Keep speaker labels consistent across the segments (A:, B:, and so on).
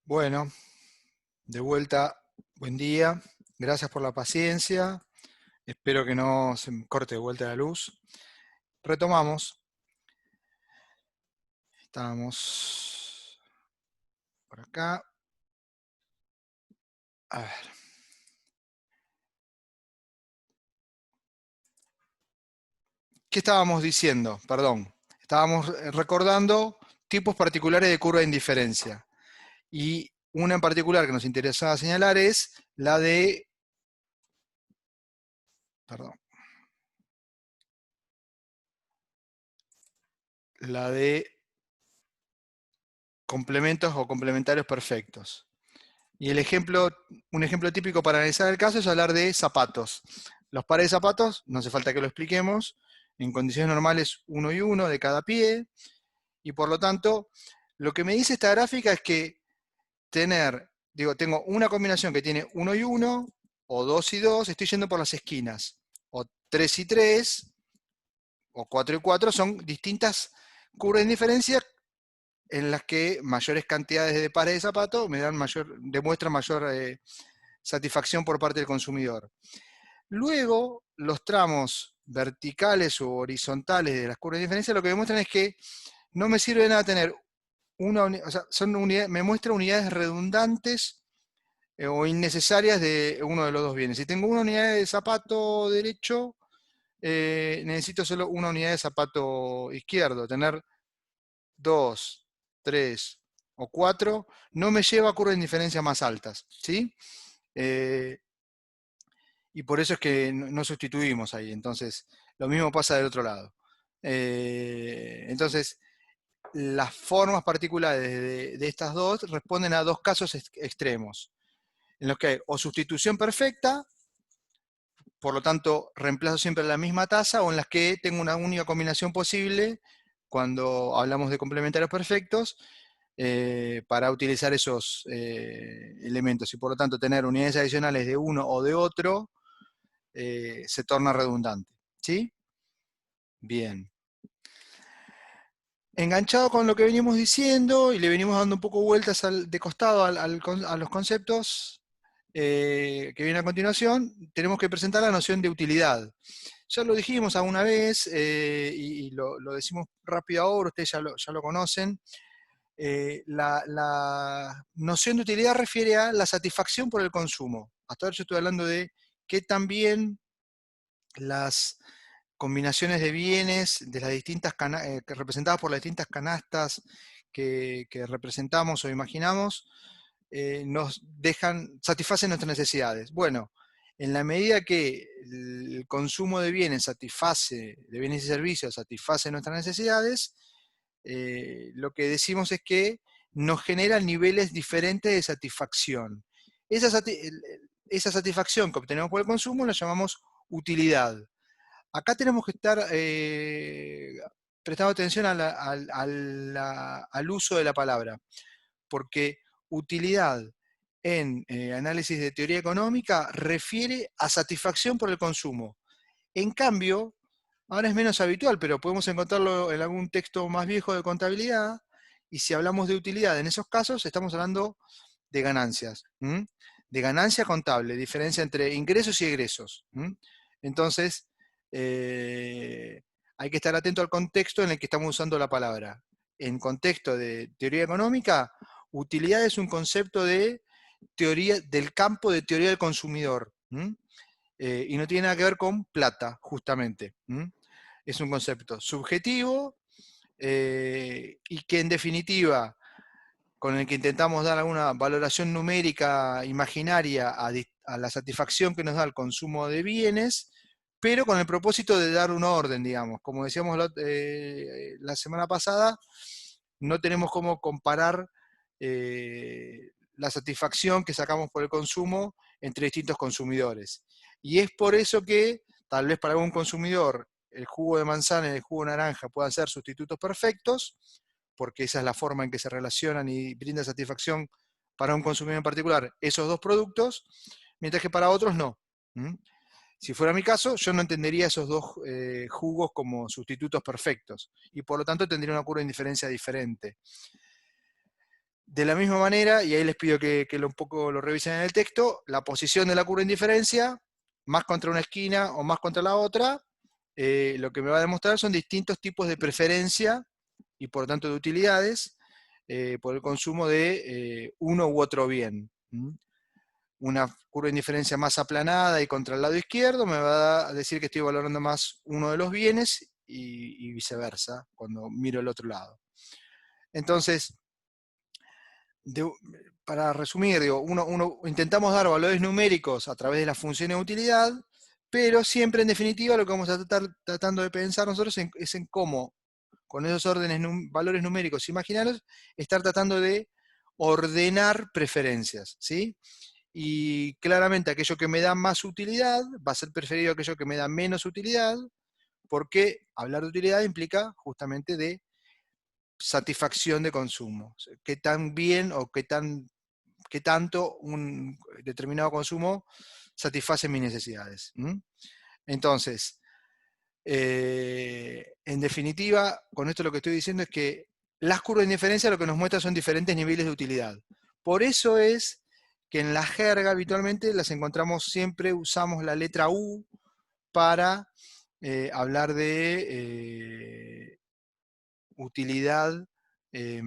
A: Bueno, de vuelta, buen día. Gracias por la paciencia. Espero que no se me corte de vuelta la luz. Retomamos. Estábamos por acá. A ver. ¿Qué estábamos diciendo? Perdón. Estábamos recordando tipos particulares de curva de indiferencia. Y una en particular que nos interesaba señalar es la de... Perdón. La de complementos o complementarios perfectos. Y un ejemplo típico para analizar el caso es hablar de zapatos. Los pares de zapatos, no hace falta que lo expliquemos, en condiciones normales 1 y 1 de cada pie, y por lo tanto, lo que me dice esta gráfica es que tengo una combinación que tiene 1 y 1, o 2 y 2, estoy yendo por las esquinas, o 3 y 3, o 4 y 4, son distintas curvas de indiferencia en las que mayores cantidades de pares de zapatos demuestran mayor satisfacción por parte del consumidor. Luego, los tramos verticales o horizontales de las curvas de diferencia lo que demuestran es que no me sirve de nada tener me muestra unidades redundantes o innecesarias de uno de los dos bienes. Si tengo una unidad de zapato derecho, necesito solo una unidad de zapato izquierdo. Tener 2, 3 o 4 no me lleva a curvas de indiferencia más altas, ¿sí? Y por eso es que no sustituimos ahí. Entonces, lo mismo pasa del otro lado. Entonces, las formas particulares de estas dos responden a dos casos extremos, en los que hay o sustitución perfecta, por lo tanto, reemplazo siempre la misma tasa, o en las que tengo una única combinación posible, cuando hablamos de complementarios perfectos, para utilizar esos elementos. Y por lo tanto, tener unidades adicionales de uno o de otro, se torna redundante. ¿Sí? Bien. Enganchado con lo que venimos diciendo y le venimos dando un poco vueltas de costado a los conceptos que vienen a continuación, tenemos que presentar la noción de utilidad. Ya lo dijimos alguna vez y lo decimos rápido ahora, ustedes ya lo conocen. La noción de utilidad refiere a la satisfacción por el consumo. Hasta ahora yo estoy hablando de qué también las combinaciones de bienes de las distintas representadas por las distintas canastas que representamos o imaginamos, satisfacen nuestras necesidades. Bueno, en la medida que el consumo de bienes de bienes y servicios satisface nuestras necesidades, lo que decimos es que nos generan niveles diferentes de satisfacción. Esa satisfacción que obtenemos por el consumo la llamamos utilidad. Acá tenemos que estar prestando atención al uso de la palabra, porque utilidad en análisis de teoría económica refiere a satisfacción por el consumo. En cambio, ahora es menos habitual, pero podemos encontrarlo en algún texto más viejo de contabilidad, y si hablamos de utilidad en esos casos, estamos hablando de ganancias, de ganancia contable, diferencia entre ingresos y egresos. Entonces, hay que estar atento al contexto en el que estamos usando la palabra. En contexto de teoría económica, utilidad es un concepto de teoría del campo de teoría del consumidor, y no tiene nada que ver con plata, justamente. Es un concepto subjetivo y que en definitiva, con el que intentamos dar alguna valoración numérica imaginaria a la satisfacción que nos da el consumo de bienes, pero con el propósito de dar un orden, digamos. Como decíamos la semana pasada, no tenemos cómo comparar la satisfacción que sacamos por el consumo entre distintos consumidores. Y es por eso que, tal vez para algún consumidor, el jugo de manzana y el jugo de naranja puedan ser sustitutos perfectos, porque esa es la forma en que se relacionan y brinda satisfacción para un consumidor en particular esos dos productos, mientras que para otros no. Si fuera mi caso, yo no entendería esos dos jugos como sustitutos perfectos, y por lo tanto tendría una curva de indiferencia diferente. De la misma manera, y ahí les pido que un poco lo revisen en el texto, la posición de la curva de indiferencia, más contra una esquina o más contra la otra, lo que me va a demostrar son distintos tipos de preferencia y por lo tanto de utilidades por el consumo de uno u otro bien. Una curva de indiferencia más aplanada y contra el lado izquierdo me va a decir que estoy valorando más uno de los bienes y viceversa cuando miro el otro lado. Entonces, para resumir, digo, intentamos dar valores numéricos a través de las funciones de utilidad, pero siempre en definitiva lo que vamos a estar tratando de pensar nosotros es en cómo, con esos valores numéricos imaginarios, estar tratando de ordenar preferencias, ¿sí? Y claramente aquello que me da más utilidad va a ser preferido a aquello que me da menos utilidad, porque hablar de utilidad implica justamente de satisfacción de consumo. Qué tan bien o qué tanto un determinado consumo satisface mis necesidades. Entonces, en definitiva, con esto lo que estoy diciendo es que las curvas de indiferencia lo que nos muestran son diferentes niveles de utilidad. Por eso es que en la jerga habitualmente las encontramos siempre, usamos la letra U para hablar de utilidad eh,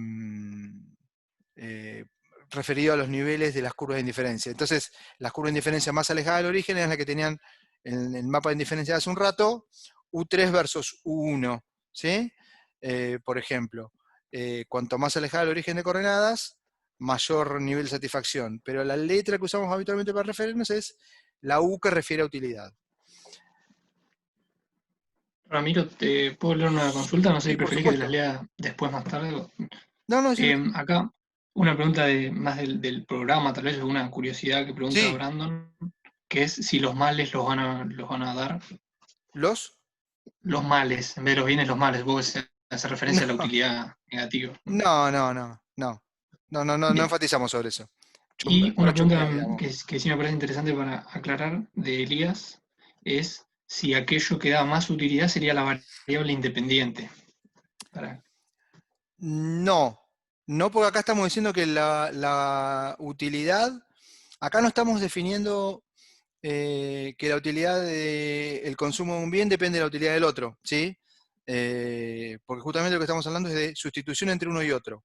A: referido a los niveles de las curvas de indiferencia. Entonces, las curvas de indiferencia más alejadas del origen eran las que tenían en el mapa de indiferencia de hace un rato, U3 versus U1, ¿sí? Por ejemplo, cuanto más alejada del origen de coordenadas, mayor nivel de satisfacción. Pero la letra que usamos habitualmente para referirnos es la U que refiere a utilidad.
B: Ramiro, ¿te puedo leer una consulta? No sé
A: Sí,
B: si
A: por
B: preferís que te las
A: supuesto.
B: lea después más tarde.
A: No, no, sí.
B: Acá, una pregunta más del programa, tal vez es una curiosidad que pregunta
A: Sí,
B: Brandon, que es si los males los van a dar.
A: los.
B: Los males, en vez de los bienes, los males. Vos hace referencia a la
A: No,
B: utilidad negativa, ¿no?
A: no, no, no, no. No, no, no, no
B: Bien.
A: enfatizamos sobre eso.
B: Y
A: Para
B: una
A: chusmear,
B: pregunta
A: digamos.
B: que sí me parece interesante para aclarar de Elías es si aquello que da más utilidad sería la variable independiente. Para...
A: No, no porque acá estamos diciendo que la utilidad, acá no estamos definiendo que la utilidad del consumo de un bien depende de la utilidad del otro, ¿sí? Porque justamente lo que estamos hablando es de sustitución entre uno y otro.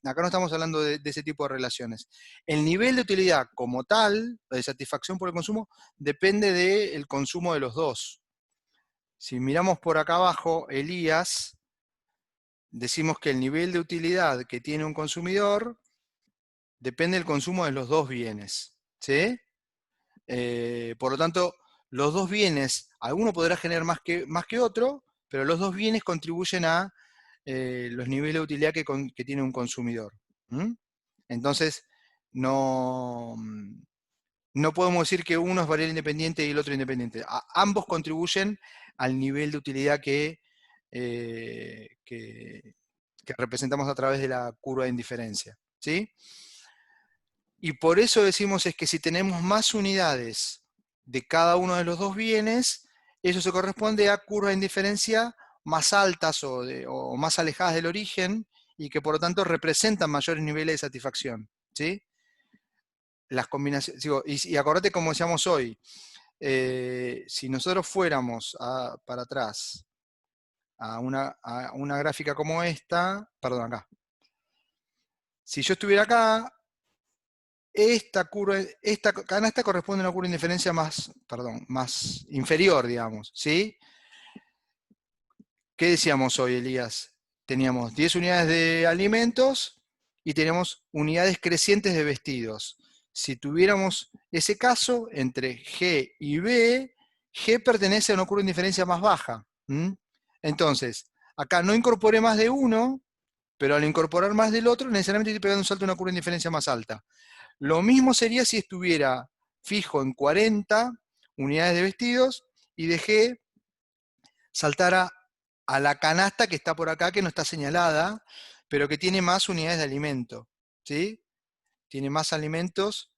A: Acá no estamos hablando de ese tipo de relaciones. El nivel de utilidad como tal, de satisfacción por el consumo, depende del consumo de los dos. Si miramos por acá abajo, Elías, decimos que el nivel de utilidad que tiene un consumidor depende del consumo de los dos bienes, ¿sí? Por lo tanto, los dos bienes, alguno podrá generar más que otro, pero los dos bienes contribuyen a los niveles de utilidad que tiene un consumidor. Entonces, no, no podemos decir que uno es variable independiente y el otro independiente. Ambos contribuyen al nivel de utilidad eh, que, que representamos a través de la curva de indiferencia. ¿Sí? Y por eso decimos es que si tenemos más unidades de cada uno de los dos bienes, eso se corresponde a curvas de indiferencia más altas o más alejadas del origen y que por lo tanto representan mayores niveles de satisfacción. ¿Sí? Las combinaciones, digo, y acordate como decíamos hoy, si nosotros fuéramos para atrás a una gráfica como esta, perdón, acá. Si yo estuviera acá, esta canasta corresponde a una curva de indiferencia más, perdón, más inferior, digamos, ¿sí? ¿Qué decíamos hoy, Elías? Teníamos 10 unidades de alimentos y teníamos unidades crecientes de vestidos. Si tuviéramos ese caso, entre G y B, G pertenece a una curva de indiferencia más baja. Entonces, acá no incorporé más de uno, pero al incorporar más del otro, necesariamente estoy pegando un salto a una curva de indiferencia más alta. Lo mismo sería si estuviera fijo en 40 unidades de vestidos y dejé saltar a la canasta que está por acá, que no está señalada, pero que tiene más unidades de alimento. ¿Sí? Tiene más alimentos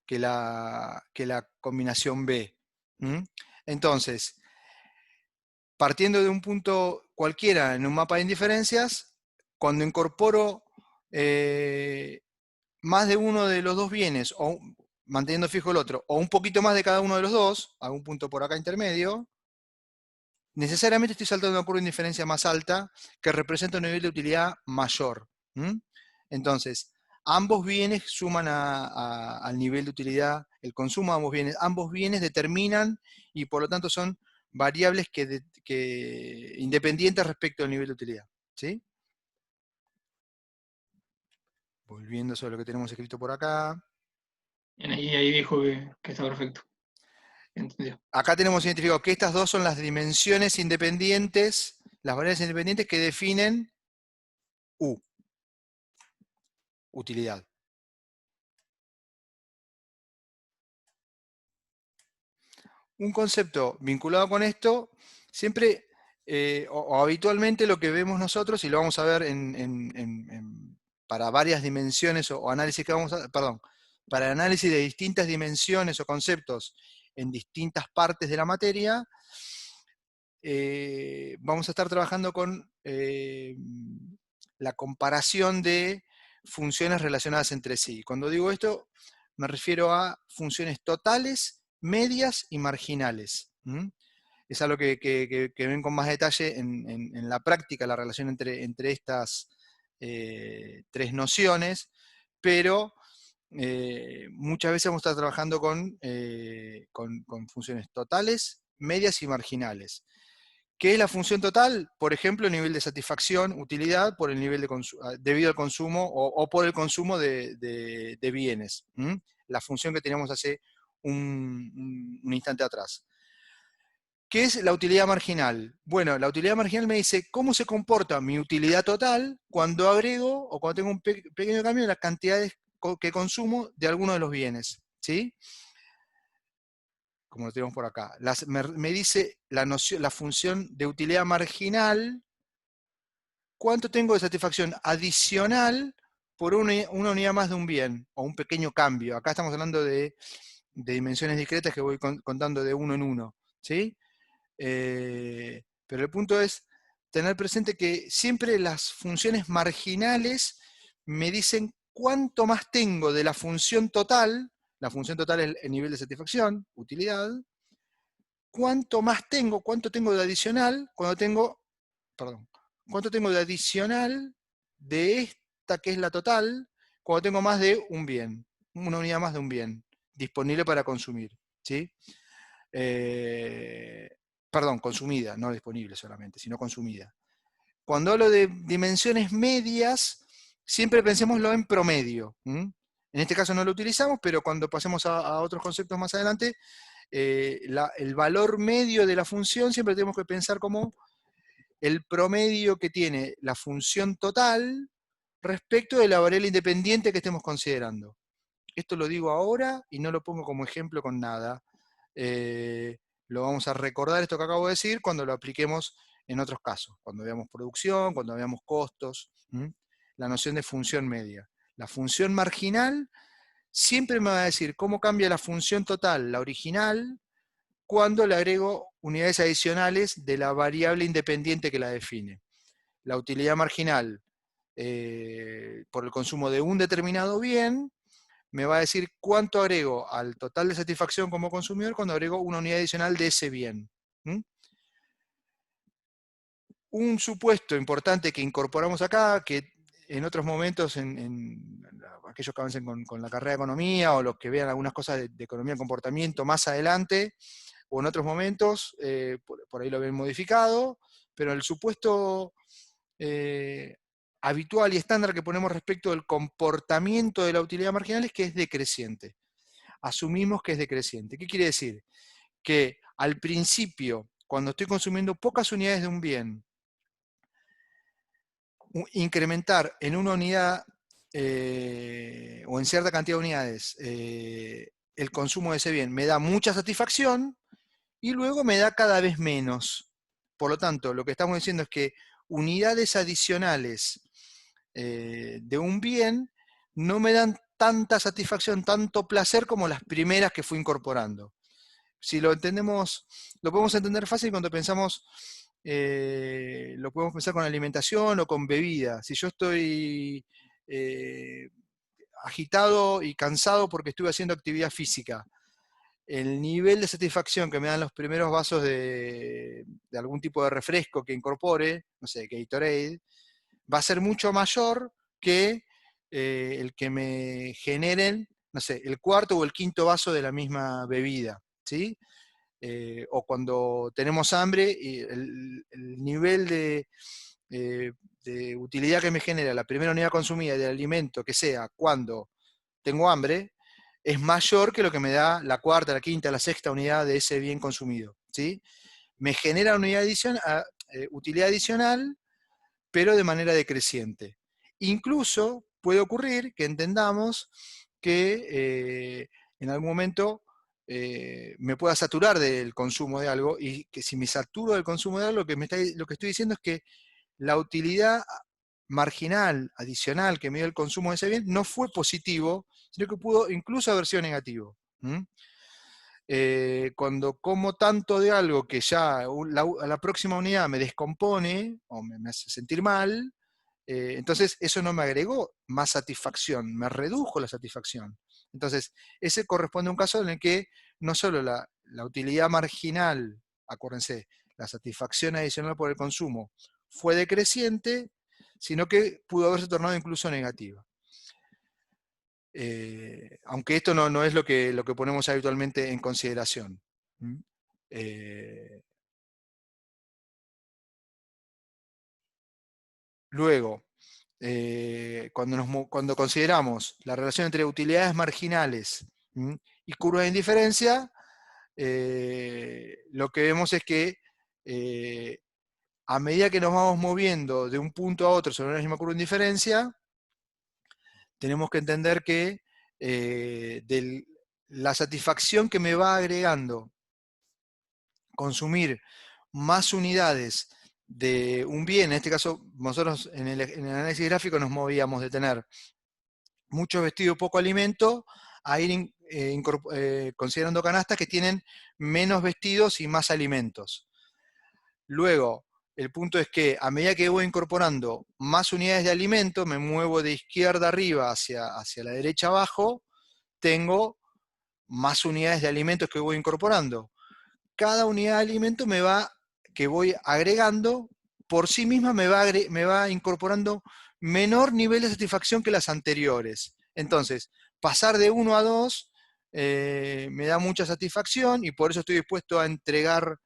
A: que la combinación B. Entonces, partiendo de un punto cualquiera en un mapa de indiferencias, cuando incorporo más de uno de los dos bienes, o manteniendo fijo el otro, o un poquito más de cada uno de los dos, algún punto por acá intermedio, necesariamente estoy saltando una curva de indiferencia más alta que representa un nivel de utilidad mayor. Entonces, ambos bienes suman al nivel de utilidad, el consumo de ambos bienes determinan y por lo tanto son variables independientes respecto al nivel de utilidad. ¿Sí? Volviendo sobre lo que tenemos escrito por acá.
B: Ahí dijo que está perfecto. Entendió.
A: Acá tenemos identificado que estas dos son las dimensiones independientes, las variables independientes que definen U, utilidad. Un concepto vinculado con esto, siempre o habitualmente lo que vemos nosotros, y lo vamos a ver para varias dimensiones o análisis que vamos a, perdón, para el análisis de distintas dimensiones o conceptos en distintas partes de la materia, vamos a estar trabajando con la comparación de funciones relacionadas entre sí. Cuando digo esto, me refiero a funciones totales, medias y marginales. Es algo que ven con más detalle en la práctica, la relación entre estas tres nociones, pero muchas veces vamos a estar trabajando con funciones totales, medias y marginales. ¿Qué es la función total? Por ejemplo, el nivel de satisfacción, utilidad, por el nivel de debido al consumo o por el consumo de bienes. La función que teníamos hace un instante atrás. ¿Qué es la utilidad marginal? Bueno, la utilidad marginal me dice cómo se comporta mi utilidad total cuando agrego o cuando tengo un pequeño cambio en las cantidades que consumo de alguno de los bienes. ¿Sí? Como lo tenemos por acá. Me dice la función de utilidad marginal, cuánto tengo de satisfacción adicional por una unidad más de un bien, o un pequeño cambio. Acá estamos hablando de dimensiones discretas que voy contando de uno en uno. ¿Sí? Pero el punto es tener presente que siempre las funciones marginales me dicen cuánto más tengo de la función total es el nivel de satisfacción, utilidad, cuánto tengo de adicional cuánto tengo de adicional de esta que es la total, cuando tengo más de un bien, una unidad más de un bien, disponible para consumir. ¿Sí? Perdón, consumida, no disponible solamente, sino consumida. Cuando hablo de dimensiones medias, siempre pensémoslo en promedio. En este caso no lo utilizamos, pero cuando pasemos a otros conceptos más adelante, el valor medio de la función siempre tenemos que pensar como el promedio que tiene la función total respecto de la variable independiente que estemos considerando. Esto lo digo ahora y no lo pongo como ejemplo con nada. Lo vamos a recordar esto que acabo de decir cuando lo apliquemos en otros casos, cuando veamos producción, cuando veamos costos. La noción de función media. La función marginal siempre me va a decir cómo cambia la función total, la original, cuando le agrego unidades adicionales de la variable independiente que la define. La utilidad marginal por el consumo de un determinado bien me va a decir cuánto agrego al total de satisfacción como consumidor cuando agrego una unidad adicional de ese bien. Un supuesto importante que incorporamos acá, que en otros momentos, en aquellos que avancen con la carrera de economía o los que vean algunas cosas de economía y comportamiento más adelante, o en otros momentos, por ahí lo ven modificado, pero el supuesto habitual y estándar que ponemos respecto del comportamiento de la utilidad marginal es que es decreciente. Asumimos que es decreciente. ¿Qué quiere decir? Que al principio, cuando estoy consumiendo pocas unidades de un bien, incrementar en una unidad o en cierta cantidad de unidades el consumo de ese bien me da mucha satisfacción y luego me da cada vez menos. Por lo tanto, lo que estamos diciendo es que unidades adicionales de un bien no me dan tanta satisfacción, tanto placer como las primeras que fui incorporando. Si lo entendemos, lo podemos entender fácil cuando pensamos, lo podemos pensar con alimentación o con bebida. Si yo estoy agitado y cansado porque estuve haciendo actividad física. El nivel de satisfacción que me dan los primeros vasos de algún tipo de refresco que incorpore, no sé, Gatorade, va a ser mucho mayor que el que me generen, no sé, el cuarto o el quinto vaso de la misma bebida, ¿sí? O cuando tenemos hambre, y el nivel de utilidad que me genera la primera unidad consumida del alimento, que sea cuando tengo hambre, es mayor que lo que me da la cuarta, la quinta, la sexta unidad de ese bien consumido, ¿sí? Me genera utilidad adicional, pero de manera decreciente. Incluso puede ocurrir que entendamos que en algún momento me pueda saturar del consumo de algo, y que si me saturo del consumo de algo, lo que estoy diciendo es que la utilidad marginal, adicional que me dio el consumo de ese bien no fue positivo, sino que pudo incluso haber sido negativo. Cuando como tanto de algo que ya a la próxima unidad me descompone o me hace sentir mal, entonces eso no me agregó más satisfacción, me redujo la satisfacción. Entonces, ese corresponde a un caso en el que no solo la utilidad marginal, acuérdense, la satisfacción adicional por el consumo fue decreciente, sino que pudo haberse tornado incluso negativa. Aunque esto no es lo que ponemos habitualmente en consideración. Luego, cuando consideramos la relación entre utilidades marginales y curvas de indiferencia, lo que vemos es que a medida que nos vamos moviendo de un punto a otro sobre la misma curva de indiferencia, tenemos que entender que la satisfacción que me va agregando consumir más unidades de un bien, en este caso nosotros en el análisis gráfico nos movíamos de tener mucho vestido, poco alimento, a ir considerando canastas que tienen menos vestidos y más alimentos. Luego, el punto es que a medida que voy incorporando más unidades de alimento, me muevo de izquierda arriba hacia la derecha abajo, tengo más unidades de alimentos que voy incorporando. Cada unidad de alimento que voy agregando, por sí misma me va incorporando menor nivel de satisfacción que las anteriores. Entonces, pasar de 1 a 2 me da mucha satisfacción, y por eso estoy dispuesto a entregar,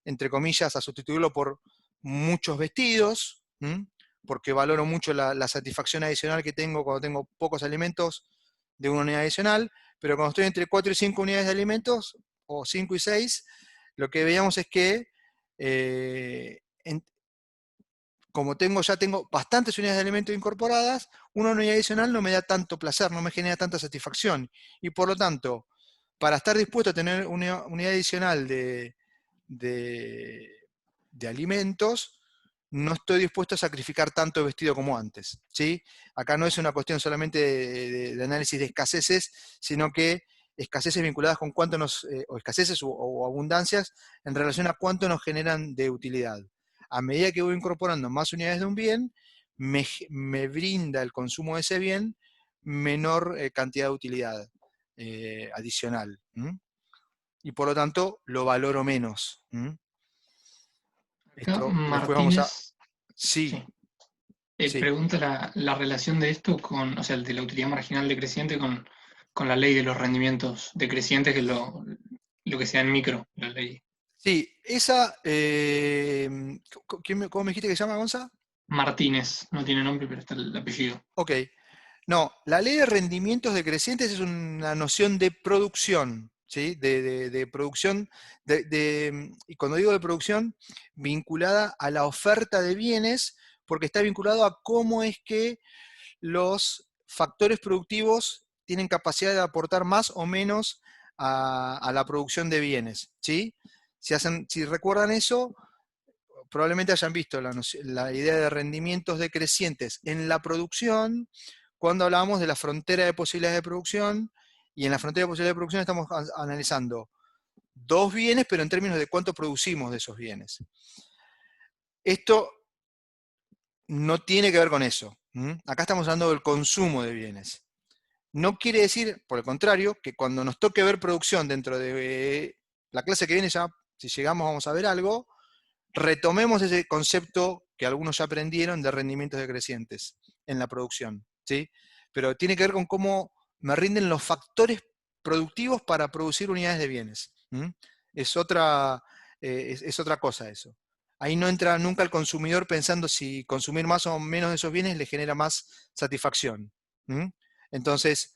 A: entre comillas, a sustituirlo por muchos vestidos, porque valoro mucho la satisfacción adicional que tengo cuando tengo pocos alimentos de una unidad adicional, pero cuando estoy entre 4 y 5 unidades de alimentos, o 5 y 6, lo que veíamos es que como ya tengo bastantes unidades de alimentos incorporadas, una unidad adicional no me da tanto placer, no me genera tanta satisfacción, y por lo tanto, para estar dispuesto a tener una unidad adicional de alimentos, no estoy dispuesto a sacrificar tanto vestido como antes, ¿sí? Acá no es una cuestión solamente de análisis de escaseces, sino que escaseces vinculadas con cuánto o escaseces o abundancias en relación a cuánto nos generan de utilidad. A medida que voy incorporando más unidades de un bien, me brinda el consumo de ese bien menor cantidad de utilidad adicional. Y por lo tanto lo valoro menos.
B: Acá
A: Esto después vamos a...
B: Martínez,
A: Sí,
B: sí,
A: sí.
B: pregunta la relación de esto con, o sea, de la utilidad marginal decreciente con la ley de los rendimientos decrecientes, que es lo que sea en micro, la ley.
A: Sí, esa... ¿cómo me dijiste que se llama, Gonza?
B: Martínez, no tiene nombre, pero está el apellido.
A: Ok. No, la ley de rendimientos decrecientes es una noción de producción, ¿sí? De producción, y cuando digo de producción, vinculada a la oferta de bienes, porque está vinculado a cómo es que los factores productivos tienen capacidad de aportar más o menos a la producción de bienes, ¿sí? Si recuerdan eso, probablemente hayan visto la idea de rendimientos decrecientes en la producción, cuando hablábamos de la frontera de posibilidades de producción, y en la frontera de posibilidades de producción estamos analizando dos bienes, pero en términos de cuánto producimos de esos bienes. Esto no tiene que ver con eso. Acá estamos hablando del consumo de bienes. No quiere decir, por el contrario, que cuando nos toque ver producción dentro de la clase que viene, ya, si llegamos vamos a ver algo, retomemos ese concepto que algunos ya aprendieron de rendimientos decrecientes en la producción, ¿sí? Pero tiene que ver con cómo me rinden los factores productivos para producir unidades de bienes. Es otra cosa eso. Ahí no entra nunca el consumidor pensando si consumir más o menos de esos bienes le genera más satisfacción. Entonces,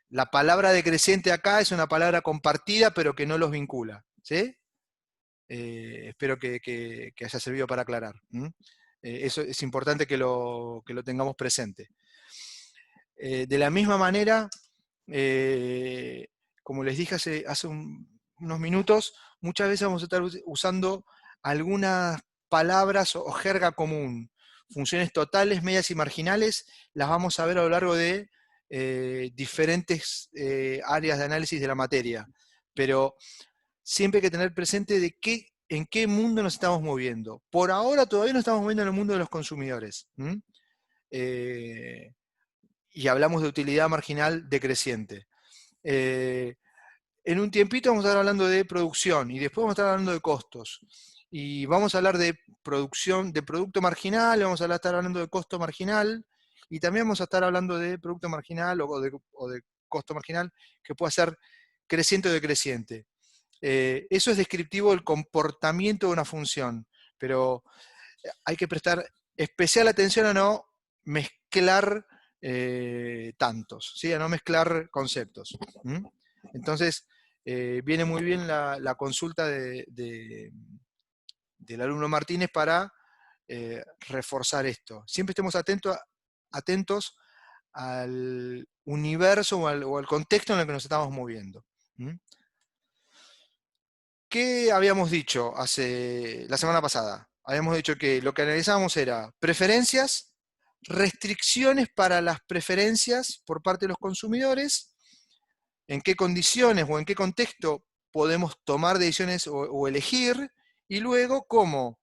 A: la palabra decreciente acá es una palabra compartida, pero que no los vincula, ¿sí? Espero que haya servido para aclarar. Eso es importante que lo tengamos presente. De la misma manera, como les dije hace unos minutos, muchas veces vamos a estar usando algunas palabras o jerga común. Funciones totales, medias y marginales, las vamos a ver a lo largo de diferentes áreas de análisis de la materia. Pero siempre hay que tener presente en qué mundo nos estamos moviendo. Por ahora todavía nos estamos moviendo en el mundo de los consumidores. Y hablamos de utilidad marginal decreciente. En un tiempito vamos a estar hablando de producción y después vamos a estar hablando de costos. Y vamos a hablar de producción, de producto marginal, vamos a estar hablando de costo marginal y también vamos a estar hablando de producto marginal o de costo marginal que pueda ser creciente o decreciente. Eso es descriptivo del comportamiento de una función, pero hay que prestar especial atención a no mezclar tantos, ¿sí? A no mezclar conceptos. Entonces, viene muy bien la consulta del alumno Martínez para reforzar esto. Siempre estemos atentos al universo o al contexto en el que nos estamos moviendo. ¿Qué habíamos dicho la semana pasada? Habíamos dicho que lo que analizábamos era preferencias, restricciones para las preferencias por parte de los consumidores, en qué condiciones o en qué contexto podemos tomar decisiones o elegir, y luego cómo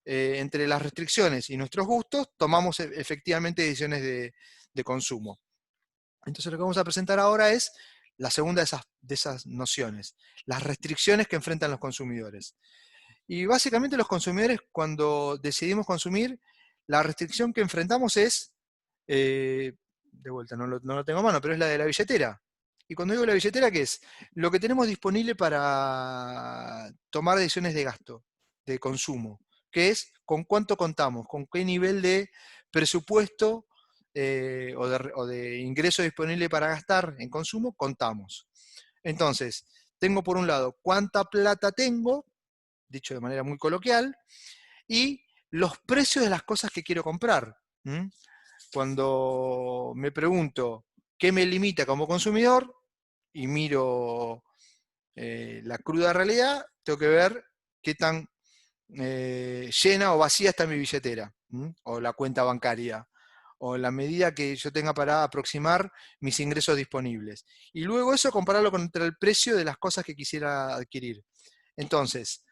A: entre las restricciones y nuestros gustos tomamos efectivamente decisiones de consumo. Entonces lo que vamos a presentar ahora es la segunda de esas nociones, las restricciones que enfrentan los consumidores. Y básicamente los consumidores, cuando decidimos consumir, la restricción que enfrentamos es, de vuelta, no lo tengo a mano, pero es la de la billetera. Y cuando digo la billetera, ¿qué es? Lo que tenemos disponible para tomar decisiones de gasto, de consumo, que es con cuánto contamos, con qué nivel de presupuesto o de ingreso disponible para gastar en consumo, contamos. Entonces, tengo por un lado cuánta plata tengo, dicho de manera muy coloquial, y los precios de las cosas que quiero comprar. Cuando me pregunto qué me limita como consumidor y miro la cruda realidad, tengo que ver qué tan llena o vacía está mi billetera, o la cuenta bancaria, o la medida que yo tenga para aproximar mis ingresos disponibles. Y luego eso compararlo contra el precio de las cosas que quisiera adquirir. Entonces,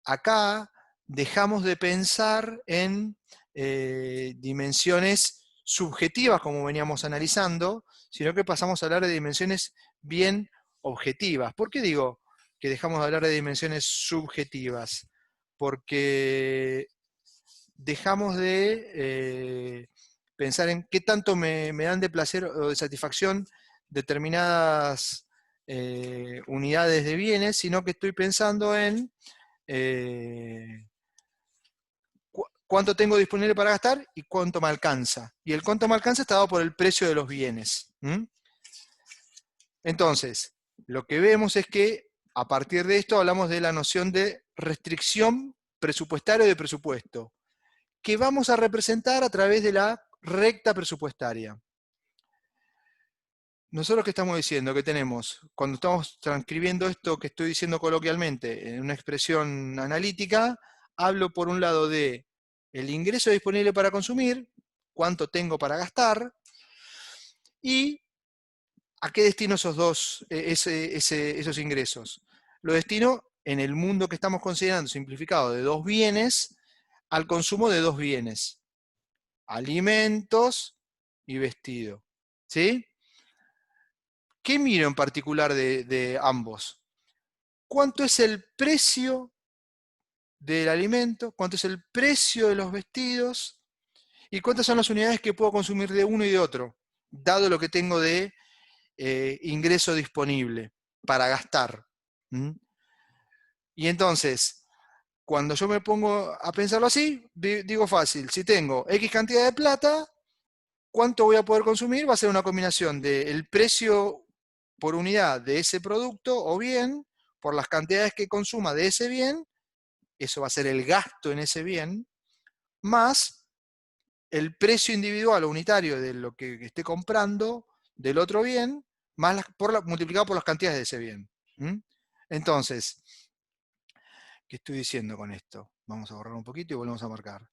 A: acá dejamos de pensar en dimensiones subjetivas, como veníamos analizando, sino que pasamos a hablar de dimensiones bien objetivas. ¿Por qué digo que dejamos de hablar de dimensiones subjetivas? Porque dejamos de pensar en qué tanto me dan de placer o de satisfacción determinadas unidades de bienes, sino que estoy pensando en cuánto tengo disponible para gastar y cuánto me alcanza. Y el cuánto me alcanza está dado por el precio de los bienes. Entonces, lo que vemos es que a partir de esto hablamos de la noción de restricción presupuestaria de presupuesto, que vamos a representar a través de la recta presupuestaria. Nosotros, ¿qué estamos diciendo? Que tenemos, cuando estamos transcribiendo esto que estoy diciendo coloquialmente en una expresión analítica, hablo por un lado de el ingreso disponible para consumir, cuánto tengo para gastar, y a qué destino esos ingresos. Lo destino en el mundo que estamos considerando simplificado de dos bienes al consumo de dos bienes, alimentos y vestido. ¿Sí? ¿Qué miro en particular de ambos? ¿Cuánto es el precio del alimento? ¿Cuánto es el precio de los vestidos? ¿Y cuántas son las unidades que puedo consumir de uno y de otro? Dado lo que tengo de ingreso disponible para gastar. ¿Mm? Y entonces, cuando yo me pongo a pensarlo así, digo fácil, si tengo X cantidad de plata, ¿cuánto voy a poder consumir? Va a ser una combinación del precio por unidad de ese producto o bien, por las cantidades que consuma de ese bien, eso va a ser el gasto en ese bien, más el precio individual o unitario de lo que esté comprando del otro bien, más multiplicado por las cantidades de ese bien. ¿Mm? Entonces, ¿qué estoy diciendo con esto? Vamos a borrar un poquito y volvemos a marcar.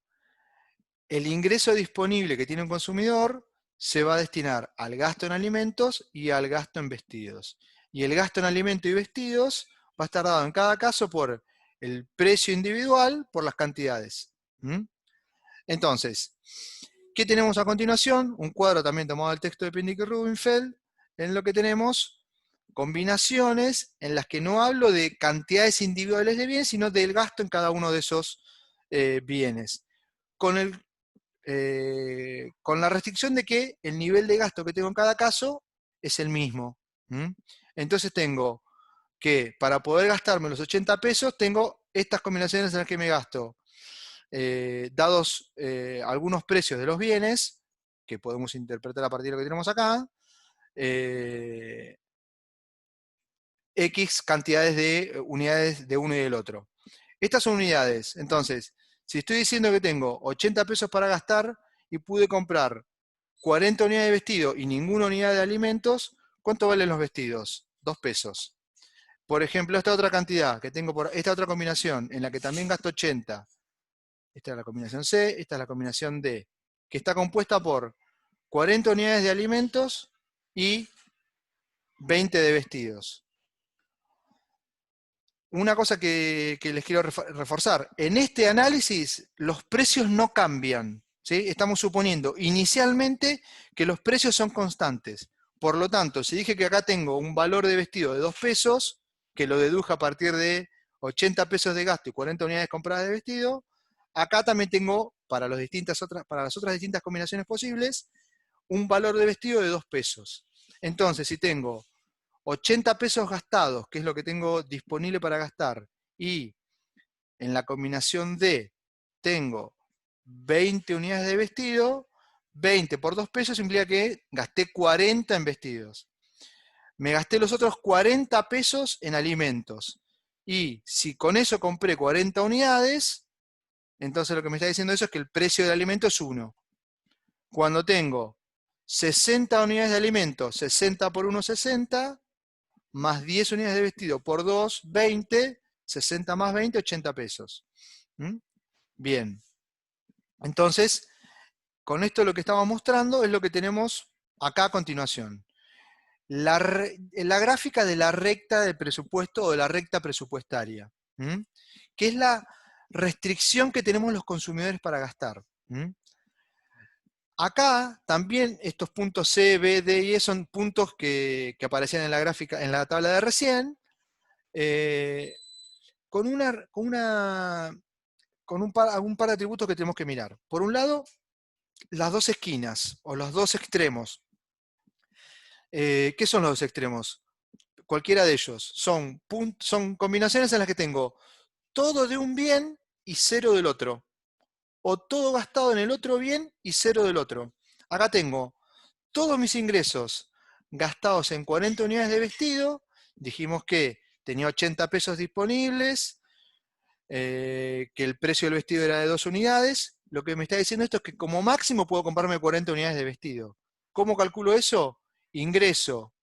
A: El ingreso disponible que tiene un consumidor se va a destinar al gasto en alimentos y al gasto en vestidos. Y el gasto en alimentos y vestidos va a estar dado en cada caso por el precio individual por las cantidades. ¿Mm? Entonces, ¿qué tenemos a continuación? Un cuadro también tomado del texto de Pindyck y Rubinfeld, en lo que tenemos combinaciones en las que no hablo de cantidades individuales de bienes, sino del gasto en cada uno de esos bienes. Con la restricción de que el nivel de gasto que tengo en cada caso es el mismo. ¿Mm? Entonces tengo que para poder gastarme los 80 pesos, tengo estas combinaciones en las que me gasto, dados algunos precios de los bienes, que podemos interpretar a partir de lo que tenemos acá, X cantidades de unidades de uno y del otro. Estas son unidades. Entonces, si estoy diciendo que tengo 80 pesos para gastar y pude comprar 40 unidades de vestido y ninguna unidad de alimentos, ¿cuánto valen los vestidos? 2 pesos. Por ejemplo, esta otra cantidad que tengo por esta otra combinación en la que también gasto 80, esta es la combinación C, esta es la combinación D, que está compuesta por 40 unidades de alimentos y 20 de vestidos. Una cosa que les quiero reforzar, en este análisis los precios no cambian, ¿sí? Estamos suponiendo inicialmente que los precios son constantes. Por lo tanto, si dije que acá tengo un valor de vestido de 2 pesos, que lo deduje a partir de 80 pesos de gasto y 40 unidades compradas de vestido, acá también tengo, para las otras distintas combinaciones posibles, un valor de vestido de 2 pesos. Entonces, si tengo 80 pesos gastados, que es lo que tengo disponible para gastar, y en la combinación D tengo 20 unidades de vestido, 20 por 2 pesos implica que gasté 40 en vestidos. Me gasté los otros 40 pesos en alimentos. Y si con eso compré 40 unidades, entonces lo que me está diciendo eso es que el precio del alimento es 1. Cuando tengo 60 unidades de alimentos, 60 por 1, 60, más 10 unidades de vestido por 2, 20, 60 más 20, 80 pesos. ¿Mm? Bien. Entonces, con esto lo que estamos mostrando es lo que tenemos acá a continuación. La gráfica de la recta del presupuesto o de la recta presupuestaria, que es la restricción que tenemos los consumidores para gastar. Acá también estos puntos C, B, D y E son puntos que aparecían en la gráfica, en la tabla de recién, con un par de atributos que tenemos que mirar. Por un lado, las dos esquinas o los dos extremos. ¿Qué son los dos extremos? Cualquiera de ellos. Son combinaciones en las que tengo todo de un bien y cero del otro. O todo gastado en el otro bien y cero del otro. Acá tengo todos mis ingresos gastados en 40 unidades de vestido. Dijimos que tenía 80 pesos disponibles, que el precio del vestido era de 2 unidades. Lo que me está diciendo esto es que como máximo puedo comprarme 40 unidades de vestido. ¿Cómo calculo eso? Ingreso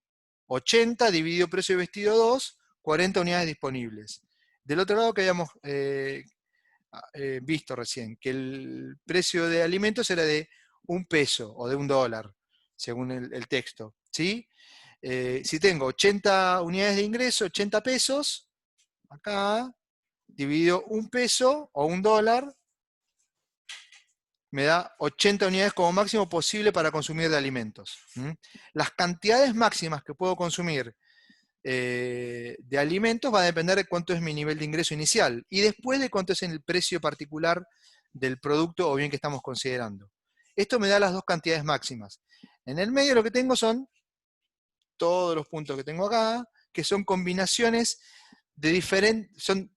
A: 80 dividido precio de vestido 2, 40 unidades disponibles. Del otro lado que habíamos visto recién, que el precio de alimentos era de 1 peso o de $1, según el texto. ¿Sí? Si tengo 80 unidades de ingreso, 80 pesos, acá, dividido 1 peso o $1, me da 80 unidades como máximo posible para consumir de alimentos. Las cantidades máximas que puedo consumir de alimentos va a depender de cuánto es mi nivel de ingreso inicial y después de cuánto es el precio particular del producto o bien que estamos considerando. Esto me da las dos cantidades máximas. En el medio lo que tengo son todos los puntos que tengo acá, que son combinaciones de diferentes, son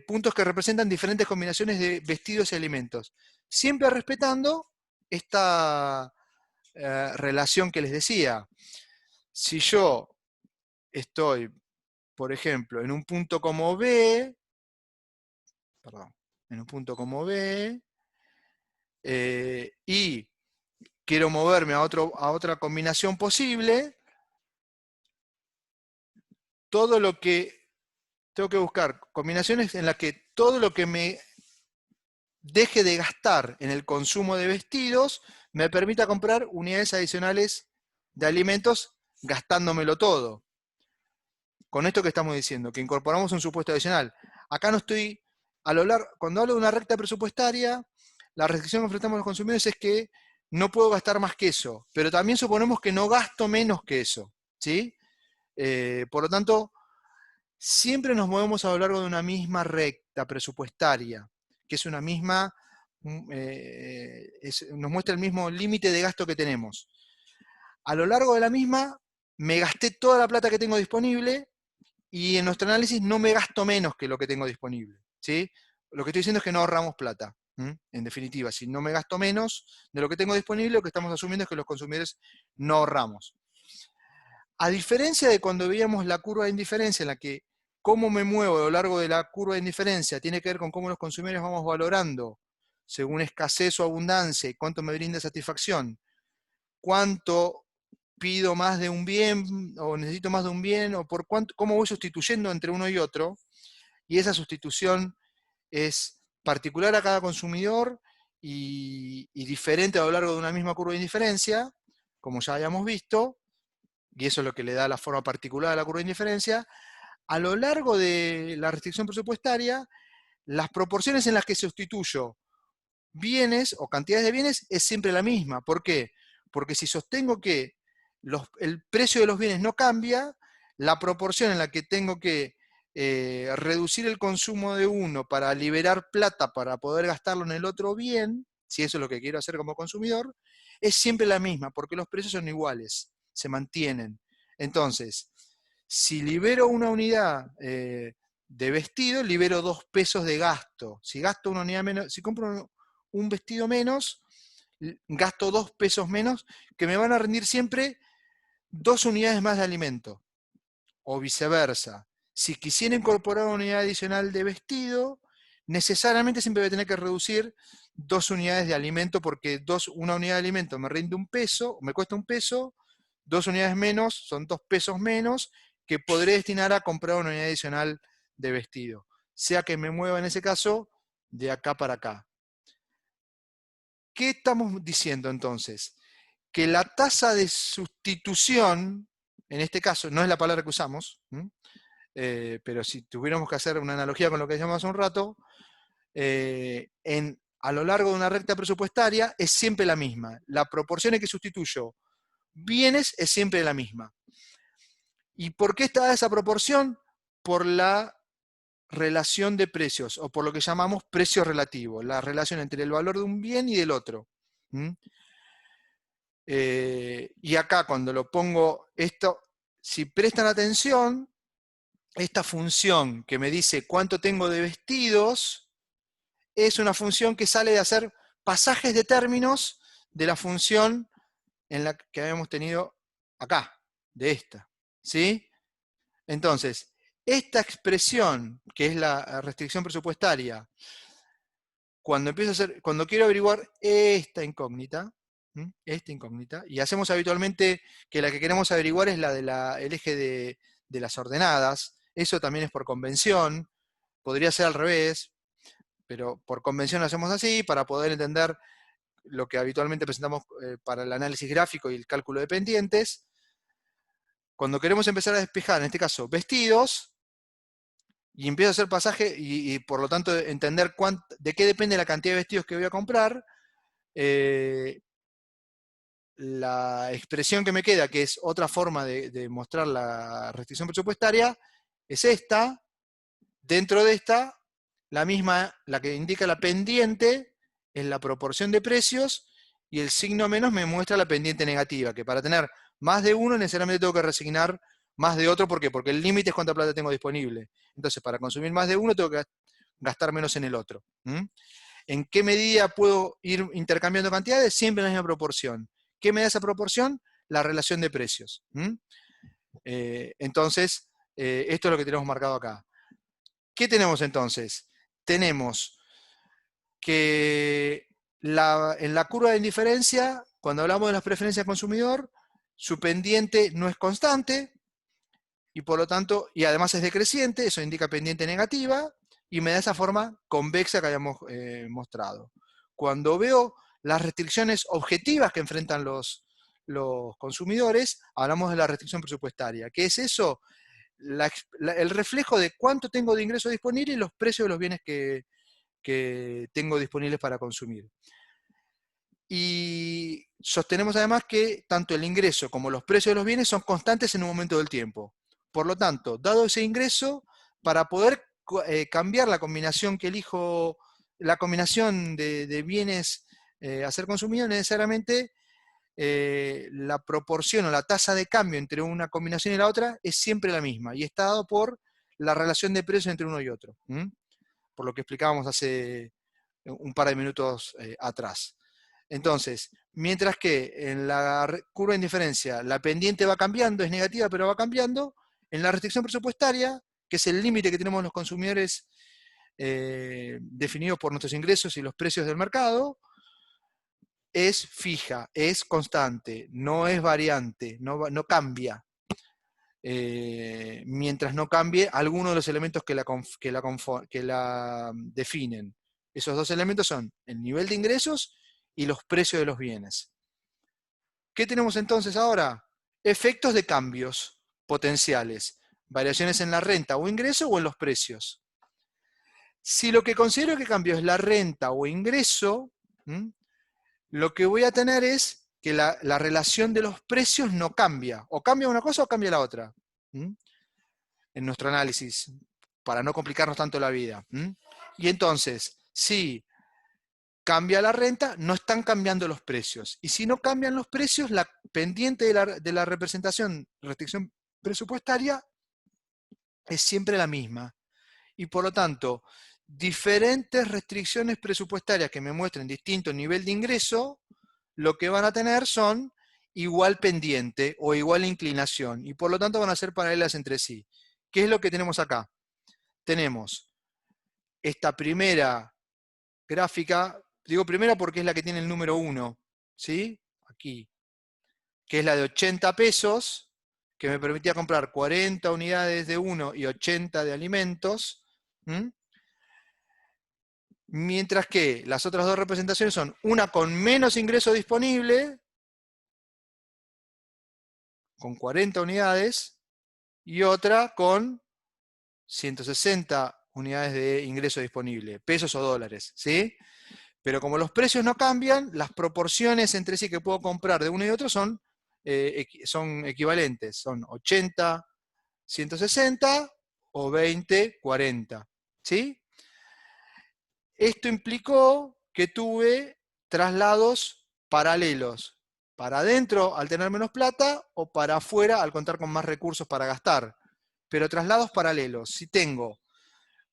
A: puntos que representan diferentes combinaciones de vestidos y alimentos, siempre respetando esta relación que les decía. Si yo estoy, por ejemplo, en un punto como B, y quiero moverme a otra combinación posible, todo lo que tengo que buscar combinaciones en las que todo lo que me deje de gastar en el consumo de vestidos me permita comprar unidades adicionales de alimentos gastándomelo todo. Con esto que estamos diciendo, que incorporamos un supuesto adicional. Acá no estoy, cuando hablo de una recta presupuestaria, la restricción que enfrentamos los consumidores es que no puedo gastar más que eso, pero también suponemos que no gasto menos que eso, ¿sí? Por lo tanto, siempre nos movemos a lo largo de una misma recta presupuestaria, que es una misma, nos muestra el mismo límite de gasto que tenemos. A lo largo de la misma, me gasté toda la plata que tengo disponible y en nuestro análisis no me gasto menos que lo que tengo disponible, ¿sí? Lo que estoy diciendo es que no ahorramos plata. En definitiva, si no me gasto menos de lo que tengo disponible, lo que estamos asumiendo es que los consumidores no ahorramos. A diferencia de cuando veíamos la curva de indiferencia, en la que cómo me muevo a lo largo de la curva de indiferencia tiene que ver con cómo los consumidores vamos valorando, según escasez o abundancia, y cuánto me brinda satisfacción, cuánto pido más de un bien, o necesito más de un bien, o por cuánto, cómo voy sustituyendo entre uno y otro, y esa sustitución es particular a cada consumidor y diferente a lo largo de una misma curva de indiferencia, como ya habíamos visto, y eso es lo que le da la forma particular a la curva de indiferencia. A lo largo de la restricción presupuestaria, las proporciones en las que sustituyo bienes o cantidades de bienes es siempre la misma. ¿Por qué? Porque si sostengo que el precio de los bienes no cambia, la proporción en la que tengo que reducir el consumo de uno para liberar plata para poder gastarlo en el otro bien, si eso es lo que quiero hacer como consumidor, es siempre la misma, porque los precios son iguales, se mantienen. Entonces, si libero una unidad de vestido, libero 2 pesos de gasto. Si gasto una unidad menos, si compro un vestido menos, gasto 2 pesos menos, que me van a rendir siempre 2 unidades más de alimento, o viceversa. Si quisiera incorporar una unidad adicional de vestido, necesariamente siempre voy a tener que reducir 2 unidades de alimento, porque una unidad de alimento me rinde 1 peso, me cuesta 1 peso, 2 unidades menos son 2 pesos menos, que podré destinar a comprar una unidad adicional de vestido. Sea que me mueva en ese caso de acá para acá. ¿Qué estamos diciendo entonces? Que la tasa de sustitución, en este caso no es la palabra que usamos, pero si tuviéramos que hacer una analogía con lo que decíamos hace un rato, a lo largo de una recta presupuestaria es siempre la misma. La proporción en que sustituyo bienes es siempre la misma. ¿Y por qué está esa proporción? Por la relación de precios, o por lo que llamamos precio relativo, la relación entre el valor de un bien y del otro. Y acá cuando lo pongo esto, si prestan atención, esta función que me dice cuánto tengo de vestidos, es una función que sale de hacer pasajes de términos de la función en la que habíamos tenido acá, de esta. ¿Sí? Entonces, esta expresión, que es la restricción presupuestaria, cuando quiero averiguar esta incógnita, y hacemos habitualmente que la que queremos averiguar es la del eje de las ordenadas, eso también es por convención, podría ser al revés, pero por convención lo hacemos así, para poder entender lo que habitualmente presentamos para el análisis gráfico y el cálculo de pendientes. Cuando queremos empezar a despejar, en este caso, vestidos, y empiezo a hacer pasaje, y por lo tanto entender de qué depende la cantidad de vestidos que voy a comprar, la expresión que me queda, que es otra forma de mostrar la restricción presupuestaria, es esta. Dentro de esta, la misma, la que indica la pendiente, es la proporción de precios, y el signo menos me muestra la pendiente negativa, que para tener más de uno necesariamente tengo que resignar más de otro. ¿Por qué? Porque el límite es cuánta plata tengo disponible. Entonces, para consumir más de uno, tengo que gastar menos en el otro. ¿En qué medida puedo ir intercambiando cantidades? Siempre en la misma proporción. ¿Qué me da esa proporción? La relación de precios. Entonces, esto es lo que tenemos marcado acá. ¿Qué tenemos entonces? Tenemos que en la curva de indiferencia, cuando hablamos de las preferencias del consumidor, su pendiente no es constante, y por lo tanto, y además es decreciente, eso indica pendiente negativa, y me da esa forma convexa que habíamos mostrado. Cuando veo las restricciones objetivas que enfrentan los consumidores, hablamos de la restricción presupuestaria. ¿Qué es eso? El reflejo de cuánto tengo de ingreso disponible y los precios de los bienes que tengo disponibles para consumir. Y sostenemos además que tanto el ingreso como los precios de los bienes son constantes en un momento del tiempo. Por lo tanto, dado ese ingreso, para poder cambiar la combinación que elijo, la combinación de bienes a ser consumidos, necesariamente la proporción o la tasa de cambio entre una combinación y la otra es siempre la misma, y está dado por la relación de precios entre uno y otro, por lo que explicábamos hace un par de minutos atrás. Entonces, mientras que en la curva de indiferencia la pendiente va cambiando, es negativa pero va cambiando, en la restricción presupuestaria, que es el límite que tenemos los consumidores definidos por nuestros ingresos y los precios del mercado, es fija, es constante, no es variante, no cambia. Mientras no cambie alguno de los elementos que la definen. Esos dos elementos son el nivel de ingresos y los precios de los bienes. ¿Qué tenemos entonces ahora? Efectos de cambios potenciales, variaciones en la renta o ingreso o en los precios. Si lo que considero que cambio es la renta o ingreso, lo que voy a tener es que la relación de los precios no cambia. O cambia una cosa o cambia la otra. En nuestro análisis, para no complicarnos tanto la vida. Y entonces, si cambia la renta, no están cambiando los precios. Y si no cambian los precios, la pendiente de la representación, restricción presupuestaria, es siempre la misma. Y por lo tanto, diferentes restricciones presupuestarias que me muestren distinto nivel de ingreso, lo que van a tener son igual pendiente o igual inclinación, y por lo tanto van a ser paralelas entre sí. ¿Qué es lo que tenemos acá? Tenemos esta primera gráfica, digo primera porque es la que tiene el número 1, ¿sí? Aquí, que es la de 80 pesos, que me permitía comprar 40 unidades de uno y 80 de alimentos, mientras que las otras dos representaciones son una con menos ingreso disponible, con 40 unidades, y otra con 160 unidades de ingreso disponible, pesos o dólares, ¿sí? Pero como los precios no cambian, las proporciones entre sí que puedo comprar de uno y otro son equivalentes, son 80, 160 o 20, 40, ¿sí? Esto implicó que tuve traslados paralelos, para adentro al tener menos plata o para afuera al contar con más recursos para gastar, pero traslados paralelos. Si tengo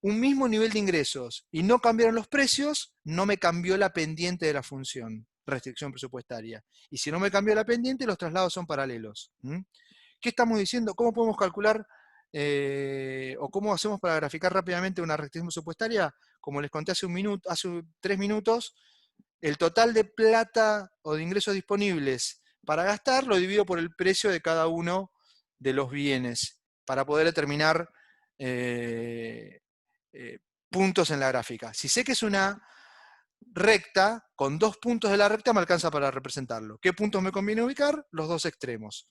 A: un mismo nivel de ingresos y no cambiaron los precios, no me cambió la pendiente de la función, restricción presupuestaria. Y si no me cambió la pendiente, los traslados son paralelos. ¿Qué estamos diciendo? ¿Cómo podemos calcular o cómo hacemos para graficar rápidamente una restricción presupuestaria? Como les conté hace 3 minutos, el total de plata o de ingresos disponibles para gastar lo divido por el precio de cada uno de los bienes para poder determinar puntos en la gráfica. Si sé que es una recta, con 2 puntos de la recta me alcanza para representarlo. ¿Qué puntos me conviene ubicar? Los dos extremos.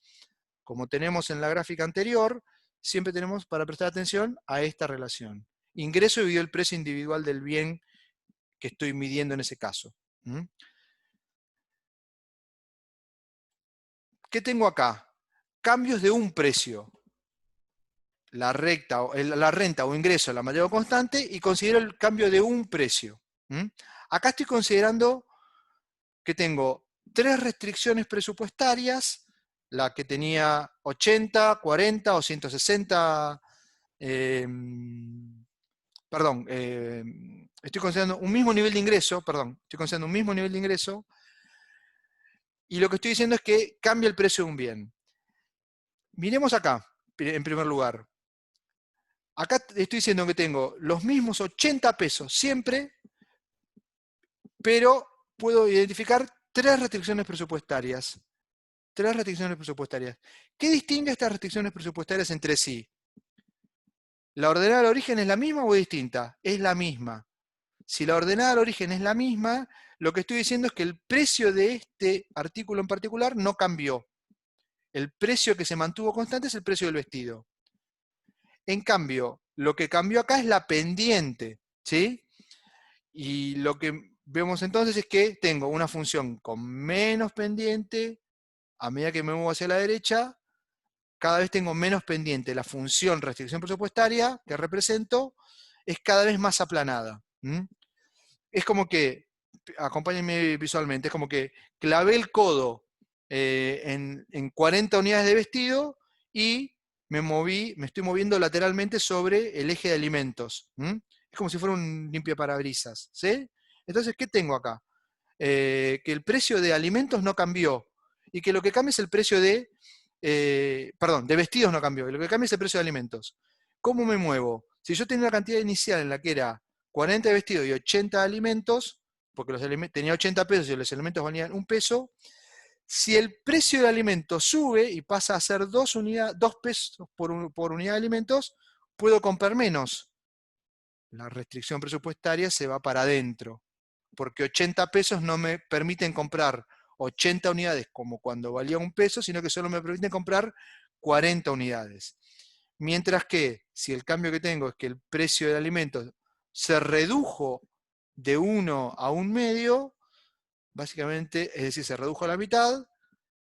A: Como tenemos en la gráfica anterior, siempre tenemos para prestar atención a esta relación. Ingreso dividido el precio individual del bien que estoy midiendo en ese caso. ¿qué tengo acá? Cambios de un precio. La renta o ingreso, la mayor constante, y considero el cambio de un precio. Acá estoy considerando que tengo 3 restricciones presupuestarias, la que tenía 80, 40 o 160, perdón, estoy considerando un mismo nivel de ingreso, y lo que estoy diciendo es que cambia el precio de un bien. Miremos acá, en primer lugar. Acá estoy diciendo que tengo los mismos 80 pesos siempre, pero puedo identificar 3 restricciones presupuestarias. 3 restricciones presupuestarias. ¿Qué distingue estas restricciones presupuestarias entre sí? ¿La ordenada al origen es la misma o es distinta? Es la misma. Si la ordenada al origen es la misma, lo que estoy diciendo es que el precio de este artículo en particular no cambió. El precio que se mantuvo constante es el precio del vestido. En cambio, lo que cambió acá es la pendiente, ¿sí? Y lo que vemos entonces es que tengo una función con menos pendiente, a medida que me muevo hacia la derecha, cada vez tengo menos pendiente. La función restricción presupuestaria que represento es cada vez más aplanada. Es como que, acompáñenme visualmente, es como que clavé el codo en 40 unidades de vestido y me estoy moviendo lateralmente sobre el eje de alimentos. Es como si fuera un limpiaparabrisas, ¿sí? Entonces, ¿qué tengo acá? Que el precio de alimentos no cambió y que lo que cambia es el precio de, de vestidos no cambió, y lo que cambia es el precio de alimentos. ¿Cómo me muevo? Si yo tenía una cantidad inicial en la que era 40 de vestidos y 80 de alimentos, porque tenía 80 pesos y los alimentos valían 1 peso, si el precio del alimento sube y pasa a ser 2 pesos por unidad de alimentos, puedo comprar menos. La restricción presupuestaria se va para adentro, porque 80 pesos no me permiten comprar 80 unidades como cuando valía 1 peso, sino que solo me permiten comprar 40 unidades. Mientras que si el cambio que tengo es que el precio del alimento se redujo de 1 a 1,5, básicamente, es decir, se redujo a la mitad,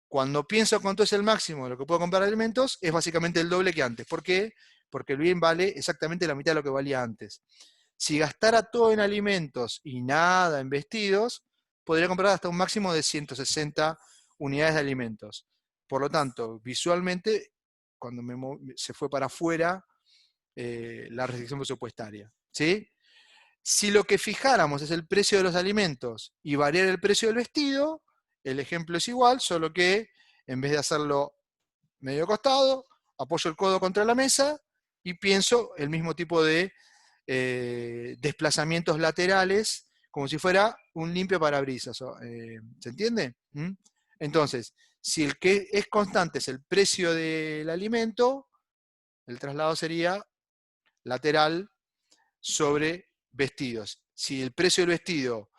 A: cuando pienso cuánto es el máximo de lo que puedo comprar de alimentos, es básicamente el doble que antes. ¿Por qué? Porque el bien vale exactamente la mitad de lo que valía antes. Si gastara todo en alimentos y nada en vestidos, podría comprar hasta un máximo de 160 unidades de alimentos. Por lo tanto, visualmente, cuando se fue para afuera la restricción presupuestaria. ¿Sí? Si lo que fijáramos es el precio de los alimentos y variar el precio del vestido, el ejemplo es igual, solo que en vez de hacerlo medio costado, apoyo el codo contra la mesa y pienso el mismo tipo de desplazamientos laterales, como si fuera un limpio parabrisas. ¿Se entiende? Entonces, si el que es constante es el precio del alimento, el traslado sería lateral sobre vestidos. Si el precio del vestido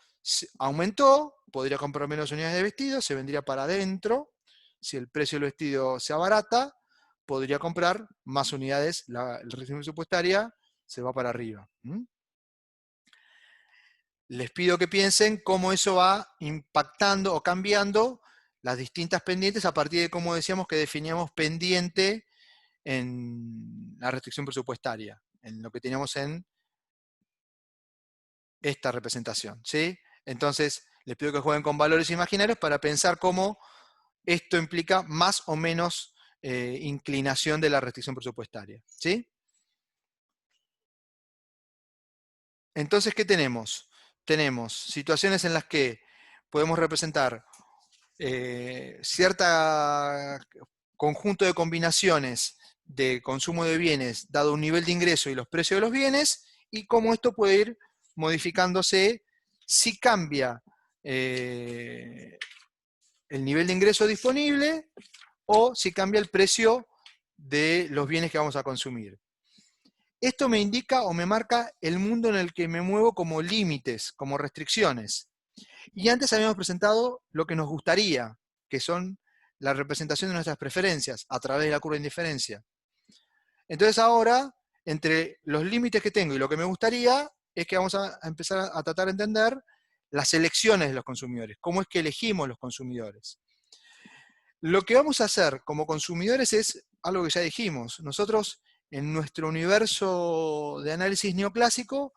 A: aumentó, podría comprar menos unidades de vestido, se vendría para adentro. Si el precio del vestido se abarata, podría comprar más unidades, la restricción presupuestaria se va para arriba. Les pido que piensen cómo eso va impactando o cambiando las distintas pendientes a partir de cómo decíamos que definíamos pendiente en la restricción presupuestaria, en lo que teníamos en esta representación, ¿sí? Entonces, les pido que jueguen con valores imaginarios para pensar cómo esto implica más o menos inclinación de la restricción presupuestaria, ¿sí? Entonces, ¿qué tenemos? Tenemos situaciones en las que podemos representar cierto conjunto de combinaciones de consumo de bienes dado un nivel de ingreso y los precios de los bienes, y cómo esto puede ir modificándose si cambia el nivel de ingreso disponible o si cambia el precio de los bienes que vamos a consumir. Esto me indica o me marca el mundo en el que me muevo como límites, como restricciones. Y antes habíamos presentado lo que nos gustaría, que son la representación de nuestras preferencias a través de la curva de indiferencia. Entonces ahora, entre los límites que tengo y lo que me gustaría, es que vamos a empezar a tratar de entender las elecciones de los consumidores, cómo es que elegimos los consumidores. Lo que vamos a hacer como consumidores es algo que ya dijimos. Nosotros, en nuestro universo de análisis neoclásico,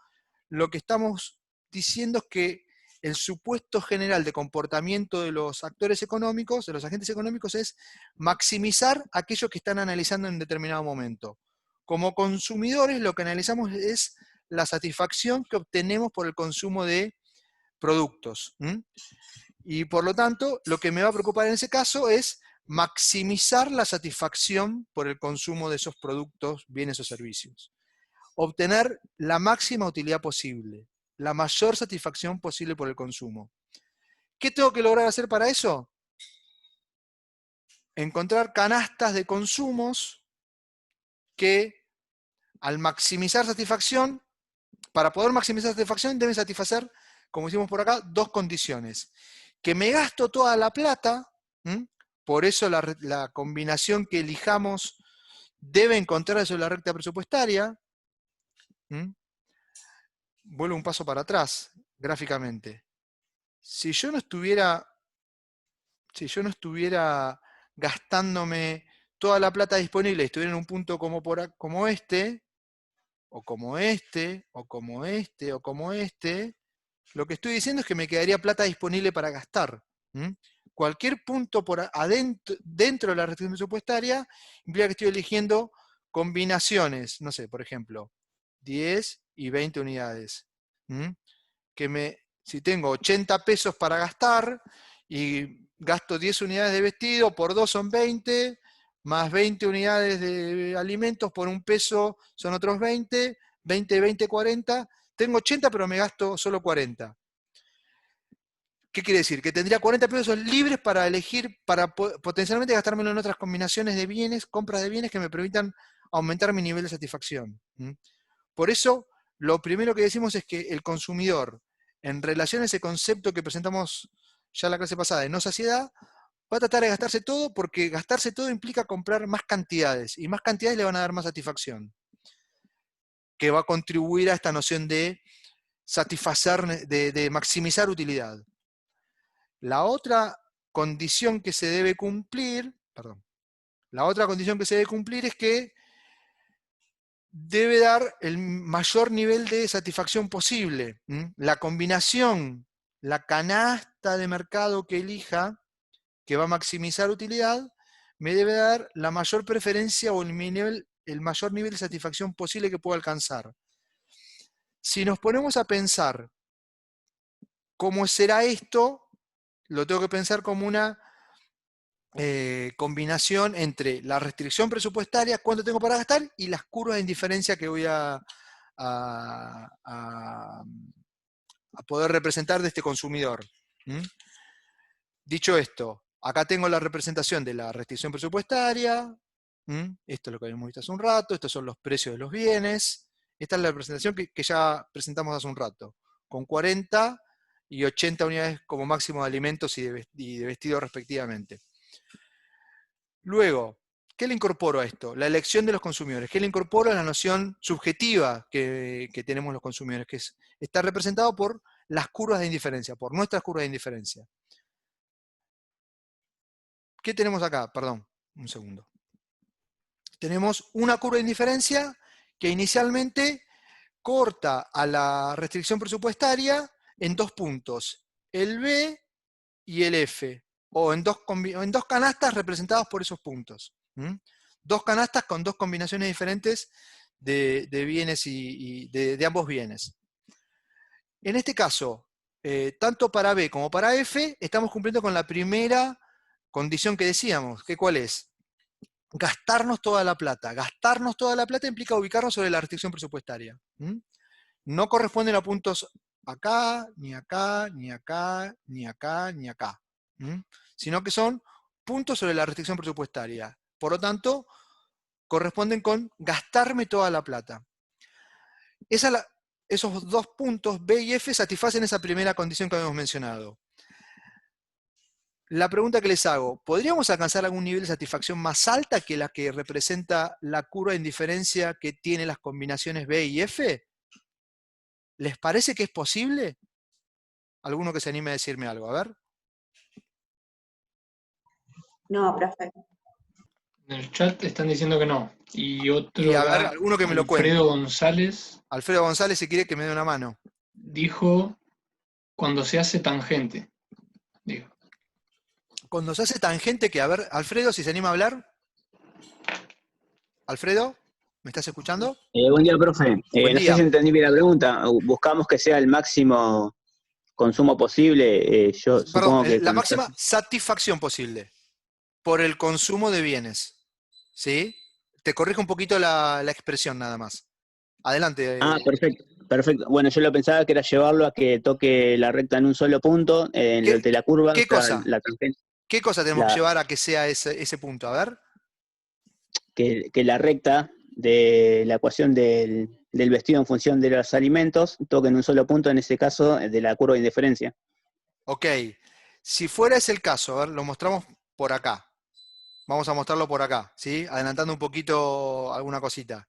A: lo que estamos diciendo es que el supuesto general de comportamiento de los actores económicos, de los agentes económicos, es maximizar aquello que están analizando en determinado momento. Como consumidores, lo que analizamos es la satisfacción que obtenemos por el consumo de productos. Y por lo tanto, lo que me va a preocupar en ese caso es maximizar la satisfacción por el consumo de esos productos, bienes o servicios. Obtener la máxima utilidad posible, la mayor satisfacción posible por el consumo. ¿Qué tengo que lograr hacer para eso? Encontrar canastas de consumos que, al maximizar satisfacción, para poder maximizar satisfacción, deben satisfacer, como hicimos por acá, dos condiciones. Que me gasto toda la plata, por eso la combinación que elijamos debe encontrarse sobre la recta presupuestaria. Vuelvo un paso para atrás, gráficamente. Si yo no estuviera gastándome toda la plata disponible y estuviera en un punto como este, o como este, o como este, o como este, lo que estoy diciendo es que me quedaría plata disponible para gastar. Cualquier punto dentro de la restricción presupuestaria implica que estoy eligiendo combinaciones, no sé, por ejemplo, 10 y 20 unidades. Si tengo 80 pesos para gastar y gasto 10 unidades de vestido, por 2 son 20, más 20 unidades de alimentos por un peso son otros 20, 20, 20, 40. Tengo 80, pero me gasto solo 40. ¿Qué quiere decir? Que tendría 40 pesos libres para elegir, para potencialmente gastármelo en otras combinaciones de bienes, compras de bienes que me permitan aumentar mi nivel de satisfacción. Por eso, lo primero que decimos es que el consumidor, en relación a ese concepto que presentamos ya en la clase pasada de no saciedad, va a tratar de gastarse todo porque gastarse todo implica comprar más cantidades y más cantidades le van a dar más satisfacción, que va a contribuir a esta noción de satisfacer, de maximizar utilidad. La otra condición que se debe cumplir, es que debe dar el mayor nivel de satisfacción posible. La combinación, la canasta de mercado que elija, que va a maximizar utilidad, me debe dar la mayor preferencia o el mayor nivel de satisfacción posible que pueda alcanzar. Si nos ponemos a pensar cómo será esto, lo tengo que pensar como una combinación entre la restricción presupuestaria, cuánto tengo para gastar, y las curvas de indiferencia que voy a poder representar de este consumidor. Dicho esto, acá tengo la representación de la restricción presupuestaria. Esto es lo que habíamos visto hace un rato. Estos son los precios de los bienes. Esta es la representación que ya presentamos hace un rato, con 40 y 80 unidades como máximo de alimentos y de vestidos respectivamente. Luego, ¿qué le incorporo a esto? La elección de los consumidores. ¿Qué le incorporo a la noción subjetiva que tenemos los consumidores? Que está representado por las curvas de indiferencia, por nuestras curvas de indiferencia. ¿Qué tenemos acá? Perdón, un segundo. Tenemos una curva de indiferencia que inicialmente corta a la restricción presupuestaria en dos puntos, el B y el F, o en dos canastas representadas por esos puntos. Dos canastas con dos combinaciones diferentes de bienes y de ambos bienes. En este caso, tanto para B como para F, estamos cumpliendo con la primera condición que decíamos, que ¿cuál es? Gastarnos toda la plata. Gastarnos toda la plata implica ubicarnos sobre la restricción presupuestaria. No corresponden a puntos acá, ni acá, ni acá, ni acá, ni acá. Sino que son puntos sobre la restricción presupuestaria. Por lo tanto, corresponden con gastarme toda la plata. Esos dos puntos, B y F, satisfacen esa primera condición que habíamos mencionado. La pregunta que les hago, ¿podríamos alcanzar algún nivel de satisfacción más alta que la que representa la curva de indiferencia que tiene las combinaciones B y F? ¿Les parece que es posible? ¿Alguno que se anime a decirme algo? A ver.
C: No, profe.
B: En el chat están diciendo que no. Y
A: Y
B: otro
A: a ver,
B: acá,
A: alguno que me lo cuente.
B: Alfredo González,
A: Alfredo González, si quiere que me dé una mano.
B: dijo cuando se hace tangente. Digo,
A: Cuando se hace tangente, que a ver, Alfredo, si se anima a hablar. Alfredo, ¿me estás escuchando?
D: Buen día, profe.
A: Buen
D: No sé
A: día.
D: si entendí bien la pregunta. Buscamos que sea el máximo consumo posible. Yo
A: Perdón,
D: supongo que
A: la
D: cuando se
A: máxima
D: hace...
A: satisfacción posible por el consumo de bienes. ¿Sí? Te corrijo un poquito la expresión nada más.
D: Ah,
A: Adelante.
D: perfecto. Perfecto. Bueno, yo lo pensaba que era llevarlo a que toque la recta en un solo punto, en
A: ¿Qué,
D: el de la curva, o
A: qué
D: sea,
A: cosa?
D: la tangente,
A: ¿Qué cosa tenemos que
D: la,
A: llevar a que sea ese punto? A ver.
D: que la recta de la ecuación del vestido en función de los alimentos toque en un solo punto, en ese caso, de la curva de indiferencia.
A: Ok. Si fuera ese el caso, a ver, lo mostramos por acá. Vamos a mostrarlo por acá, ¿sí? Adelantando un poquito alguna cosita.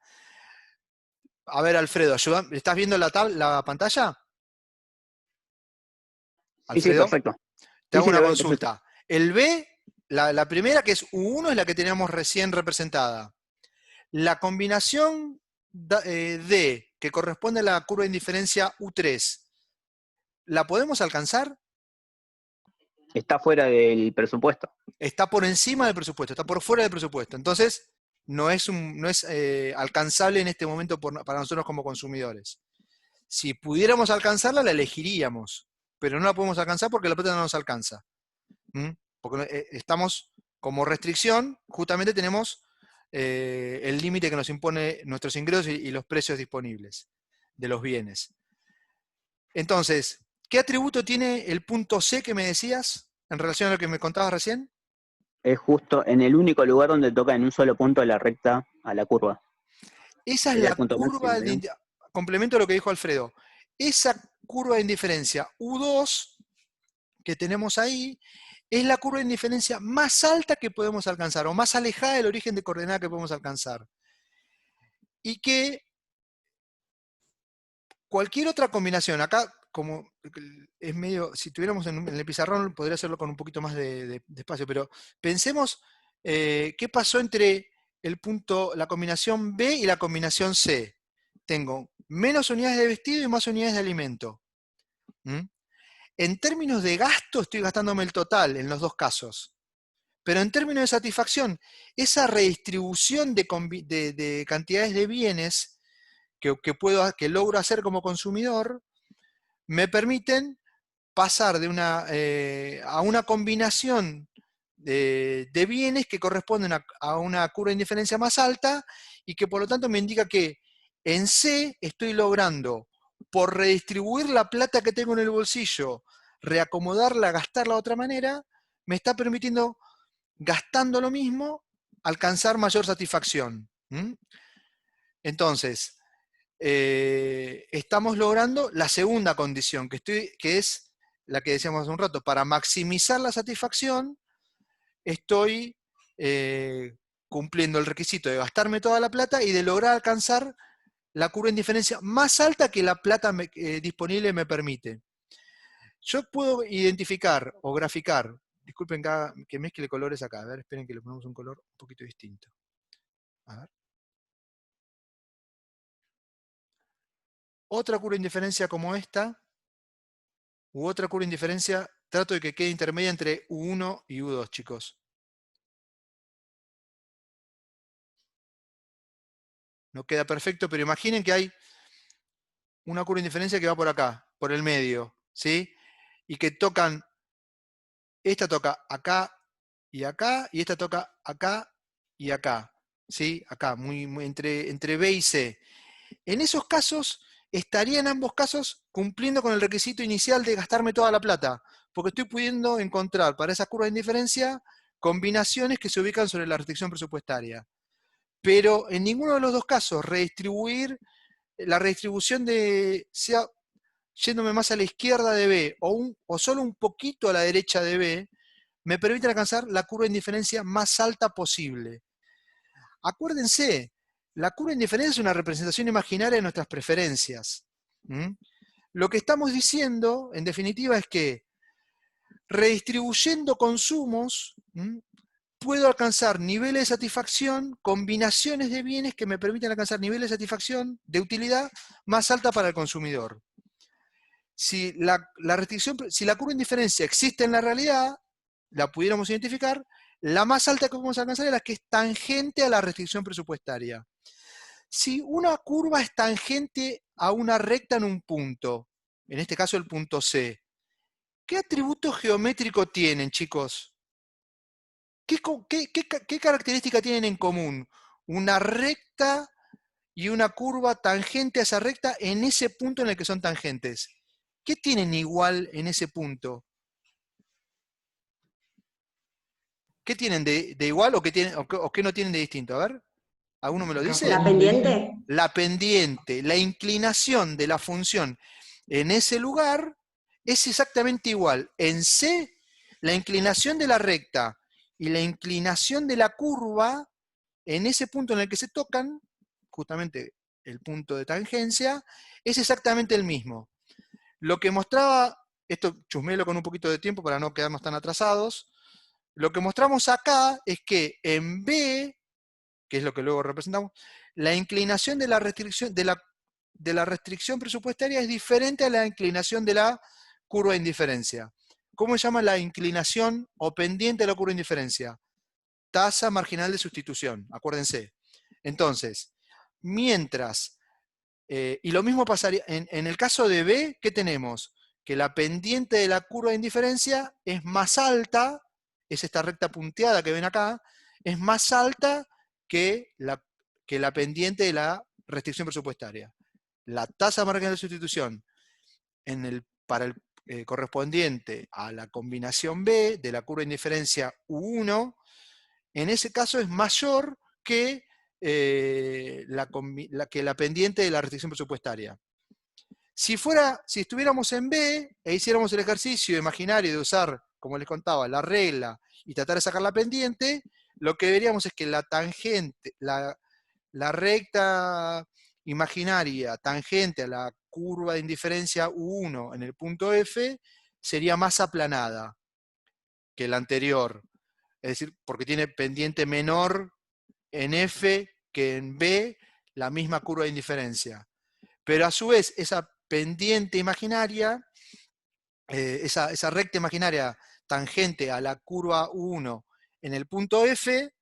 A: A ver, Alfredo, ayuda. ¿Estás viendo la pantalla?
D: Sí, sí,
A: Alfredo,
D: perfecto.
A: te
D: Sí,
A: hago
D: sí,
A: una
D: lo veo perfecto.
A: consulta. El B, la primera que es U1 es la que teníamos recién representada. La combinación D, que corresponde a la curva de indiferencia U3, ¿la podemos alcanzar?
D: Está fuera del presupuesto.
A: Está por encima del presupuesto, está por fuera del presupuesto. Entonces, no es alcanzable en este momento para nosotros como consumidores. Si pudiéramos alcanzarla, la elegiríamos, pero no la podemos alcanzar porque la plata no nos alcanza. ¿Mm? Porque estamos como restricción, justamente tenemos el límite que nos impone nuestros ingresos y los precios disponibles de los bienes. Entonces, ¿qué atributo tiene el punto C que me decías en relación a lo que me contabas recién?
D: Es justo en el único lugar donde toca en un solo punto la recta a la curva.
A: Esa es
D: Sería
A: la
D: el punto máximo,
A: curva
D: digamos.
A: complemento a lo que dijo Alfredo. Esa curva de indiferencia U2 que tenemos ahí es la curva de indiferencia más alta que podemos alcanzar o más alejada del origen de coordenada que podemos alcanzar. Y que cualquier otra combinación, acá como es medio, si tuviéramos en el pizarrón podría hacerlo con un poquito más de espacio, pero pensemos qué pasó entre el punto, la combinación B y la combinación C. Tengo menos unidades de vestido y más unidades de alimento. ¿Mm? En términos de gasto estoy gastándome el total en los dos casos. Pero en términos de satisfacción, esa redistribución de cantidades de bienes que logro hacer como consumidor me permiten pasar a una combinación de bienes que corresponden a una curva de indiferencia más alta y que por lo tanto me indica que en C estoy logrando, por redistribuir la plata que tengo en el bolsillo, reacomodarla, gastarla de otra manera, me está permitiendo, gastando lo mismo, alcanzar mayor satisfacción. ¿Mm? Entonces, estamos logrando la segunda condición, que es la que decíamos hace un rato. Para maximizar la satisfacción, estoy cumpliendo el requisito de gastarme toda la plata y de lograr alcanzar la curva de indiferencia más alta que la plata disponible me permite. Yo puedo identificar o graficar, disculpen que mezcle colores acá, a ver, esperen que le ponemos un color un poquito distinto. A ver. Otra curva de indiferencia como esta, u otra curva de indiferencia, trato de que quede intermedia entre U1 y U2, chicos. No queda perfecto, pero imaginen que hay una curva de indiferencia que va por acá, por el medio, ¿sí? Y que esta toca acá, y esta toca acá y acá, ¿sí? Acá, entre B y C. En esos casos, estaría en ambos casos cumpliendo con el requisito inicial de gastarme toda la plata, porque estoy pudiendo encontrar para esas curvas de indiferencia combinaciones que se ubican sobre la restricción presupuestaria. Pero en ninguno de los dos casos, la redistribución sea yéndome más a la izquierda de B o solo un poquito a la derecha de B, me permite alcanzar la curva de indiferencia más alta posible. Acuérdense, la curva de indiferencia es una representación imaginaria de nuestras preferencias. ¿Mm? Lo que estamos diciendo, en definitiva, es que redistribuyendo consumos, puedo alcanzar niveles de satisfacción, combinaciones de bienes que me permiten alcanzar niveles de satisfacción de utilidad más alta para el consumidor. Si la curva de indiferencia existe en la realidad, la pudiéramos identificar, la más alta que podemos alcanzar es la que es tangente a la restricción presupuestaria. Si una curva es tangente a una recta en un punto, en este caso el punto C, ¿qué atributo geométrico tienen, chicos? ¿Qué característica tienen en común una recta y una curva tangente a esa recta en ese punto en el que son tangentes? ¿Qué tienen igual en ese punto? ¿Qué tienen de igual o qué no tienen de distinto? A ver, ¿alguno me lo dice?
C: ¿La pendiente?
A: La pendiente, la inclinación de la función en ese lugar es exactamente igual. En C, la inclinación de la recta y la inclinación de la curva, en ese punto en el que se tocan, justamente el punto de tangencia, es exactamente el mismo. Lo que mostraba, esto chusmelo con un poquito de tiempo para no quedarnos tan atrasados, lo que mostramos acá es que en B, que es lo que luego representamos, la inclinación de la restricción presupuestaria es diferente a la inclinación de la curva de indiferencia. ¿Cómo se llama la inclinación o pendiente de la curva de indiferencia? Tasa marginal de sustitución, acuérdense. Entonces, mientras, y lo mismo pasaría, en el caso de B, ¿qué tenemos? Que la pendiente de la curva de indiferencia es más alta, es esta recta punteada que ven acá, es más alta que la pendiente de la restricción presupuestaria. La tasa marginal de sustitución para el correspondiente a la combinación B de la curva de indiferencia U1, en ese caso es mayor que, la pendiente de la restricción presupuestaria. Si estuviéramos en B e hiciéramos el ejercicio imaginario de usar, como les contaba, la regla y tratar de sacar la pendiente, lo que veríamos es que la tangente, la recta imaginaria tangente a la curva de indiferencia U1 en el punto F sería más aplanada que la anterior. Es decir, porque tiene pendiente menor en F que en B, la misma curva de indiferencia. Pero a su vez, esa pendiente imaginaria, esa recta imaginaria tangente a la curva U1 en el punto F,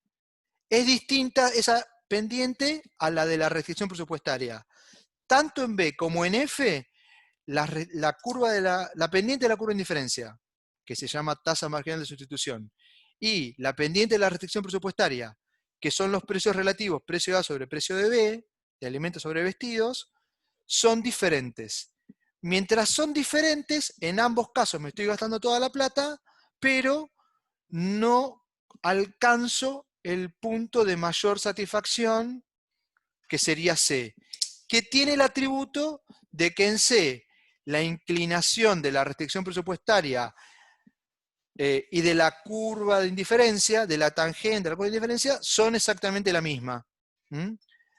A: es distinta esa pendiente a la de la restricción presupuestaria. Tanto en B como en F, la pendiente de la curva de indiferencia, que se llama tasa marginal de sustitución, y la pendiente de la restricción presupuestaria, que son los precios relativos, precio A sobre precio de B, de alimentos sobre vestidos, son diferentes. Mientras son diferentes, en ambos casos me estoy gastando toda la plata, pero no alcanzo el punto de mayor satisfacción, que sería C, que tiene el atributo de que en C la inclinación de la restricción presupuestaria y de la curva de indiferencia, de la tangente de la curva de indiferencia, son exactamente la misma.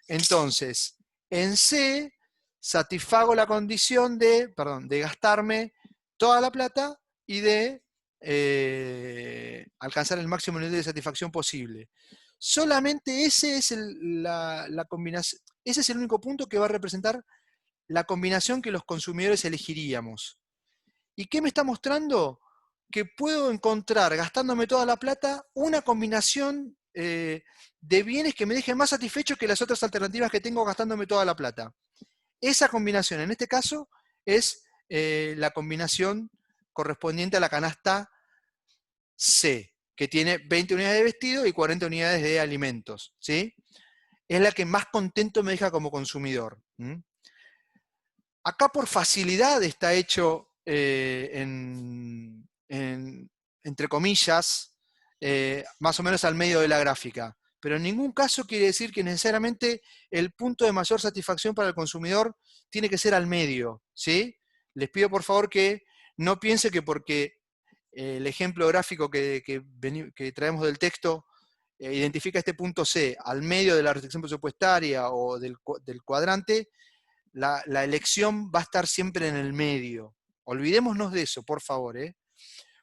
A: Entonces, en C satisfago la condición de gastarme toda la plata y de alcanzar el máximo nivel de satisfacción posible. Solamente ese es la combinación, ese es el único punto que va a representar la combinación que los consumidores elegiríamos. ¿Y qué me está mostrando? Que puedo encontrar, gastándome toda la plata, una combinación de bienes que me dejen más satisfecho que las otras alternativas que tengo gastándome toda la plata. Esa combinación, en este caso, es la combinación correspondiente a la canasta C, que tiene 20 unidades de vestido y 40 unidades de alimentos, ¿sí? Es la que más contento me deja como consumidor. Acá por facilidad está hecho entre comillas, más o menos al medio de la gráfica. Pero en ningún caso quiere decir que necesariamente el punto de mayor satisfacción para el consumidor tiene que ser al medio, ¿sí? Les pido por favor que no piense que porque el ejemplo gráfico que traemos del texto identifica este punto C al medio de la restricción presupuestaria o del cuadrante, la elección va a estar siempre en el medio. Olvidémonos de eso, por favor,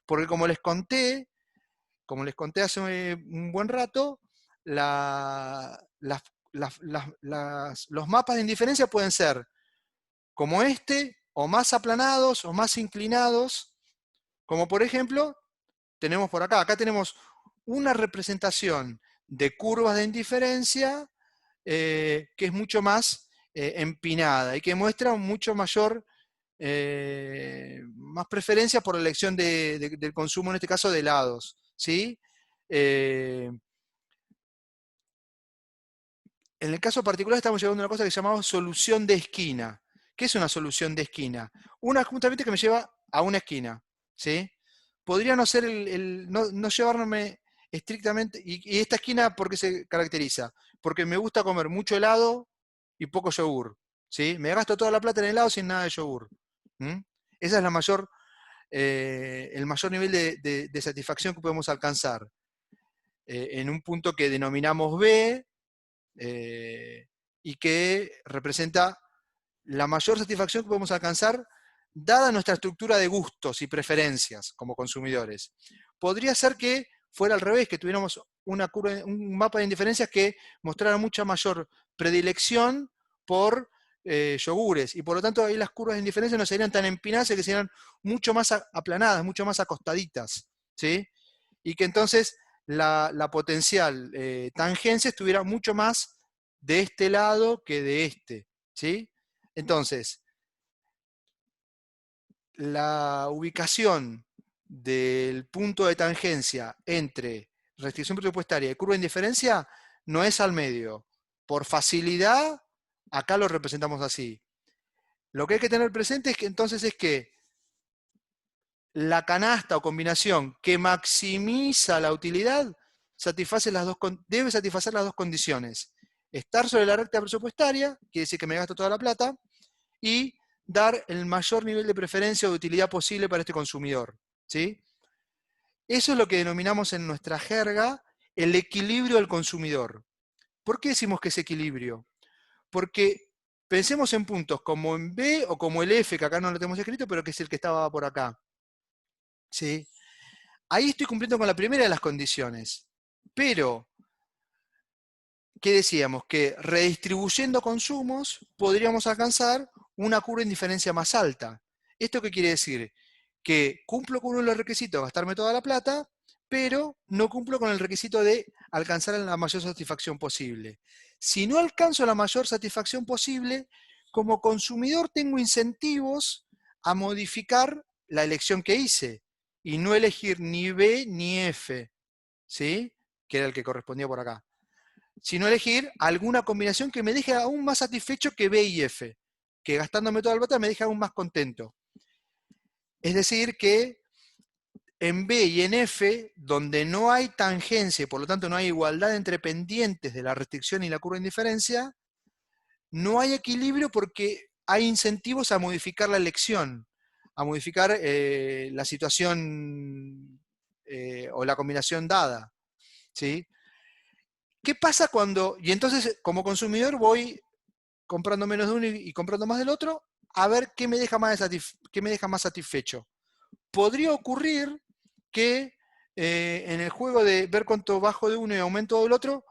A: porque como les conté, como les conté hace un buen rato, los mapas de indiferencia pueden ser como este, o más aplanados, o más inclinados, como por ejemplo, tenemos por acá. Acá tenemos una representación de curvas de indiferencia que es mucho más empinada y que muestra mucho mayor más preferencia por la elección del consumo, en este caso de helados, ¿sí? En el caso particular estamos llevando a una cosa que llamamos solución de esquina. ¿Qué es una solución de esquina? Una justamente que me lleva a una esquina, ¿sí? Podría no ser no llevarme estrictamente, y esta esquina, ¿por qué se caracteriza? Porque me gusta comer mucho helado y poco yogur, ¿sí? Me gasto toda la plata en helado sin nada de yogur. Esa es el mayor nivel de satisfacción que podemos alcanzar. En un punto que denominamos B, y que representa la mayor satisfacción que podemos alcanzar dada nuestra estructura de gustos y preferencias como consumidores. Podría ser que fuera al revés, que tuviéramos un mapa de indiferencias que mostrara mucha mayor predilección por yogures, y por lo tanto ahí las curvas de indiferencia no serían tan empinadas, que serían mucho más aplanadas, mucho más acostaditas, ¿sí? Y que entonces la potencial tangencia estuviera mucho más de este lado que de este, ¿sí? Entonces, la ubicación del punto de tangencia entre restricción presupuestaria y curva de indiferencia no es al medio. Por facilidad, acá lo representamos así. Lo que hay que tener presente es que entonces es que la canasta o combinación que maximiza la utilidad debe satisfacer las dos condiciones. Estar sobre la recta presupuestaria, quiere decir que me gasto toda la plata, y dar el mayor nivel de preferencia o de utilidad posible para este consumidor, ¿sí? Eso es lo que denominamos en nuestra jerga el equilibrio del consumidor. ¿Por qué decimos que es equilibrio? Porque pensemos en puntos como en B o como el F, que acá no lo tenemos escrito, pero que es el que estaba por acá, ¿sí? Ahí estoy cumpliendo con la primera de las condiciones, pero ¿qué decíamos? Que redistribuyendo consumos podríamos alcanzar una curva de indiferencia más alta. ¿Esto qué quiere decir? Que cumplo con uno de los requisitos de gastarme toda la plata, pero no cumplo con el requisito de alcanzar la mayor satisfacción posible. Si no alcanzo la mayor satisfacción posible, como consumidor tengo incentivos a modificar la elección que hice y no elegir ni B ni F, ¿sí? Que era el que correspondía por acá, sino elegir alguna combinación que me deje aún más satisfecho que B y F, que gastándome toda la plata me deje aún más contento. Es decir, que en B y en F, donde no hay tangencia y por lo tanto no hay igualdad entre pendientes de la restricción y la curva de indiferencia, no hay equilibrio porque hay incentivos a modificar la elección, a modificar la situación o la combinación dada, ¿sí? ¿Qué pasa cuando, y entonces como consumidor voy comprando menos de uno y comprando más del otro, a ver qué me deja más satisfecho? Podría ocurrir que en el juego de ver cuánto bajo de uno y aumento del otro,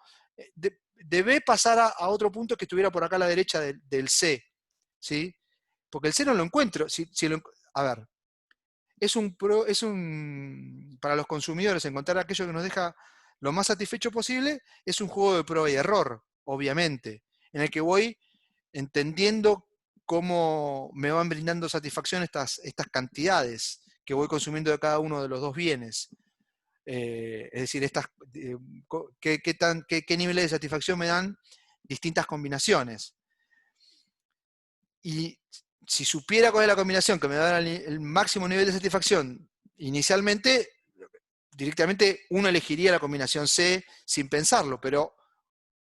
A: debe pasar a otro punto que estuviera por acá a la derecha del C, ¿sí? Porque el C no lo encuentro. A ver, para los consumidores encontrar aquello que nos deja lo más satisfecho posible, es un juego de prueba y error, obviamente, en el que voy entendiendo cómo me van brindando satisfacción estas cantidades que voy consumiendo de cada uno de los dos bienes. Es decir, qué niveles de satisfacción me dan distintas combinaciones. Y si supiera cuál es la combinación que me da el máximo nivel de satisfacción inicialmente, directamente uno elegiría la combinación C sin pensarlo, pero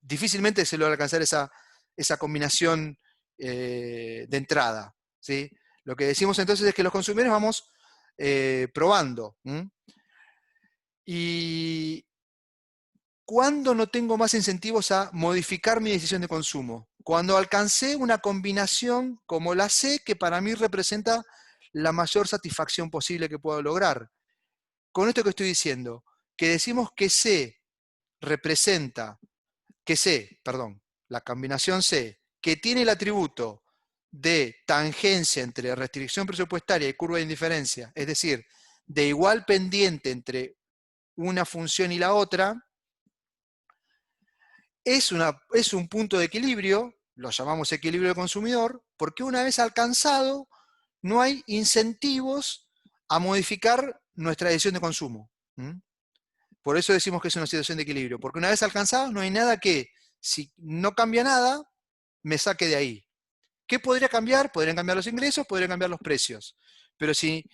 A: difícilmente se logra alcanzar esa combinación de entrada, ¿sí? Lo que decimos entonces es que los consumidores vamos probando. ¿Y cuándo no tengo más incentivos a modificar mi decisión de consumo? Cuando alcancé una combinación como la C, que para mí representa la mayor satisfacción posible que puedo lograr. Con esto que estoy diciendo, que decimos que C representa, la combinación C, que tiene el atributo de tangencia entre restricción presupuestaria y curva de indiferencia, es decir, de igual pendiente entre una función y la otra, es un punto de equilibrio, lo llamamos equilibrio de consumidor, porque una vez alcanzado, no hay incentivos a modificar nuestra decisión de consumo. Por eso decimos que es una situación de equilibrio, porque una vez alcanzado, no hay nada que, si no cambia nada, me saque de ahí. ¿Qué podría cambiar? Podrían cambiar los ingresos, podrían cambiar los precios. Pero si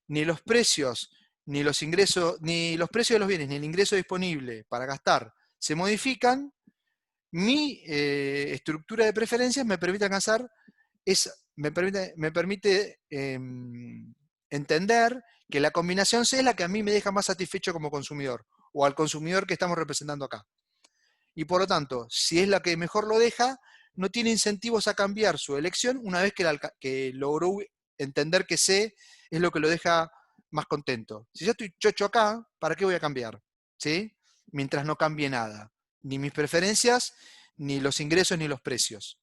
A: ni los precios, ni los ingresos, ni los precios de los bienes, ni el ingreso disponible para gastar se modifican, mi estructura de preferencias me permite alcanzar, me permite entender que la combinación C es la que a mí me deja más satisfecho como consumidor, o al consumidor que estamos representando acá. Y por lo tanto, si es la que mejor lo deja, no tiene incentivos a cambiar su elección una vez que logró entender que C es lo que lo deja más contento. Si yo estoy chocho acá, ¿para qué voy a cambiar? ¿Sí? Mientras no cambie nada. Ni mis preferencias, ni los ingresos, ni los precios.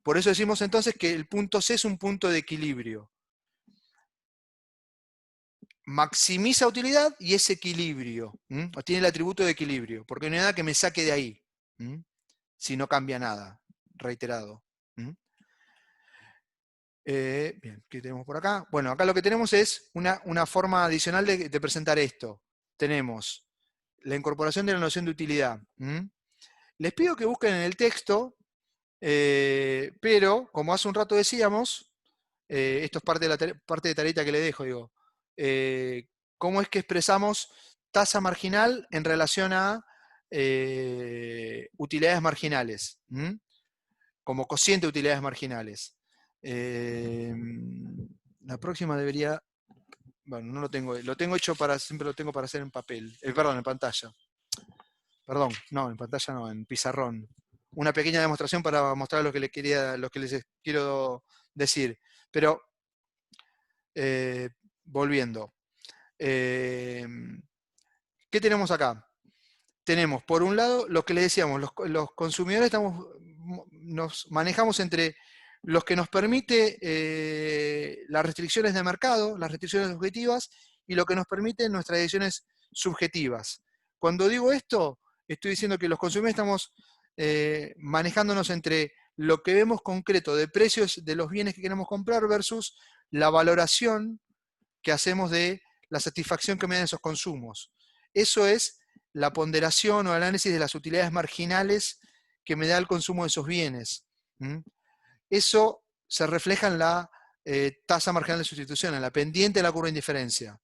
A: Por eso decimos entonces que el punto C es un punto de equilibrio. Maximiza utilidad y es equilibrio. O tiene el atributo de equilibrio, porque no hay nada que me saque de ahí. Si no cambia nada. Reiterado. Bien, ¿qué tenemos por acá? Bueno, acá lo que tenemos es una forma adicional de presentar esto. Tenemos la incorporación de la noción de utilidad. Les pido que busquen en el texto, pero como hace un rato decíamos, esto es parte de tareita que le dejo, digo, cómo es que expresamos tasa marginal en relación a utilidades marginales, como cociente de utilidades marginales. La próxima debería, bueno, no lo tengo hecho siempre lo tengo para hacer en papel, perdón, en pantalla. Perdón, no, en pantalla no, en pizarrón. Una pequeña demostración para mostrar lo que les quiero decir. Pero, volviendo. ¿Qué tenemos acá? Tenemos, por un lado, lo que les decíamos, los consumidores nos manejamos entre los que nos permite las restricciones de mercado, las restricciones objetivas, y lo que nos permite nuestras decisiones subjetivas. Cuando digo esto, estoy diciendo que los consumidores estamos manejándonos entre lo que vemos concreto de precios de los bienes que queremos comprar versus la valoración que hacemos de la satisfacción que me dan esos consumos. Eso es la ponderación o análisis de las utilidades marginales que me da el consumo de esos bienes. Eso se refleja en la tasa marginal de sustitución, en la pendiente de la curva de indiferencia.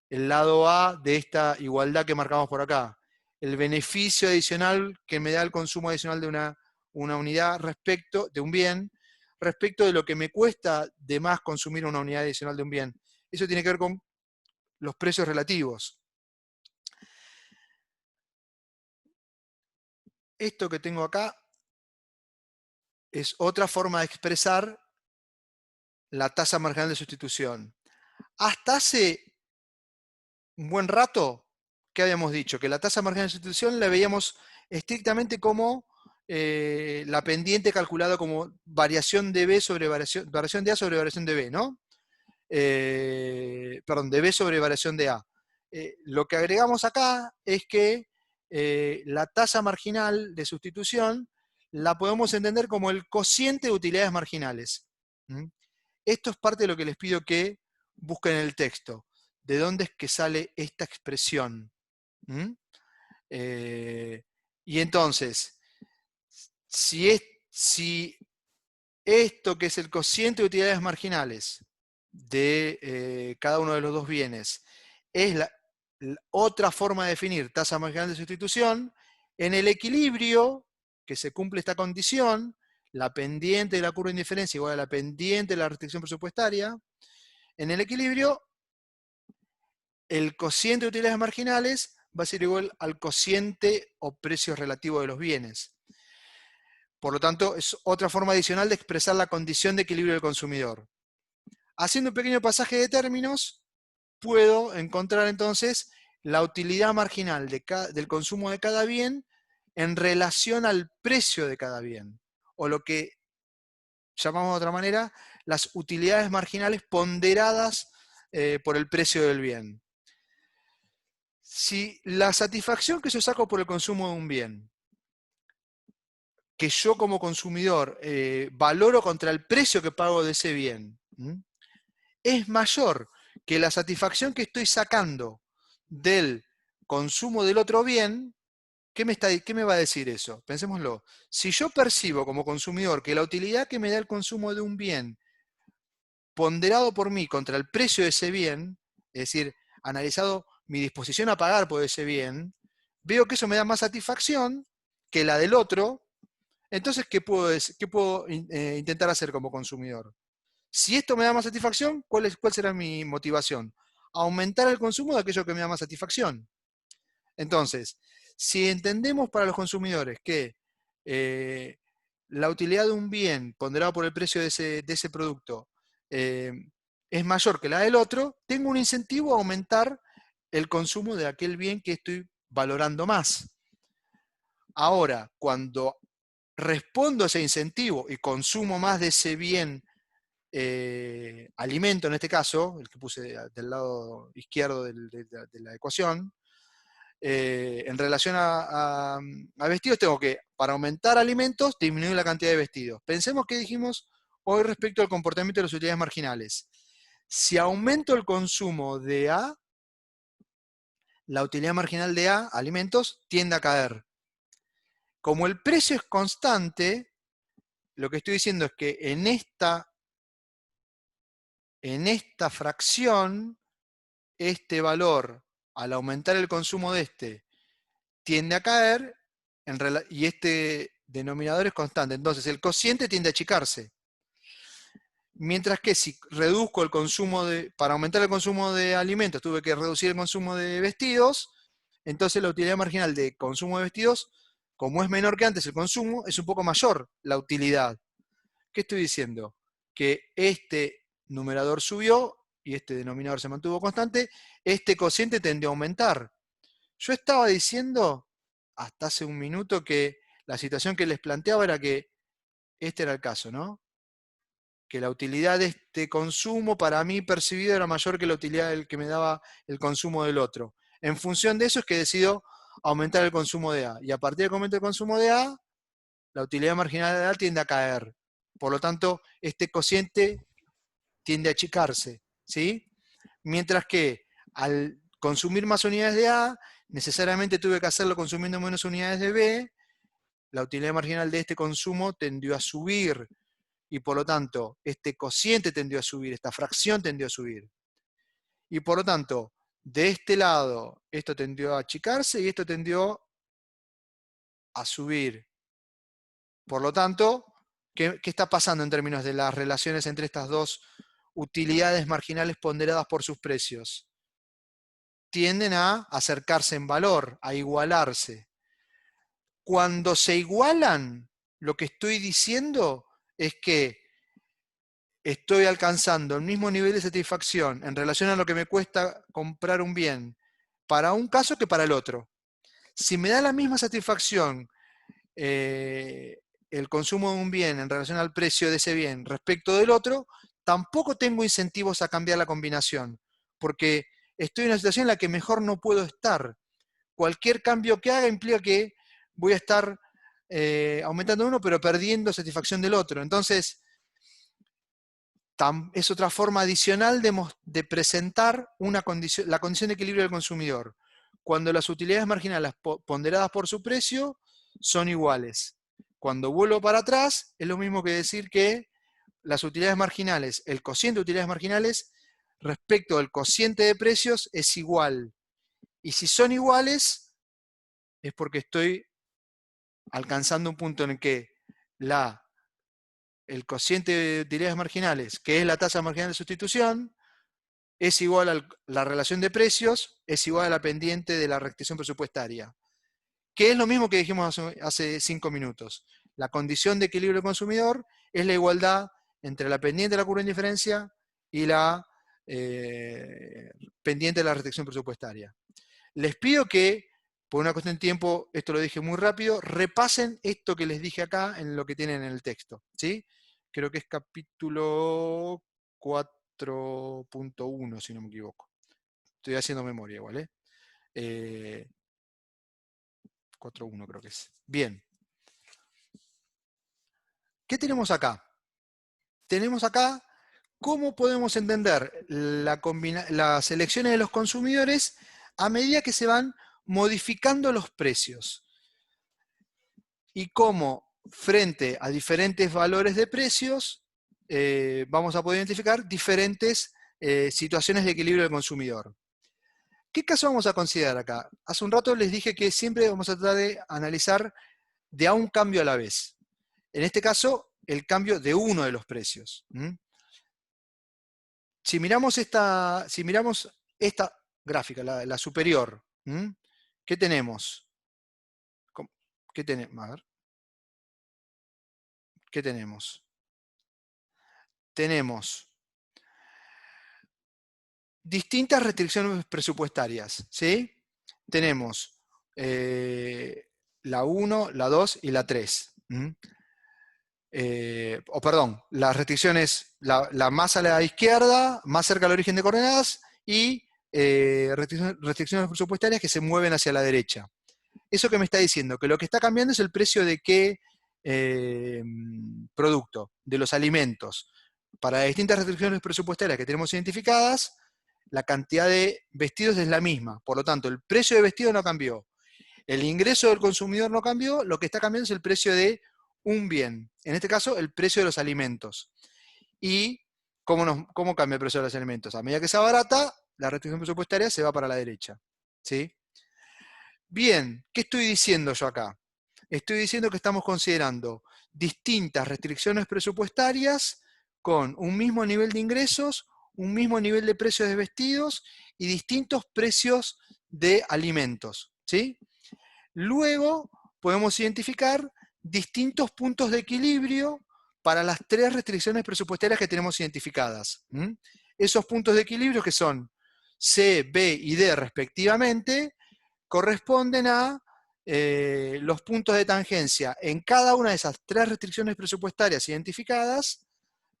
A: El lado A de esta igualdad que marcamos por acá. El beneficio adicional que me da el consumo adicional de una unidad respecto de un bien, respecto de lo que me cuesta de más consumir una unidad adicional de un bien. Eso tiene que ver con los precios relativos. Esto que tengo acá es otra forma de expresar la tasa marginal de sustitución. Hasta hace un buen rato, ¿qué habíamos dicho? Que la tasa marginal de sustitución la veíamos estrictamente como la pendiente calculada como variación de B sobre variación de A sobre variación de B, ¿no? Perdón, de B sobre variación de A. Lo que agregamos acá es que la tasa marginal de sustitución la podemos entender como el cociente de utilidades marginales. Esto es parte de lo que les pido que busquen en el texto. ¿De dónde es que sale esta expresión? Y entonces, si esto que es el cociente de utilidades marginales de cada uno de los dos bienes es la otra forma de definir tasa marginal de sustitución, en el equilibrio que se cumple esta condición, la pendiente de la curva de indiferencia igual a la pendiente de la restricción presupuestaria, en el equilibrio el cociente de utilidades marginales va a ser igual al cociente o precio relativo de los bienes. Por lo tanto, es otra forma adicional de expresar la condición de equilibrio del consumidor. Haciendo un pequeño pasaje de términos, puedo encontrar entonces la utilidad marginal del consumo de cada bien en relación al precio de cada bien, o lo que llamamos de otra manera, las utilidades marginales ponderadas por el precio del bien. Si la satisfacción que yo saco por el consumo de un bien, que yo como consumidor valoro contra el precio que pago de ese bien, es mayor que la satisfacción que estoy sacando del consumo del otro bien, ¿qué me va a decir eso? Pensémoslo. Si yo percibo como consumidor que la utilidad que me da el consumo de un bien ponderado por mí contra el precio de ese bien, es decir, analizado mi disposición a pagar por ese bien, veo que eso me da más satisfacción que la del otro. Entonces, ¿qué puedo intentar hacer como consumidor? Si esto me da más satisfacción, ¿cuál será mi motivación? Aumentar el consumo de aquello que me da más satisfacción. Entonces, si entendemos para los consumidores que la utilidad de un bien ponderado por el precio de ese producto es mayor que la del otro, tengo un incentivo a aumentar el consumo de aquel bien que estoy valorando más. Ahora, cuando respondo a ese incentivo y consumo más de ese bien, alimento en este caso, el que puse del lado izquierdo de la ecuación, en relación a vestidos, tengo que, para aumentar alimentos, disminuir la cantidad de vestidos. Pensemos que dijimos hoy respecto al comportamiento de las utilidades marginales. Si aumento el consumo de A, la utilidad marginal de A, alimentos, tiende a caer. Como el precio es constante, lo que estoy diciendo es que en esta fracción, este valor, al aumentar el consumo de este, tiende a caer, y este denominador es constante. Entonces el cociente tiende a achicarse. Mientras que si reduzco el consumo para aumentar el consumo de alimentos, tuve que reducir el consumo de vestidos, entonces la utilidad marginal de consumo de vestidos, como es menor que antes el consumo, es un poco mayor la utilidad. ¿Qué estoy diciendo? Que este numerador subió y este denominador se mantuvo constante, este cociente tendió a aumentar. Yo estaba diciendo hasta hace un minuto que la situación que les planteaba era que este era el caso, ¿no? Que la utilidad de este consumo para mí percibido era mayor que la utilidad del que me daba el consumo del otro. En función de eso es que decido aumentar el consumo de A. Y a partir del que aumento el consumo de A, la utilidad marginal de A tiende a caer. Por lo tanto, este cociente tiende a achicarse, ¿sí? Mientras que al consumir más unidades de A, necesariamente tuve que hacerlo consumiendo menos unidades de B, la utilidad marginal de este consumo tendió a subir, y por lo tanto, este cociente tendió a subir, esta fracción tendió a subir. Y por lo tanto, de este lado, esto tendió a achicarse y esto tendió a subir. Por lo tanto, ¿qué está pasando en términos de las relaciones entre estas dos utilidades marginales ponderadas por sus precios? Tienden a acercarse en valor, a igualarse. Cuando se igualan, lo que estoy diciendo es que estoy alcanzando el mismo nivel de satisfacción en relación a lo que me cuesta comprar un bien para un caso que para el otro. Si me da la misma satisfacción el consumo de un bien en relación al precio de ese bien respecto del otro, tampoco tengo incentivos a cambiar la combinación, porque estoy en una situación en la que mejor no puedo estar. Cualquier cambio que haga implica que voy a estar aumentando uno, pero perdiendo satisfacción del otro. Entonces, es otra forma adicional de presentar la condición de equilibrio del consumidor. Cuando las utilidades marginales ponderadas por su precio son iguales. Cuando vuelvo para atrás, es lo mismo que decir que las utilidades marginales, el cociente de utilidades marginales respecto al cociente de precios es igual. Y si son iguales, es porque estoy alcanzando un punto en el que el cociente de utilidades marginales, que es la tasa marginal de sustitución, es igual a la relación de precios, es igual a la pendiente de la restricción presupuestaria. Que es lo mismo que dijimos hace 5 minutos. La condición de equilibrio del consumidor es la igualdad entre la pendiente de la curva de indiferencia y la pendiente de la restricción presupuestaria. Les pido que, por una cuestión de tiempo, esto lo dije muy rápido, repasen esto que les dije acá en lo que tienen en el texto, ¿sí? Creo que es capítulo 4.1, si no me equivoco. Estoy haciendo memoria igual, ¿eh? 4.1 creo que es. Bien. ¿Qué tenemos acá? Tenemos acá cómo podemos entender las elecciones de los consumidores a medida que se van modificando los precios. Y cómo, frente a diferentes valores de precios, vamos a poder identificar diferentes situaciones de equilibrio del consumidor. ¿Qué caso vamos a considerar acá? Hace un rato les dije que siempre vamos a tratar de analizar de a un cambio a la vez. En este caso, el cambio de uno de los precios. Si miramos esta gráfica, la superior, ¿qué tenemos? ¿Qué tenemos? A ver. ¿Qué tenemos? Tenemos distintas restricciones presupuestarias, ¿sí? Tenemos la 1, la 2 y la 3. Perdón, las restricciones, la más a la izquierda, más cerca del origen de coordenadas, y restricciones presupuestarias que se mueven hacia la derecha. ¿Eso qué me está diciendo? Que lo que está cambiando es el precio de qué producto, de los alimentos. Para distintas restricciones presupuestarias que tenemos identificadas, la cantidad de vestidos es la misma. Por lo tanto, el precio de vestido no cambió. El ingreso del consumidor no cambió, lo que está cambiando es el precio de un bien. En este caso, el precio de los alimentos. ¿Y cómo cambia el precio de los alimentos? A medida que se abarata, la restricción presupuestaria se va para la derecha. ¿Sí? Bien, ¿qué estoy diciendo yo acá? Estoy diciendo que estamos considerando distintas restricciones presupuestarias con un mismo nivel de ingresos, un mismo nivel de precios de vestidos y distintos precios de alimentos, ¿sí? Luego podemos identificar distintos puntos de equilibrio para las tres restricciones presupuestarias que tenemos identificadas. Esos puntos de equilibrio, que son C, B y D respectivamente, corresponden a los puntos de tangencia en cada una de esas tres restricciones presupuestarias identificadas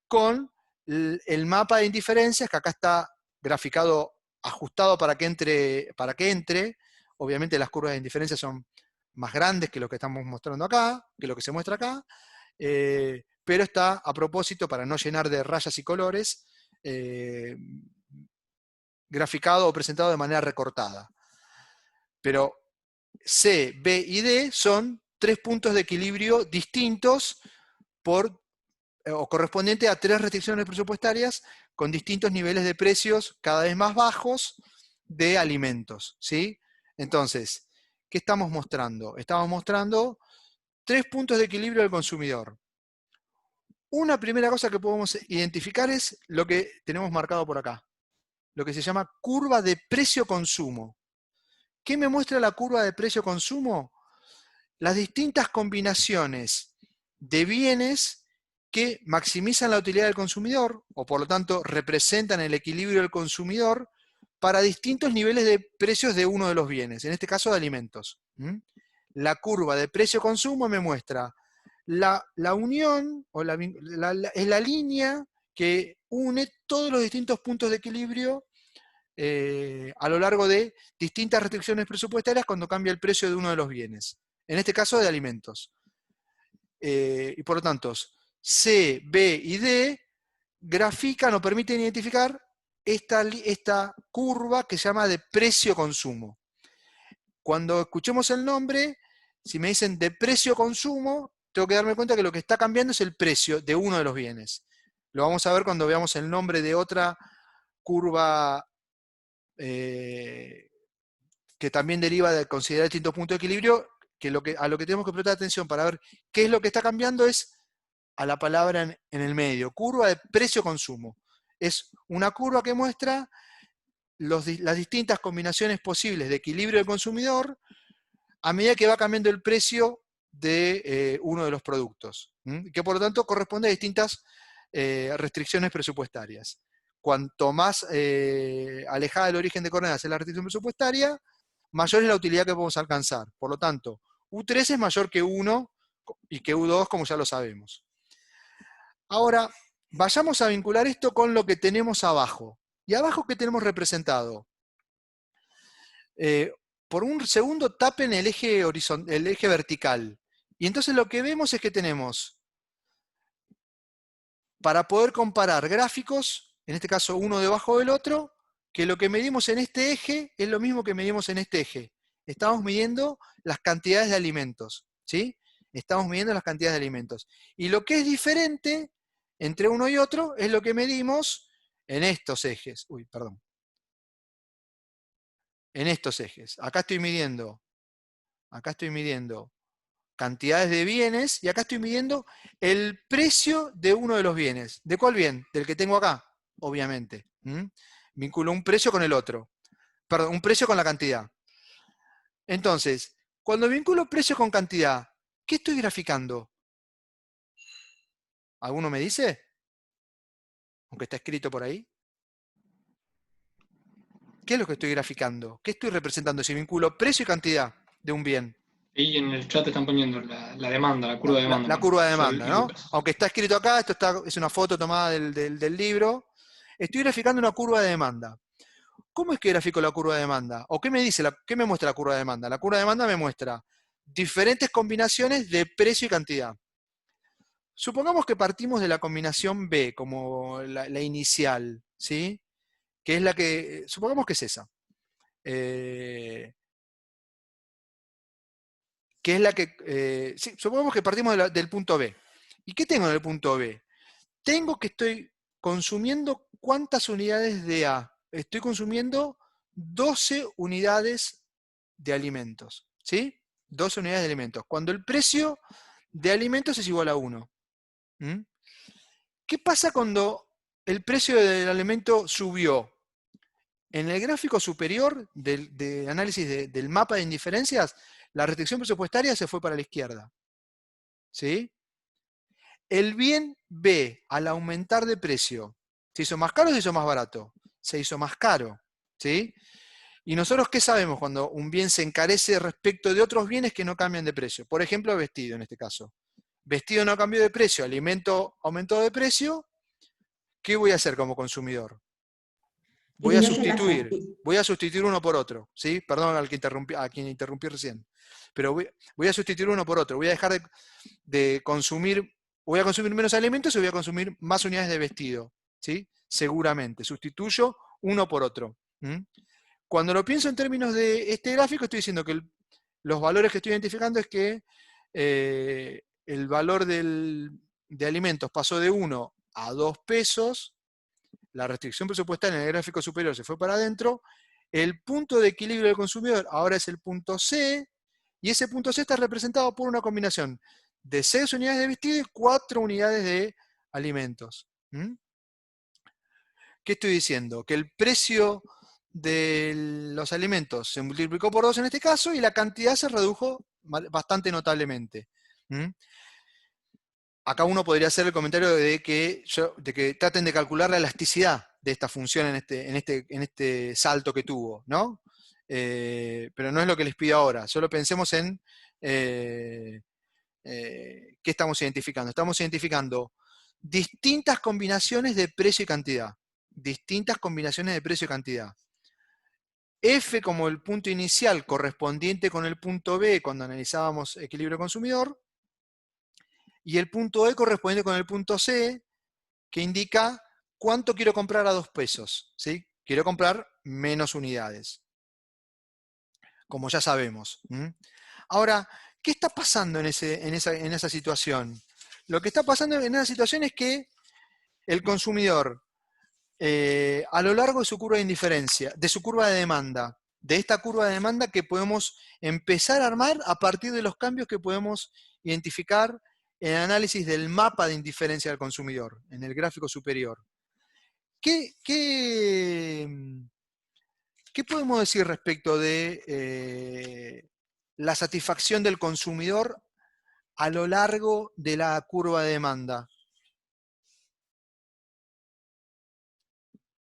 A: con el mapa de indiferencias, que acá está graficado, ajustado para que entre. Obviamente las curvas de indiferencia son más grandes que lo que estamos mostrando acá, que lo que se muestra acá, pero está a propósito para no llenar de rayas y colores, graficado o presentado de manera recortada. Pero C, B y D son tres puntos de equilibrio distintos o correspondiente a tres restricciones presupuestarias con distintos niveles de precios cada vez más bajos de alimentos, ¿sí? Entonces, ¿qué estamos mostrando? Estamos mostrando tres puntos de equilibrio del consumidor. Una primera cosa que podemos identificar es lo que tenemos marcado por acá, lo que se llama curva de precio-consumo. ¿Qué me muestra la curva de precio-consumo? Las distintas combinaciones de bienes que maximizan la utilidad del consumidor, o por lo tanto representan el equilibrio del consumidor para distintos niveles de precios de uno de los bienes, en este caso de alimentos. La curva de precio-consumo me muestra la unión, es la línea que une todos los distintos puntos de equilibrio a lo largo de distintas restricciones presupuestarias cuando cambia el precio de uno de los bienes, en este caso de alimentos. Y por lo tanto, C, B y D grafican o permiten identificar esta curva que se llama de precio-consumo. Cuando escuchemos el nombre, si me dicen de precio-consumo, tengo que darme cuenta que lo que está cambiando es el precio de uno de los bienes. Lo vamos a ver cuando veamos el nombre de otra curva que también deriva de considerar distintos puntos de equilibrio, que a lo que tenemos que prestar atención para ver qué es lo que está cambiando es a la palabra en el medio, curva de precio-consumo. Es una curva que muestra las distintas combinaciones posibles de equilibrio del consumidor a medida que va cambiando el precio de uno de los productos, que por lo tanto corresponde a distintas restricciones presupuestarias. Cuanto más alejada del origen de coordenadas es la restricción presupuestaria, mayor es la utilidad que podemos alcanzar. Por lo tanto, U3 es mayor que 1 y que U2, como ya lo sabemos. Ahora, vayamos a vincular esto con lo que tenemos abajo. ¿Y abajo qué tenemos representado? Por un segundo tapen el eje vertical. Y entonces lo que vemos es que tenemos, para poder comparar gráficos, en este caso uno debajo del otro, que lo que medimos en este eje es lo mismo que medimos en este eje. Estamos midiendo las cantidades de alimentos, ¿sí? Estamos midiendo las cantidades de alimentos. Y lo que es diferente entre uno y otro es lo que medimos en estos ejes. Uy, perdón. En estos ejes. Acá estoy midiendo cantidades de bienes y acá estoy midiendo el precio de uno de los bienes. ¿De cuál bien? Del que tengo acá, obviamente. Vinculo un precio con el otro. Perdón, un precio con la cantidad. Entonces, cuando vinculo precio con cantidad, ¿qué estoy graficando? ¿Alguno me dice? Aunque está escrito por ahí. ¿Qué es lo que estoy graficando? ¿Qué estoy representando si vinculo precio y cantidad de un bien?
B: Y en el chat están poniendo la demanda, la curva de demanda.
A: La curva de
B: Sol
A: demanda,
B: y
A: ¿no?
B: Lucas.
A: Aunque está escrito acá, es una foto tomada del libro. Estoy graficando una curva de demanda. ¿Cómo es que grafico la curva de demanda? ¿O qué me dice, qué me muestra la curva de demanda? La curva de demanda me muestra diferentes combinaciones de precio y cantidad. Supongamos que partimos de la combinación B como la inicial, ¿sí? Que es la que, supongamos que es esa. Que es la que, sí, supongamos que partimos del punto B. ¿Y qué tengo en el punto B? Tengo que estoy consumiendo ¿cuántas unidades de A? Estoy consumiendo 12 unidades de alimentos, ¿sí? 12 unidades de alimentos. Cuando el precio de alimentos es igual a 1. ¿Qué pasa cuando el precio del alimento subió? En el gráfico superior del análisis del mapa de indiferencias, la restricción presupuestaria se fue para la izquierda, ¿sí? El bien B, al aumentar de precio, ¿se hizo más caro o se hizo más barato? Se hizo más caro, ¿sí? ¿Y nosotros qué sabemos cuando un bien se encarece respecto de otros bienes que no cambian de precio? Por ejemplo, vestido en este caso. Vestido no cambió de precio, alimento aumentó de precio. ¿Qué voy a hacer como consumidor? Voy a sustituir uno por otro, ¿sí? Perdón a quien interrumpí recién. Pero voy a sustituir uno por otro. Voy a dejar de consumir, voy a consumir menos alimentos y voy a consumir más unidades de vestido, ¿sí? Seguramente. Sustituyo uno por otro. Cuando lo pienso en términos de este gráfico, estoy diciendo que los valores que estoy identificando es que el valor de alimentos pasó de 1 a 2 pesos, la restricción presupuestaria en el gráfico superior se fue para adentro, el punto de equilibrio del consumidor ahora es el punto C, y ese punto C está representado por una combinación de 6 unidades de vestido y 4 unidades de alimentos. ¿Qué estoy diciendo? Que el precio de los alimentos se multiplicó por 2 en este caso y la cantidad se redujo bastante notablemente. Acá uno podría hacer el comentario de que traten de calcular la elasticidad de esta función en este salto que tuvo, ¿no? Pero no es lo que les pido ahora, solo pensemos en qué estamos identificando. Estamos identificando distintas combinaciones de precio y cantidad. Distintas combinaciones de precio y cantidad. F como el punto inicial correspondiente con el punto B cuando analizábamos equilibrio consumidor, y el punto E correspondiente con el punto C, que indica cuánto quiero comprar a 2 pesos. ¿Sí? Quiero comprar menos unidades, como ya sabemos. Ahora, ¿qué está pasando en esa situación? Lo que está pasando en esa situación es que el consumidor, a lo largo de su curva de indiferencia, de su curva de demanda, de esta curva de demanda que podemos empezar a armar a partir de los cambios que podemos identificar en el análisis del mapa de indiferencia del consumidor, en el gráfico superior. ¿Qué podemos decir respecto de la satisfacción del consumidor a lo largo de la curva de demanda?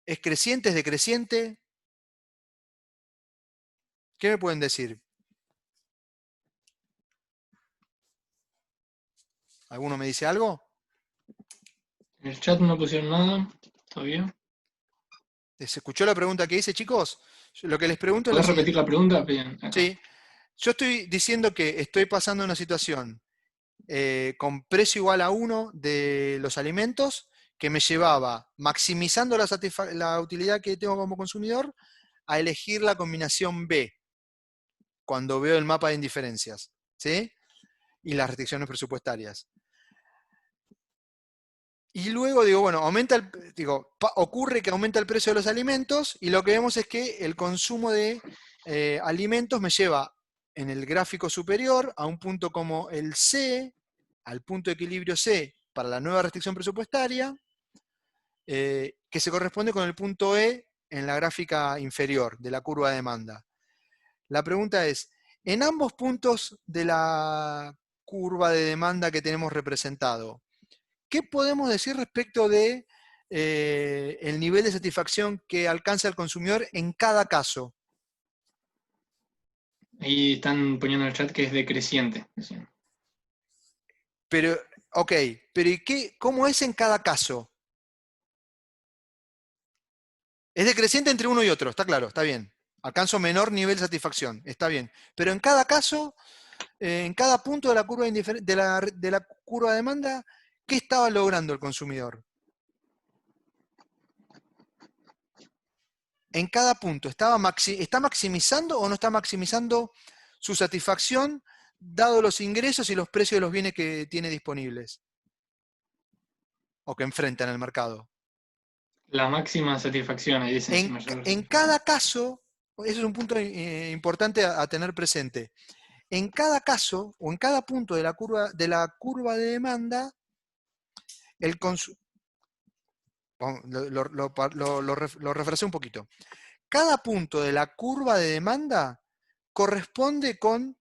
A: ¿Es creciente, es decreciente? ¿Qué me pueden decir? ¿Alguno me dice algo?
B: En el chat no pusieron nada todavía.
A: ¿Se escuchó la pregunta que hice, chicos? Lo que les pregunto es lo
B: ¿Podés repetir
A: siguiente.
B: la pregunta? Bien, acá.
A: Sí, yo estoy diciendo que estoy pasando una situación con precio igual a 1 de los alimentos que me llevaba, maximizando la utilidad que tengo como consumidor, a elegir la combinación B cuando veo el mapa de indiferencias, ¿sí? Y las restricciones presupuestarias. Y luego digo, bueno, ocurre que aumenta el precio de los alimentos y lo que vemos es que el consumo de alimentos me lleva en el gráfico superior a un punto como el C, al punto de equilibrio C para la nueva restricción presupuestaria, que se corresponde con el punto E en la gráfica inferior de la curva de demanda. La pregunta es, en ambos puntos de la curva de demanda que tenemos representado, ¿qué podemos decir respecto de el nivel de satisfacción que alcanza el consumidor en cada caso?
B: Ahí están poniendo en el chat que es decreciente. Decían.
A: Pero, ok, pero ¿cómo es en cada caso? Es decreciente entre uno y otro, está claro, está bien. Alcanzo menor nivel de satisfacción, está bien. Pero en cada caso, en cada punto de la curva de la curva de demanda, ¿qué estaba logrando el consumidor? En cada punto, ¿está maximizando o no está maximizando su satisfacción dado los ingresos y los precios de los bienes que tiene disponibles o que enfrenta en el mercado?
B: La máxima satisfacción, ahí dicen sin mayor
A: En
B: satisfacción.
A: cada caso, eso es un punto importante a tener presente. En cada caso o en cada punto de la curva de demanda, el lo refrasé un poquito. Cada punto de la curva de demanda corresponde con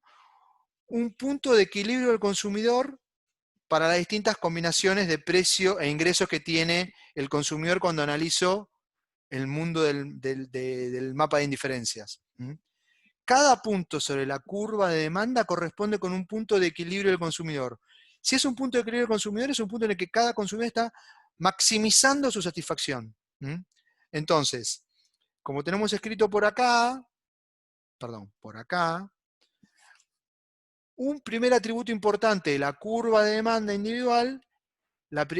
A: un punto de equilibrio del consumidor para las distintas combinaciones de precio e ingresos que tiene el consumidor cuando analizo el mundo del mapa de indiferencias. Cada punto sobre la curva de demanda corresponde con un punto de equilibrio del consumidor. Si es un punto de equilibrio del consumidor, es un punto en el que cada consumidor está maximizando su satisfacción. Entonces, como tenemos escrito por acá, un primer atributo importante de la curva de demanda individual,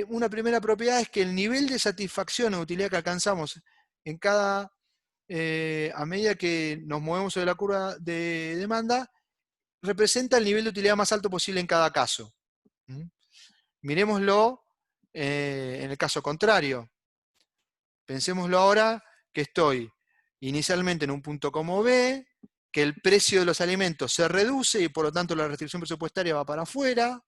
A: una primera propiedad es que el nivel de satisfacción o utilidad que alcanzamos en cada, a medida que nos movemos sobre la curva de demanda, representa el nivel de utilidad más alto posible en cada caso. Miremoslo en el caso contrario. Pensémoslo ahora que estoy inicialmente en un punto como B, que el precio de los alimentos se reduce y por lo tanto la restricción presupuestaria va para afuera.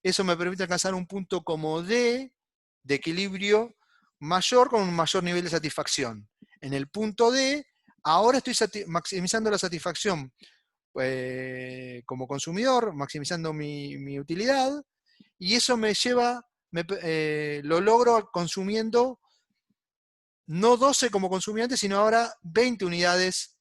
A: Eso me permite alcanzar un punto como D de equilibrio mayor con un mayor nivel de satisfacción. En el punto D, ahora estoy maximizando la satisfacción como consumidor, maximizando mi utilidad, y eso me lleva, lo logro consumiendo no 12 como consumí antes, sino ahora 20 unidades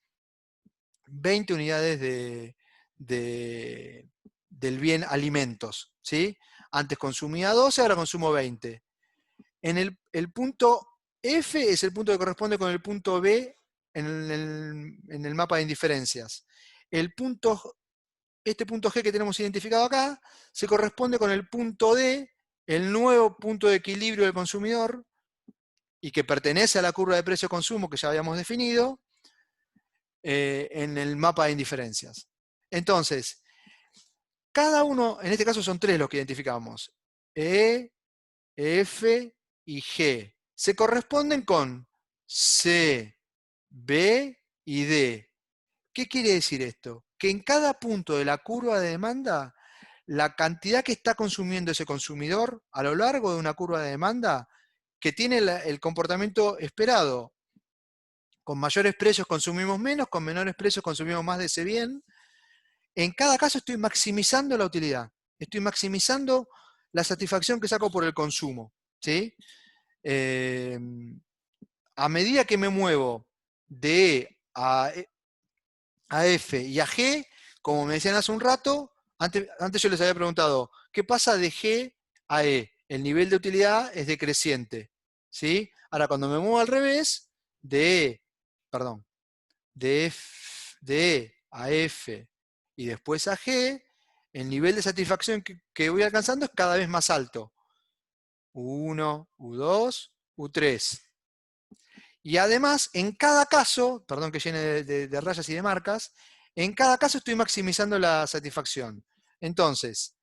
A: del bien alimentos, ¿sí? Antes consumía 12, ahora consumo 20. En el punto F es el punto que corresponde con el punto B en el mapa de indiferencias. Este punto G que tenemos identificado acá se corresponde con el punto D, el nuevo punto de equilibrio del consumidor, y que pertenece a la curva de precio-consumo que ya habíamos definido, en el mapa de indiferencias. Entonces, cada uno, en este caso son tres los que identificamos, E, F y G, se corresponden con C, B y D. ¿Qué quiere decir esto? Que en cada punto de la curva de demanda, la cantidad que está consumiendo ese consumidor a lo largo de una curva de demanda, que tiene el comportamiento esperado. Con mayores precios consumimos menos, con menores precios consumimos más de ese bien. En cada caso estoy maximizando la utilidad, estoy maximizando la satisfacción que saco por el consumo, ¿sí? A medida que me muevo de a F y a G, como me decían hace un rato, antes yo les había preguntado, ¿qué pasa de G a E? El nivel de utilidad es decreciente, ¿sí? Ahora, cuando me muevo al revés, de E a F y después a G, el nivel de satisfacción que voy alcanzando es cada vez más alto. U1, U2, U3. Y además, en cada caso, perdón que llene de rayas y de marcas, en cada caso estoy maximizando la satisfacción. Entonces,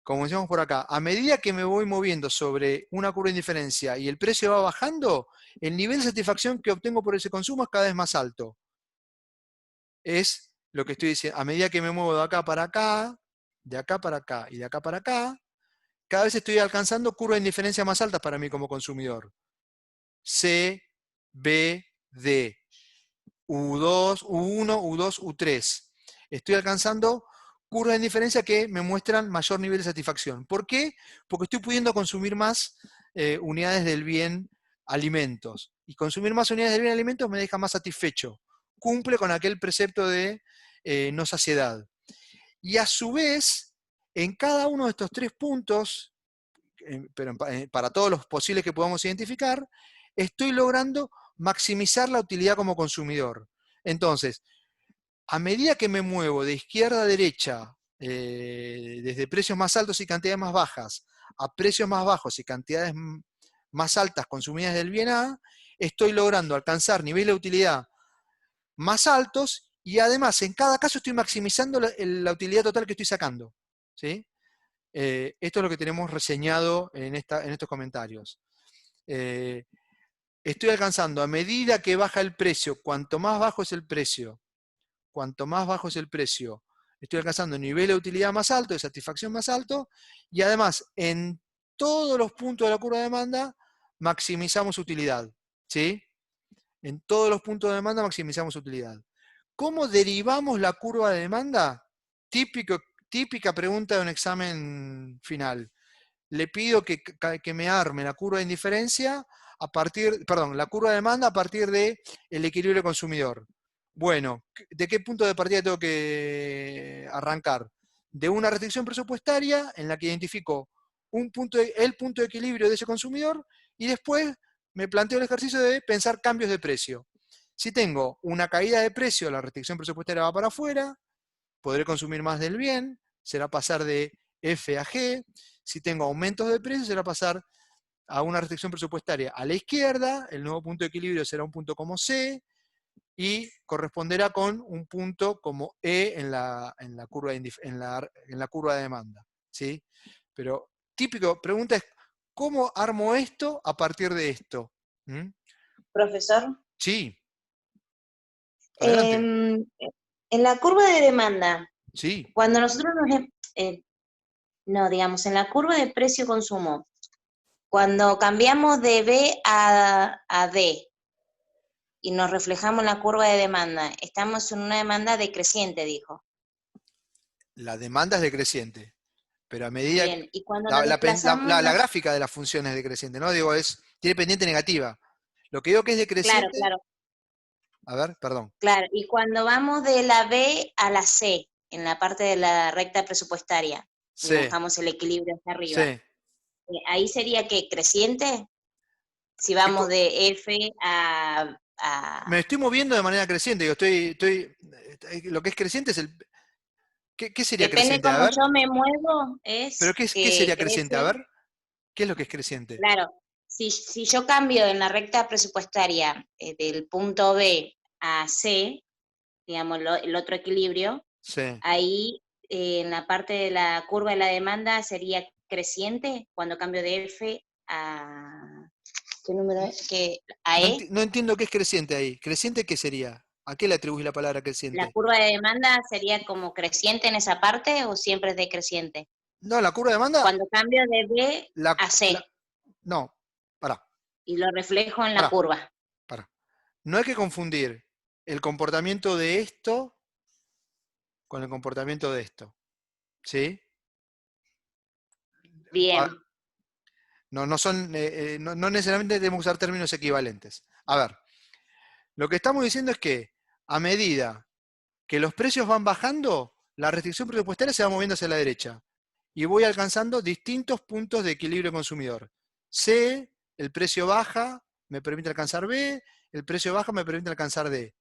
A: como decíamos por acá, a medida que me voy moviendo sobre una curva de indiferencia y el precio va bajando, el nivel de satisfacción que obtengo por ese consumo es cada vez más alto. Es lo que estoy diciendo. A medida que me muevo de acá para acá, de acá para acá y de acá para acá, cada vez estoy alcanzando curvas de indiferencia más altas para mí como consumidor. C, B, D. U2, U1, U2, U3. Estoy alcanzando curvas de indiferencia que me muestran mayor nivel de satisfacción. ¿Por qué? Porque estoy pudiendo consumir más unidades del bien alimentos. Y consumir más unidades del bien alimentos me deja más satisfecho. Cumple con aquel precepto de no saciedad. Y a su vez, en cada uno de estos tres puntos, pero para todos los posibles que podamos identificar, estoy logrando maximizar la utilidad como consumidor. Entonces, a medida que me muevo de izquierda a derecha, desde precios más altos y cantidades más bajas, a precios más bajos y cantidades más altas consumidas del bien A, estoy logrando alcanzar niveles de utilidad más altos y además en cada caso estoy maximizando la utilidad total que estoy sacando. ¿Sí? Esto es lo que tenemos reseñado en estos comentarios. Estoy alcanzando, a medida que baja el precio, cuanto más bajo es el precio, estoy alcanzando nivel de utilidad más alto, de satisfacción más alto, y además en todos los puntos de la curva de demanda maximizamos utilidad. ¿Sí? En todos los puntos de demanda maximizamos utilidad. ¿Cómo derivamos la curva de demanda? Típica pregunta de un examen final. Le pido que me arme la curva de indiferencia la curva de demanda a partir del equilibrio consumidor. Bueno, ¿de qué punto de partida tengo que arrancar? De una restricción presupuestaria en la que identifico el punto de equilibrio de ese consumidor y después me planteo el ejercicio de pensar cambios de precio. Si tengo una caída de precio, la restricción presupuestaria va para afuera, podré consumir más del bien, será pasar de F a G. Si tengo aumentos de precio, será pasar a una restricción presupuestaria a la izquierda, el nuevo punto de equilibrio será un punto como C, y corresponderá con un punto como E en la curva de demanda. ¿Sí? Pero pregunta es, ¿cómo armo esto a partir de esto? ¿Mm?
C: Profesor,
A: Sí, adelante.
C: en la curva de demanda,
A: Sí,
C: cuando nosotros digamos, en la curva de precio-consumo, cuando cambiamos de B a D y nos reflejamos en la curva de demanda, estamos en una demanda decreciente, dijo.
A: la demanda es decreciente, pero a medida
C: Bien, y cuando nos
A: la
C: desplazamos,
A: gráfica de la función es decreciente, ¿no? Digo, tiene pendiente negativa. Lo que digo que es
C: claro,
A: decreciente,
C: claro,
A: a ver, perdón.
C: claro, y cuando vamos de la B a la C, en la parte de la recta presupuestaria, y
A: C,
C: buscamos el equilibrio hacia arriba,
A: C.
C: ahí sería que creciente, si
A: ¿Qué
C: vamos de F a
A: Me estoy moviendo de manera creciente, digo, lo que es creciente es ¿qué sería
C: depende
A: creciente? A
C: cómo
A: ver,
C: yo me muevo,
A: pero
C: es
A: ¿qué
C: que
A: sería creciente? A
C: crece,
A: ver, ¿qué es lo que es creciente?
C: claro, si yo cambio en la recta presupuestaria del punto B a C, digamos, el otro equilibrio,
A: C.
C: ahí en la parte de la curva de la demanda sería creciente cuando cambio de F a, ¿qué número es? A E.
A: No entiendo qué es creciente ahí. ¿Creciente qué sería? ¿A qué le atribuís la palabra
C: ¿La
A: creciente?
C: curva de demanda sería como creciente en esa parte o siempre es decreciente?
A: No, la curva de demanda,
C: Cuando cambio de B a C
A: no, pará,
C: y lo reflejo en la
A: pará,
C: curva.
A: pará. No hay que confundir el comportamiento de esto con el comportamiento de esto. ¿Sí?
C: Bien,
A: No, no necesariamente debemos usar términos equivalentes. A ver, lo que estamos diciendo es que a medida que los precios van bajando, la restricción presupuestaria se va moviendo hacia la derecha. Y voy alcanzando distintos puntos de equilibrio consumidor. C, el precio baja, me permite alcanzar B, el precio baja me permite alcanzar D.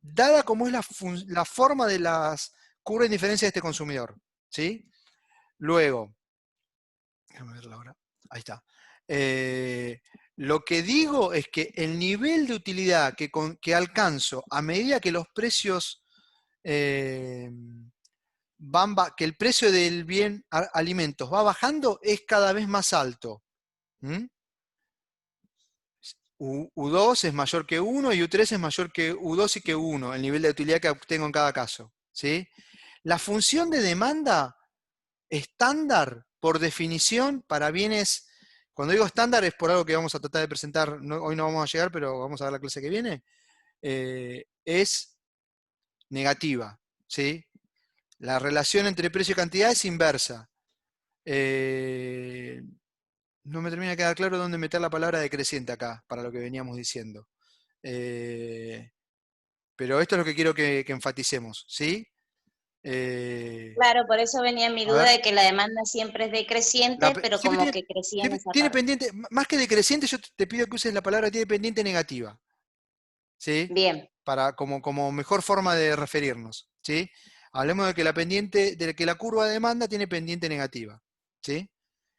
A: Dada como es la forma de las curvas de indiferencia de este consumidor. ¿Sí? Luego, déjame ver la hora. Ahí está. Lo que digo es que el nivel de utilidad que alcanzo a medida que los precios que el precio del bien alimentos va bajando es cada vez más alto. U2 es mayor que 1 y U3 es mayor que U2 y que 1, el nivel de utilidad que obtengo en cada caso. ¿Sí? La función de demanda estándar, por definición, para bienes, cuando digo estándar es por algo que vamos a tratar de presentar, hoy no vamos a llegar, pero vamos a ver la clase que viene, es negativa. ¿Sí? La relación entre precio y cantidad es inversa. No me termina de quedar claro dónde meter la palabra decreciente acá, para lo que veníamos diciendo. Pero esto es lo que quiero que enfaticemos, ¿sí?
C: Claro, por eso venía mi duda de que la demanda siempre es decreciente, pero
A: siempre
C: como que crecía en esa
A: tiene
C: parte.
A: pendiente, más que decreciente, yo te pido que uses la palabra tiene pendiente negativa, ¿sí?
C: Bien,
A: Como mejor forma de referirnos, ¿sí? Hablemos de que la curva de demanda tiene pendiente negativa, ¿sí?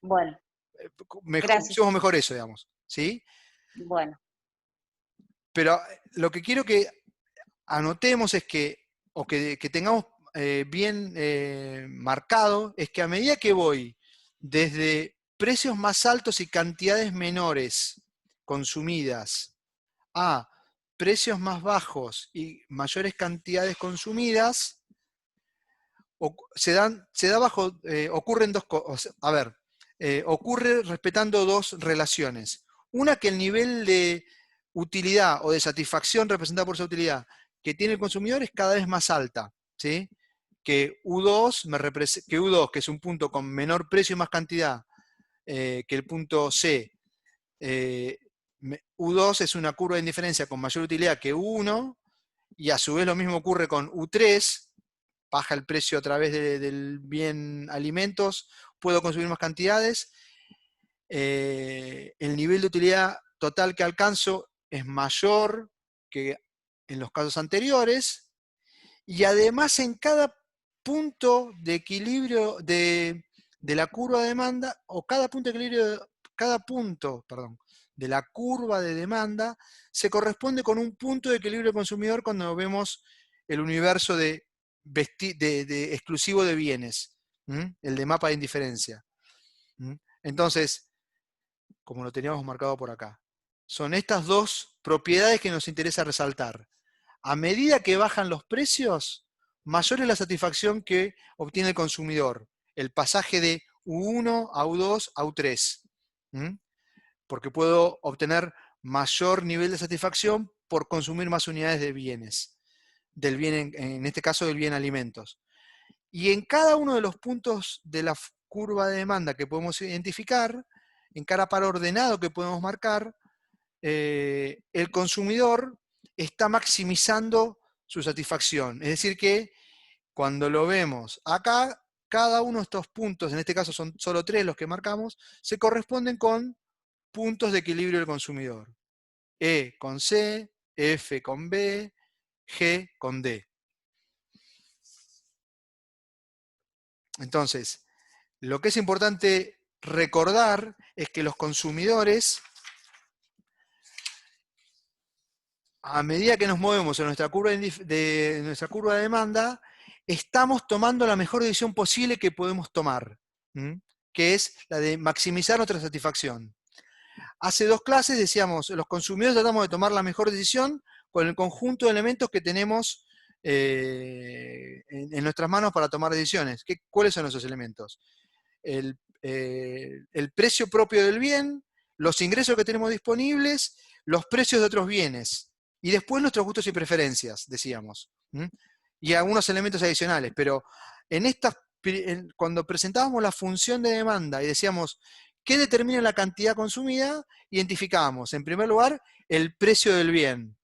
C: bueno, gracias.
A: Usemos mejor eso, digamos, ¿sí?
C: Bueno,
A: Pero lo que quiero que anotemos es o que tengamos bien marcado, es que a medida que voy desde precios más altos y cantidades menores consumidas a precios más bajos y mayores cantidades consumidas, ocurren dos cosas. A ver, ocurre respetando dos relaciones. Una, que el nivel de utilidad o de satisfacción representada por esa utilidad que tiene el consumidor es cada vez más alta, ¿sí? Que U2, que es un punto con menor precio y más cantidad que el punto C, U2 es una curva de indiferencia con mayor utilidad que U1, y a su vez lo mismo ocurre con U3, baja el precio a través del bien alimentos, puedo consumir más cantidades, el nivel de utilidad total que alcanzo es mayor que en los casos anteriores, y además en cada punto de equilibrio de la curva de demanda, o cada punto de la curva de demanda se corresponde con un punto de equilibrio consumidor cuando vemos el universo de exclusivo de bienes, el de mapa de indiferencia. Entonces, como lo teníamos marcado por acá, son estas dos propiedades que nos interesa resaltar. A medida que bajan los precios, mayor es la satisfacción que obtiene el consumidor. El pasaje de U1 a U2 a U3. Porque puedo obtener mayor nivel de satisfacción por consumir más unidades de bienes. Del bien, en este caso del bien alimentos. Y en cada uno de los puntos de la curva de demanda que podemos identificar, en cada par ordenado que podemos marcar, el consumidor está maximizando su satisfacción. Es decir que cuando lo vemos acá, cada uno de estos puntos, en este caso son solo 3 los que marcamos, se corresponden con puntos de equilibrio del consumidor. E con C, F con B, G con D. Entonces, lo que es importante recordar es que los consumidores, a medida que nos movemos en nuestra curva de demanda, estamos tomando la mejor decisión posible que podemos tomar, que es la de maximizar nuestra satisfacción. Hace 2 clases decíamos, los consumidores tratamos de tomar la mejor decisión con el conjunto de elementos que tenemos en nuestras manos para tomar decisiones. ¿Cuáles son esos elementos? El precio propio del bien, los ingresos que tenemos disponibles, los precios de otros bienes, y después nuestros gustos y preferencias, decíamos. Y algunos elementos adicionales, pero cuando presentábamos la función de demanda y decíamos, ¿qué determina la cantidad consumida? Identificábamos, en primer lugar, el precio del bien.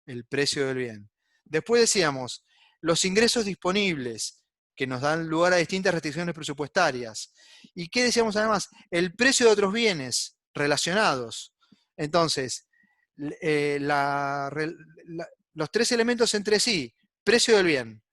A: El precio del bien. Después decíamos, los ingresos disponibles, que nos dan lugar a distintas restricciones presupuestarias. ¿Y qué decíamos además? El precio de otros bienes relacionados. Entonces, los tres elementos entre sí, precio del bien,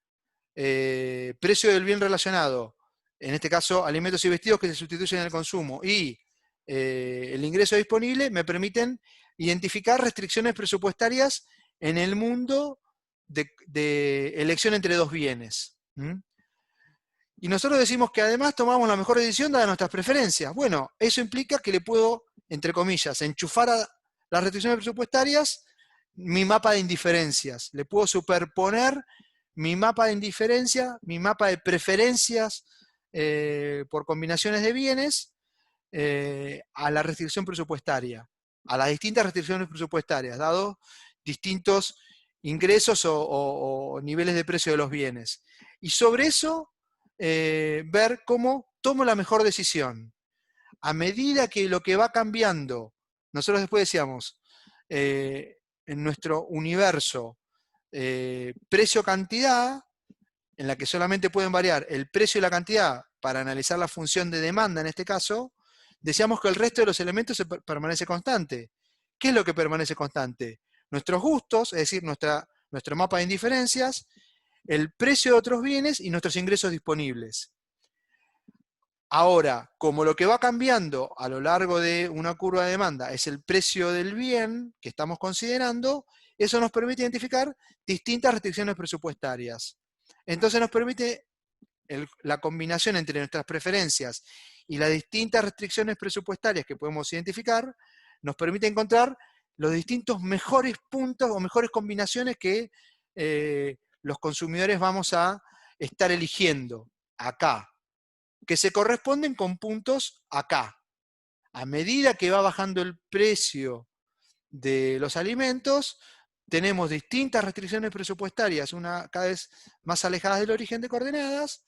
A: precio del bien relacionado, en este caso alimentos y vestidos que se sustituyen en el consumo, y el ingreso disponible, me permiten identificar restricciones presupuestarias en el mundo de elección entre dos bienes. Y nosotros decimos que además tomamos la mejor decisión dada nuestras preferencias. Bueno, eso implica que le puedo, entre comillas, enchufar a las restricciones presupuestarias mi mapa de indiferencias. Le puedo superponer mi mapa de indiferencia, mi mapa de preferencias por combinaciones de bienes a la restricción presupuestaria, a las distintas restricciones presupuestarias, dado distintos ingresos o niveles de precio de los bienes. Y sobre eso, ver cómo tomo la mejor decisión. A medida que lo que va cambiando, nosotros después decíamos, en nuestro universo, precio-cantidad, en la que solamente pueden variar el precio y la cantidad para analizar la función de demanda en este caso, decíamos que el resto de los elementos permanece constante. ¿Qué es lo que permanece constante? Nuestros gustos, es decir, nuestro mapa de indiferencias, el precio de otros bienes y nuestros ingresos disponibles. Ahora, como lo que va cambiando a lo largo de una curva de demanda es el precio del bien que estamos considerando, eso nos permite identificar distintas restricciones presupuestarias. Entonces nos permite la combinación entre nuestras preferencias y las distintas restricciones presupuestarias que podemos identificar, nos permite encontrar los distintos mejores puntos o mejores combinaciones que los consumidores vamos a estar eligiendo acá, que se corresponden con puntos acá. A medida que va bajando el precio de los alimentos, tenemos distintas restricciones presupuestarias, una cada vez más alejadas del origen de coordenadas,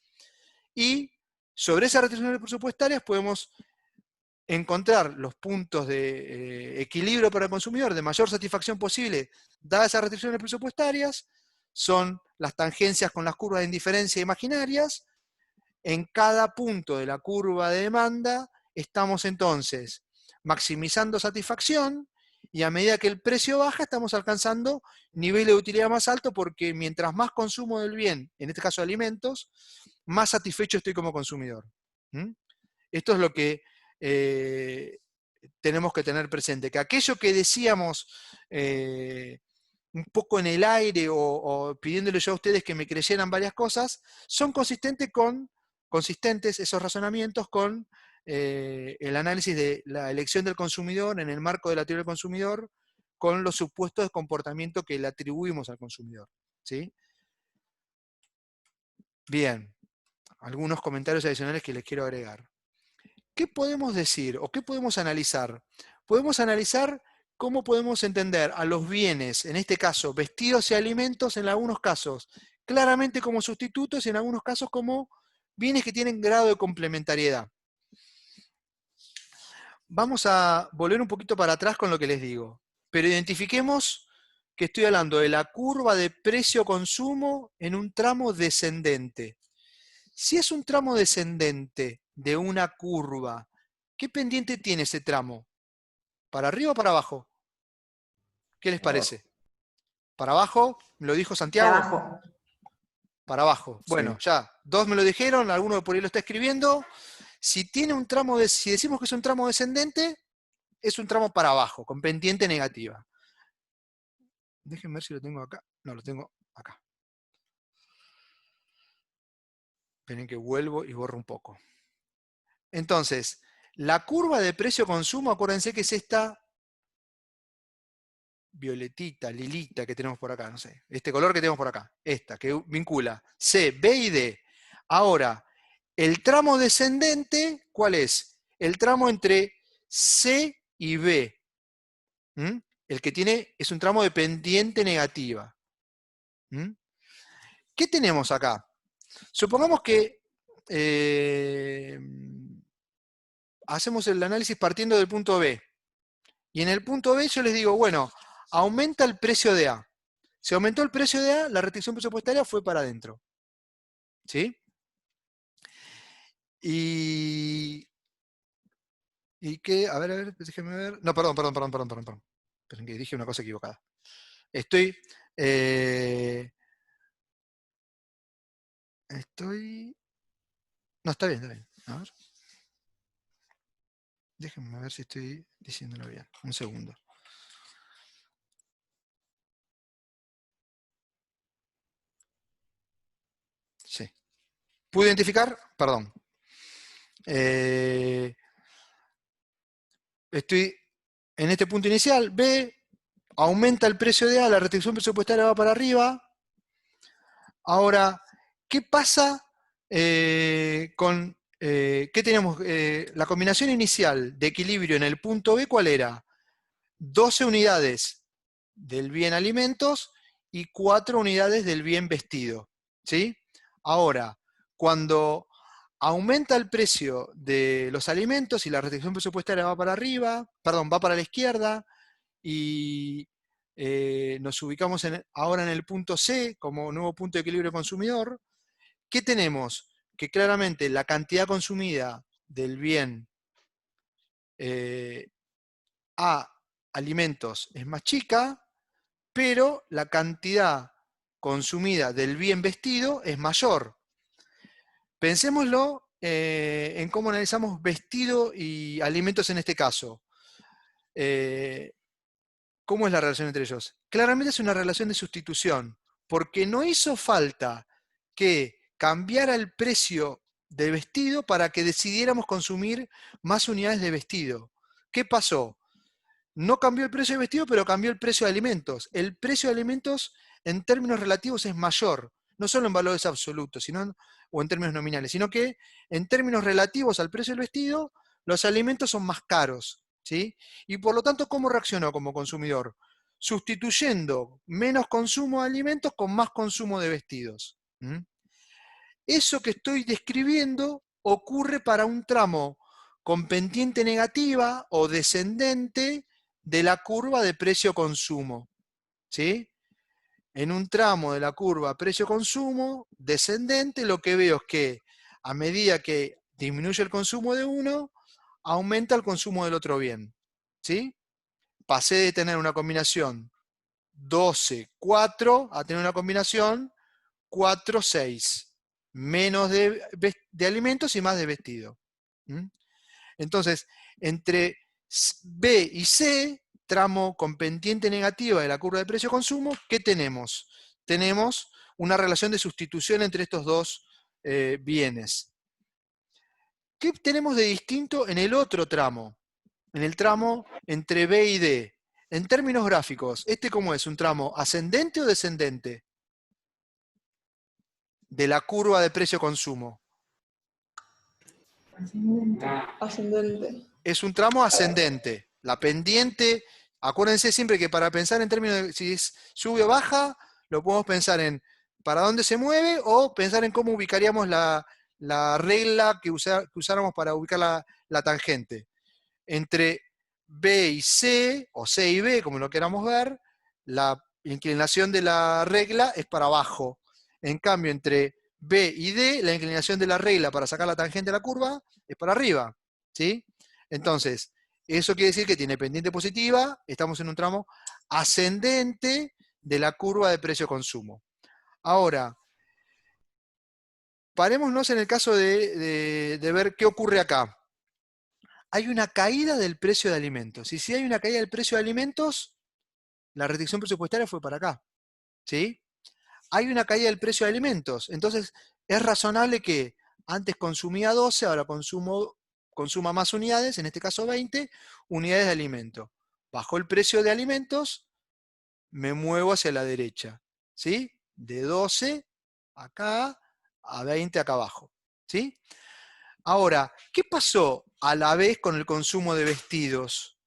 A: y sobre esas restricciones presupuestarias podemos encontrar los puntos de equilibrio para el consumidor, de mayor satisfacción posible, dadas esas restricciones presupuestarias, son las tangencias con las curvas de indiferencia imaginarias. En cada punto de la curva de demanda estamos entonces maximizando satisfacción, y a medida que el precio baja estamos alcanzando niveles de utilidad más alto, porque mientras más consumo del bien, en este caso alimentos, más satisfecho estoy como consumidor. Esto es lo que tenemos que tener presente, que aquello que decíamos un poco en el aire o pidiéndole yo a ustedes que me creyeran varias cosas, son consistentes esos razonamientos con el análisis de la elección del consumidor en el marco de la teoría del consumidor, con los supuestos de comportamiento que le atribuimos al consumidor. ¿Sí? Bien, algunos comentarios adicionales que les quiero agregar. ¿Qué podemos decir o qué podemos analizar? Podemos analizar cómo podemos entender a los bienes, en este caso vestidos y alimentos, en algunos casos claramente como sustitutos y en algunos casos como bienes que tienen grado de complementariedad. Vamos a volver un poquito para atrás con lo que les digo, pero identifiquemos que estoy hablando de la curva de precio-consumo en un tramo descendente. Si es un tramo descendente de una curva, ¿qué pendiente tiene ese tramo? ¿Para arriba o para abajo? ¿Qué les parece? ¿Para abajo? ¿Me lo dijo Santiago?
E: Para abajo.
A: Para abajo. Bueno,
D: Sí.
A: ya, dos me lo dijeron, alguno por ahí lo está escribiendo. Si tiene un tramo si decimos que es un tramo descendente, es un tramo para abajo, con pendiente negativa. Déjenme ver si lo tengo acá. No, lo tengo acá. Esperen que vuelvo y borro un poco. Entonces, la curva de precio-consumo, acuérdense que es esta violetita, lilita que tenemos por acá, no sé, este color que tenemos por acá, esta, que vincula C, B y D. Ahora, el tramo descendente, ¿cuál es? El tramo entre C y B. El que tiene, es un tramo de pendiente negativa. ¿Qué tenemos acá? Supongamos que hacemos el análisis partiendo del punto B. Y en el punto B yo les digo, bueno, aumenta el precio de A. Se aumentó el precio de A, la restricción presupuestaria fue para adentro. ¿Sí? Y que, a ver, déjeme ver. No, perdón. Esperen que dije una cosa equivocada. No, está bien. A ver. Déjenme ver si estoy diciéndolo bien. Un segundo. Sí. ¿Pude identificar? Perdón. Estoy en este punto inicial. B, aumenta el precio de A, la restricción presupuestaria va para arriba. Ahora, ¿qué pasa ¿qué tenemos? La combinación inicial de equilibrio en el punto B, ¿cuál era? 12 unidades del bien alimentos y 4 unidades del bien vestido. ¿Sí? Ahora, cuando aumenta el precio de los alimentos y la restricción presupuestaria va para arriba, perdón, va para la izquierda, y nos ubicamos ahora en el punto C como nuevo punto de equilibrio consumidor, ¿qué tenemos? Que claramente la cantidad consumida del bien a alimentos es más chica, pero la cantidad consumida del bien vestido es mayor. Pensémoslo en cómo analizamos vestido y alimentos en este caso. ¿Cómo es la relación entre ellos? Claramente es una relación de sustitución, porque no hizo falta que cambiara el precio de vestido para que decidiéramos consumir más unidades de vestido. ¿Qué pasó? No cambió el precio de vestido, pero cambió el precio de alimentos. El precio de alimentos en términos relativos es mayor, no solo en valores absolutos, o en términos nominales, sino que en términos relativos al precio del vestido, los alimentos son más caros. ¿Sí? Y por lo tanto, ¿cómo reaccionó como consumidor? Sustituyendo menos consumo de alimentos con más consumo de vestidos. ¿Mm? Eso que estoy describiendo ocurre para un tramo con pendiente negativa o descendente de la curva de precio-consumo. ¿Sí? En un tramo de la curva precio-consumo descendente, lo que veo es que a medida que disminuye el consumo de uno, aumenta el consumo del otro bien. ¿Sí? Pasé de tener una combinación 12-4 a tener una combinación 4-6. Menos de alimentos y más de vestido. ¿Mm? Entonces, entre B y C, tramo con pendiente negativa de la curva de precio-consumo, ¿qué tenemos? Tenemos una relación de sustitución entre estos dos bienes. ¿Qué tenemos de distinto en el otro tramo? En el tramo entre B y D. En términos gráficos, ¿este cómo es? ¿Un tramo ascendente o descendente de la curva de precio-consumo?
E: Ascendente.
A: Es un tramo ascendente. La pendiente, acuérdense siempre que para pensar en términos de si es sube o baja, lo podemos pensar en para dónde se mueve o pensar en cómo ubicaríamos la regla que usáramos para ubicar la tangente. Entre B y C, o C y B, como lo queramos ver, la inclinación de la regla es para abajo. En cambio, entre B y D, la inclinación de la regla para sacar la tangente de la curva es para arriba. ¿Sí? Entonces, eso quiere decir que tiene pendiente positiva, estamos en un tramo ascendente de la curva de precio-consumo. Ahora, parémonos en el caso de ver qué ocurre acá. Hay una caída del precio de alimentos. Y si hay una caída del precio de alimentos, la restricción presupuestaria fue para acá. ¿Sí? Hay una caída del precio de alimentos. Entonces, es razonable que antes consumía 12, ahora consuma más unidades, en este caso 20, unidades de alimento. Bajó el precio de alimentos, me muevo hacia la derecha. ¿Sí? De 12 acá a 20 acá abajo. ¿Sí? Ahora, ¿qué pasó a la vez con el consumo de vestidos?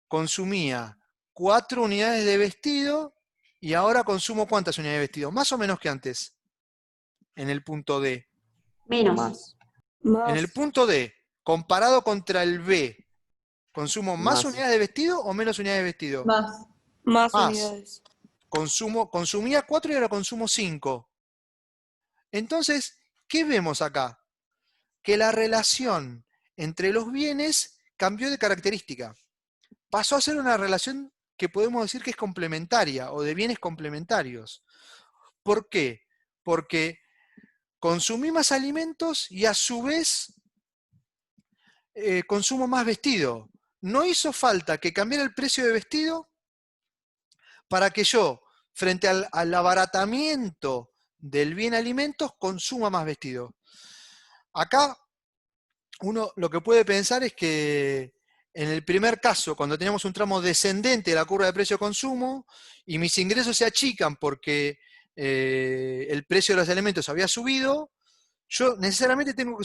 A: Consumía 4 unidades de vestido y ahora consumo ¿cuántas unidades de vestido? Más o menos que antes, en el punto D.
E: Menos.
A: En el punto D, comparado contra el B, ¿consumo más unidades de vestido o menos unidades de vestido?
E: Más.
F: Más
A: Más.
F: unidades.
A: consumía 4 y ahora consumo 5. Entonces, ¿qué vemos acá? Que la relación entre los bienes cambió de característica. Pasó a ser una relación que podemos decir que es complementaria o de bienes complementarios. ¿Por qué? Porque consumí más alimentos y a su vez consumo más vestido. No hizo falta que cambiara el precio de vestido para que yo, frente al abaratamiento del bien alimentos, consuma más vestido. Acá uno lo que puede pensar es que en el primer caso, cuando tenemos un tramo descendente de la curva de precio-consumo y mis ingresos se achican porque el precio de los alimentos había subido, yo necesariamente tengo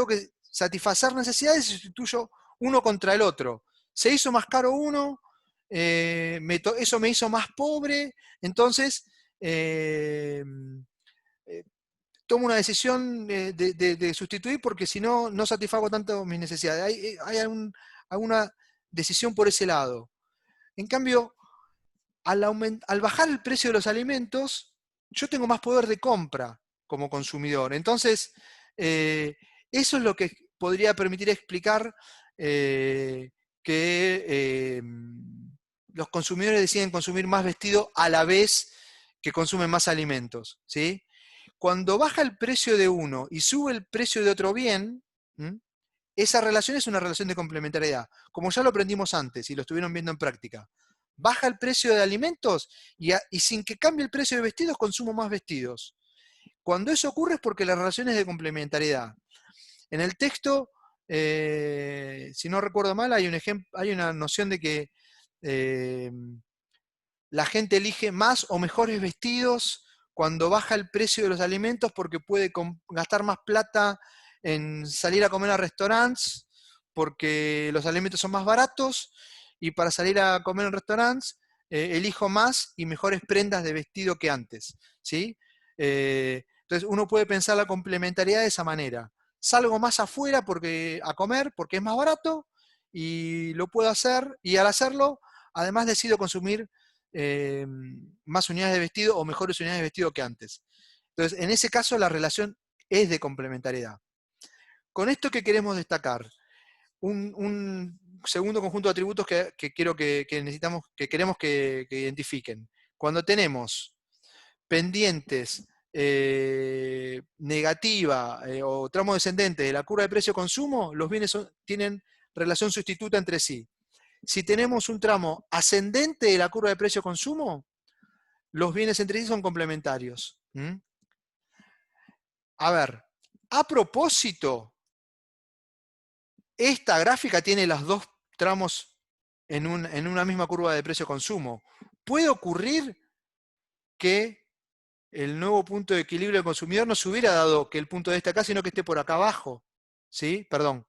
A: que satisfacer necesidades y sustituyo uno contra el otro. Se hizo más caro uno, eso me hizo más pobre, entonces tomo una decisión de sustituir porque si no, no satisfago tanto mis necesidades. Hay alguna decisión por ese lado. En cambio, al bajar el precio de los alimentos, yo tengo más poder de compra como consumidor. Entonces, eso es lo que podría permitir explicar que los consumidores deciden consumir más vestido a la vez que consumen más alimentos, ¿sí? Cuando baja el precio de uno y sube el precio de otro bien, esa relación es una relación de complementariedad, como ya lo aprendimos antes y lo estuvieron viendo en práctica. Baja el precio de alimentos y sin que cambie el precio de vestidos, consumo más vestidos. Cuando eso ocurre es porque la relación es de complementariedad. En el texto, si no recuerdo mal, hay una noción de que la gente elige más o mejores vestidos cuando baja el precio de los alimentos porque puede gastar más plata en salir a comer a restaurantes porque los alimentos son más baratos y para salir a comer en restaurantes elijo más y mejores prendas de vestido que antes, ¿sí? Entonces uno puede pensar la complementariedad de esa manera. Salgo más afuera a comer porque es más barato y lo puedo hacer y al hacerlo además decido consumir más unidades de vestido o mejores unidades de vestido que antes. Entonces, en ese caso la relación es de complementariedad. Con esto, ¿qué queremos destacar? Un segundo conjunto de atributos que queremos que identifiquen. Cuando tenemos pendientes negativa o tramo descendente de la curva de precio-consumo, los bienes tienen relación sustituta entre sí. Si tenemos un tramo ascendente de la curva de precio-consumo, los bienes entre sí son complementarios. A ver, a propósito, esta gráfica tiene los dos tramos en una misma curva de precio-consumo. ¿Puede ocurrir que el nuevo punto de equilibrio del consumidor no se hubiera dado que el punto de este acá, sino que esté por acá abajo? ¿Sí? Perdón,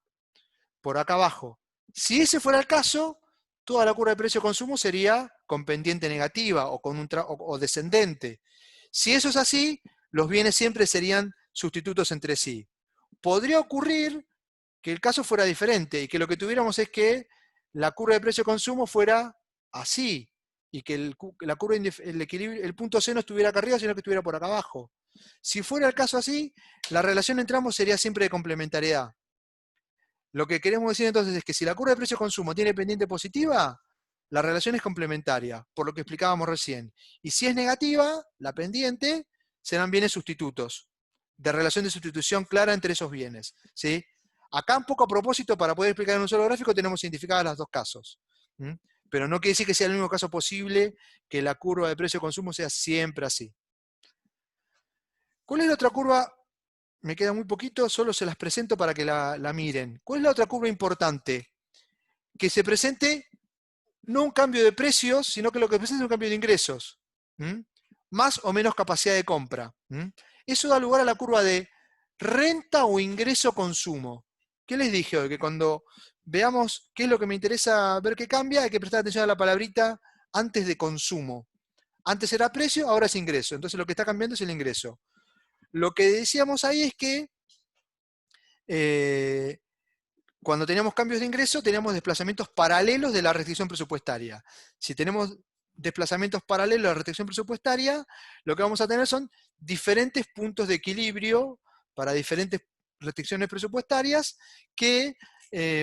A: por acá abajo. Si ese fuera el caso, toda la curva de precio-consumo sería con pendiente negativa o descendente. Si eso es así, los bienes siempre serían sustitutos entre sí. Podría ocurrir que el caso fuera diferente y que lo que tuviéramos es que la curva de precio-consumo fuera así y que el punto C no estuviera acá arriba, sino que estuviera por acá abajo. Si fuera el caso así, la relación entre ambos sería siempre de complementariedad. Lo que queremos decir entonces es que si la curva de precio-consumo tiene pendiente positiva, la relación es complementaria, por lo que explicábamos recién. Y si es negativa, la pendiente, serán bienes sustitutos, de relación de sustitución clara entre esos bienes, ¿sí? Acá un poco a propósito, para poder explicar en un solo gráfico, tenemos identificados los dos casos. Pero no quiere decir que sea el único caso posible que la curva de precio-consumo sea siempre así. ¿Cuál es la otra curva? Me queda muy poquito, solo se las presento para que la miren. ¿Cuál es la otra curva importante? Que se presente no un cambio de precios, sino que lo que presenta es un cambio de ingresos. Más o menos capacidad de compra. Eso da lugar a la curva de renta o ingreso-consumo. ¿Qué les dije hoy? Que cuando veamos qué es lo que me interesa ver que cambia, hay que prestar atención a la palabrita antes de consumo. Antes era precio, ahora es ingreso. Entonces lo que está cambiando es el ingreso. Lo que decíamos ahí es que cuando teníamos cambios de ingreso, teníamos desplazamientos paralelos de la restricción presupuestaria. Si tenemos desplazamientos paralelos a la restricción presupuestaria, lo que vamos a tener son diferentes puntos de equilibrio para diferentes restricciones presupuestarias que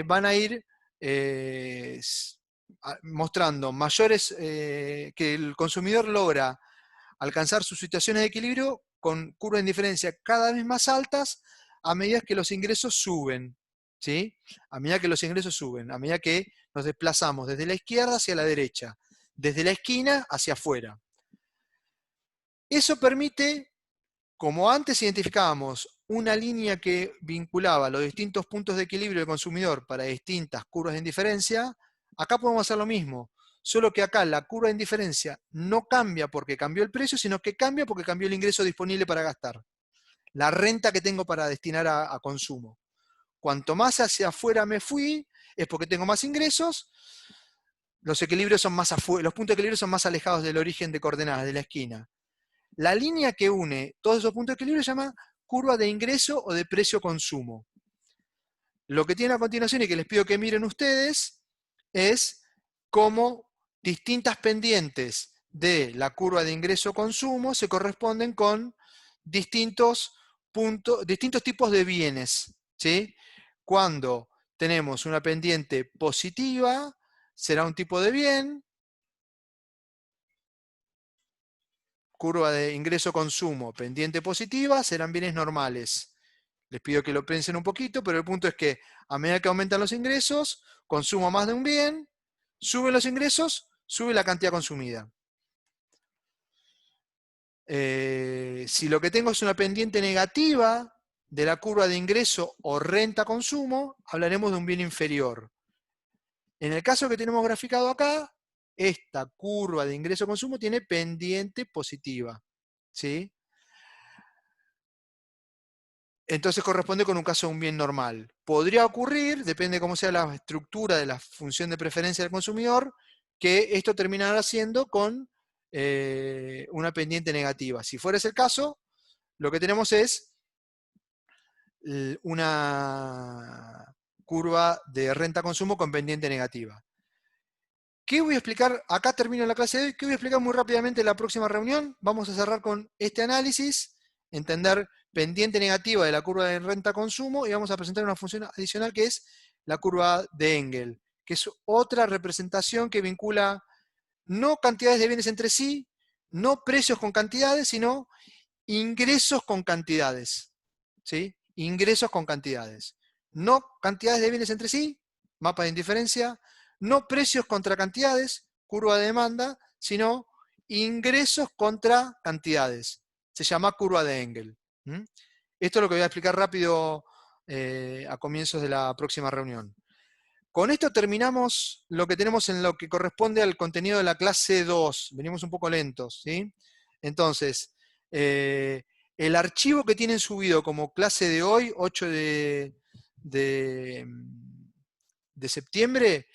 A: van a ir mostrando mayores, que el consumidor logra alcanzar sus situaciones de equilibrio con curvas de indiferencia cada vez más altas a medida que los ingresos suben, ¿sí? A medida que los ingresos suben, a medida que nos desplazamos desde la izquierda hacia la derecha, desde la esquina hacia afuera. Eso permite, como antes identificábamos una línea que vinculaba los distintos puntos de equilibrio del consumidor para distintas curvas de indiferencia, acá podemos hacer lo mismo, solo que acá la curva de indiferencia no cambia porque cambió el precio, sino que cambia porque cambió el ingreso disponible para gastar, la renta que tengo para destinar a consumo. Cuanto más hacia afuera me fui, es porque tengo más ingresos, los equilibrios son más los puntos de equilibrio son más alejados del origen de coordenadas, de la esquina. La línea que une todos esos puntos de equilibrio se llama curva de ingreso o de precio-consumo. Lo que tiene a continuación y que les pido que miren ustedes es cómo distintas pendientes de la curva de ingreso-consumo se corresponden con distintos tipos de bienes, ¿sí? Cuando tenemos una pendiente positiva, será un tipo de bien. Curva de ingreso-consumo, pendiente positiva, serán bienes normales. Les pido que lo piensen un poquito, pero el punto es que a medida que aumentan los ingresos, consumo más de un bien, suben los ingresos, sube la cantidad consumida. Si lo que tengo es una pendiente negativa de la curva de ingreso o renta-consumo, hablaremos de un bien inferior. En el caso que tenemos graficado acá, esta curva de ingreso-consumo tiene pendiente positiva, ¿sí? Entonces corresponde con un caso de un bien normal. Podría ocurrir, depende de cómo sea la estructura de la función de preferencia del consumidor, que esto terminará siendo con una pendiente negativa. Si fuera ese el caso, lo que tenemos es una curva de renta-consumo con pendiente negativa. ¿Qué voy a explicar? Acá termino la clase de hoy. ¿Qué voy a explicar muy rápidamente en la próxima reunión? Vamos a cerrar con este análisis, entender pendiente negativa de la curva de renta-consumo y vamos a presentar una función adicional que es la curva de Engel, que es otra representación que vincula no cantidades de bienes entre sí, no precios con cantidades, sino ingresos con cantidades, ¿sí? Ingresos con cantidades. No cantidades de bienes entre sí, mapa de indiferencia, no precios contra cantidades, curva de demanda, sino ingresos contra cantidades. Se llama curva de Engel. Esto es lo que voy a explicar rápido a comienzos de la próxima reunión. Con esto terminamos lo que tenemos en lo que corresponde al contenido de la clase 2. Venimos un poco lentos, ¿sí? Entonces, el archivo que tienen subido como clase de hoy, 8 de septiembre,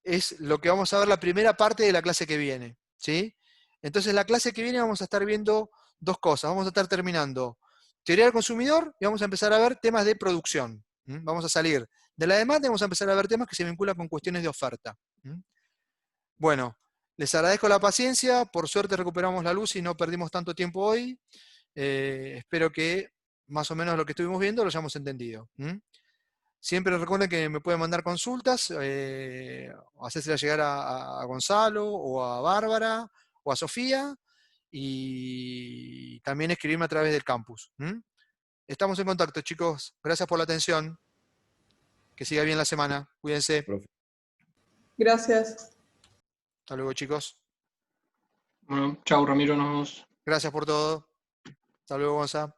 A: es lo que vamos a ver la primera parte de la clase que viene, ¿sí? Entonces, la clase que viene vamos a estar viendo dos cosas. Vamos a estar terminando teoría del consumidor y vamos a empezar a ver temas de producción. Vamos a salir de la demanda y vamos a empezar a ver temas que se vinculan con cuestiones de oferta. Bueno, les agradezco la paciencia. Por suerte recuperamos la luz y no perdimos tanto tiempo hoy. Espero que más o menos lo que estuvimos viendo lo hayamos entendido. Siempre recuerden que me pueden mandar consultas, hacérselas llegar a Gonzalo, o a Bárbara, o a Sofía, y también escribirme a través del campus. Estamos en contacto, chicos. Gracias por la atención. Que siga bien la semana. Cuídense.
E: Gracias.
A: Hasta luego, chicos.
B: Bueno, chao Ramiro, nos vemos.
A: Gracias por todo. Hasta luego, Gonzalo.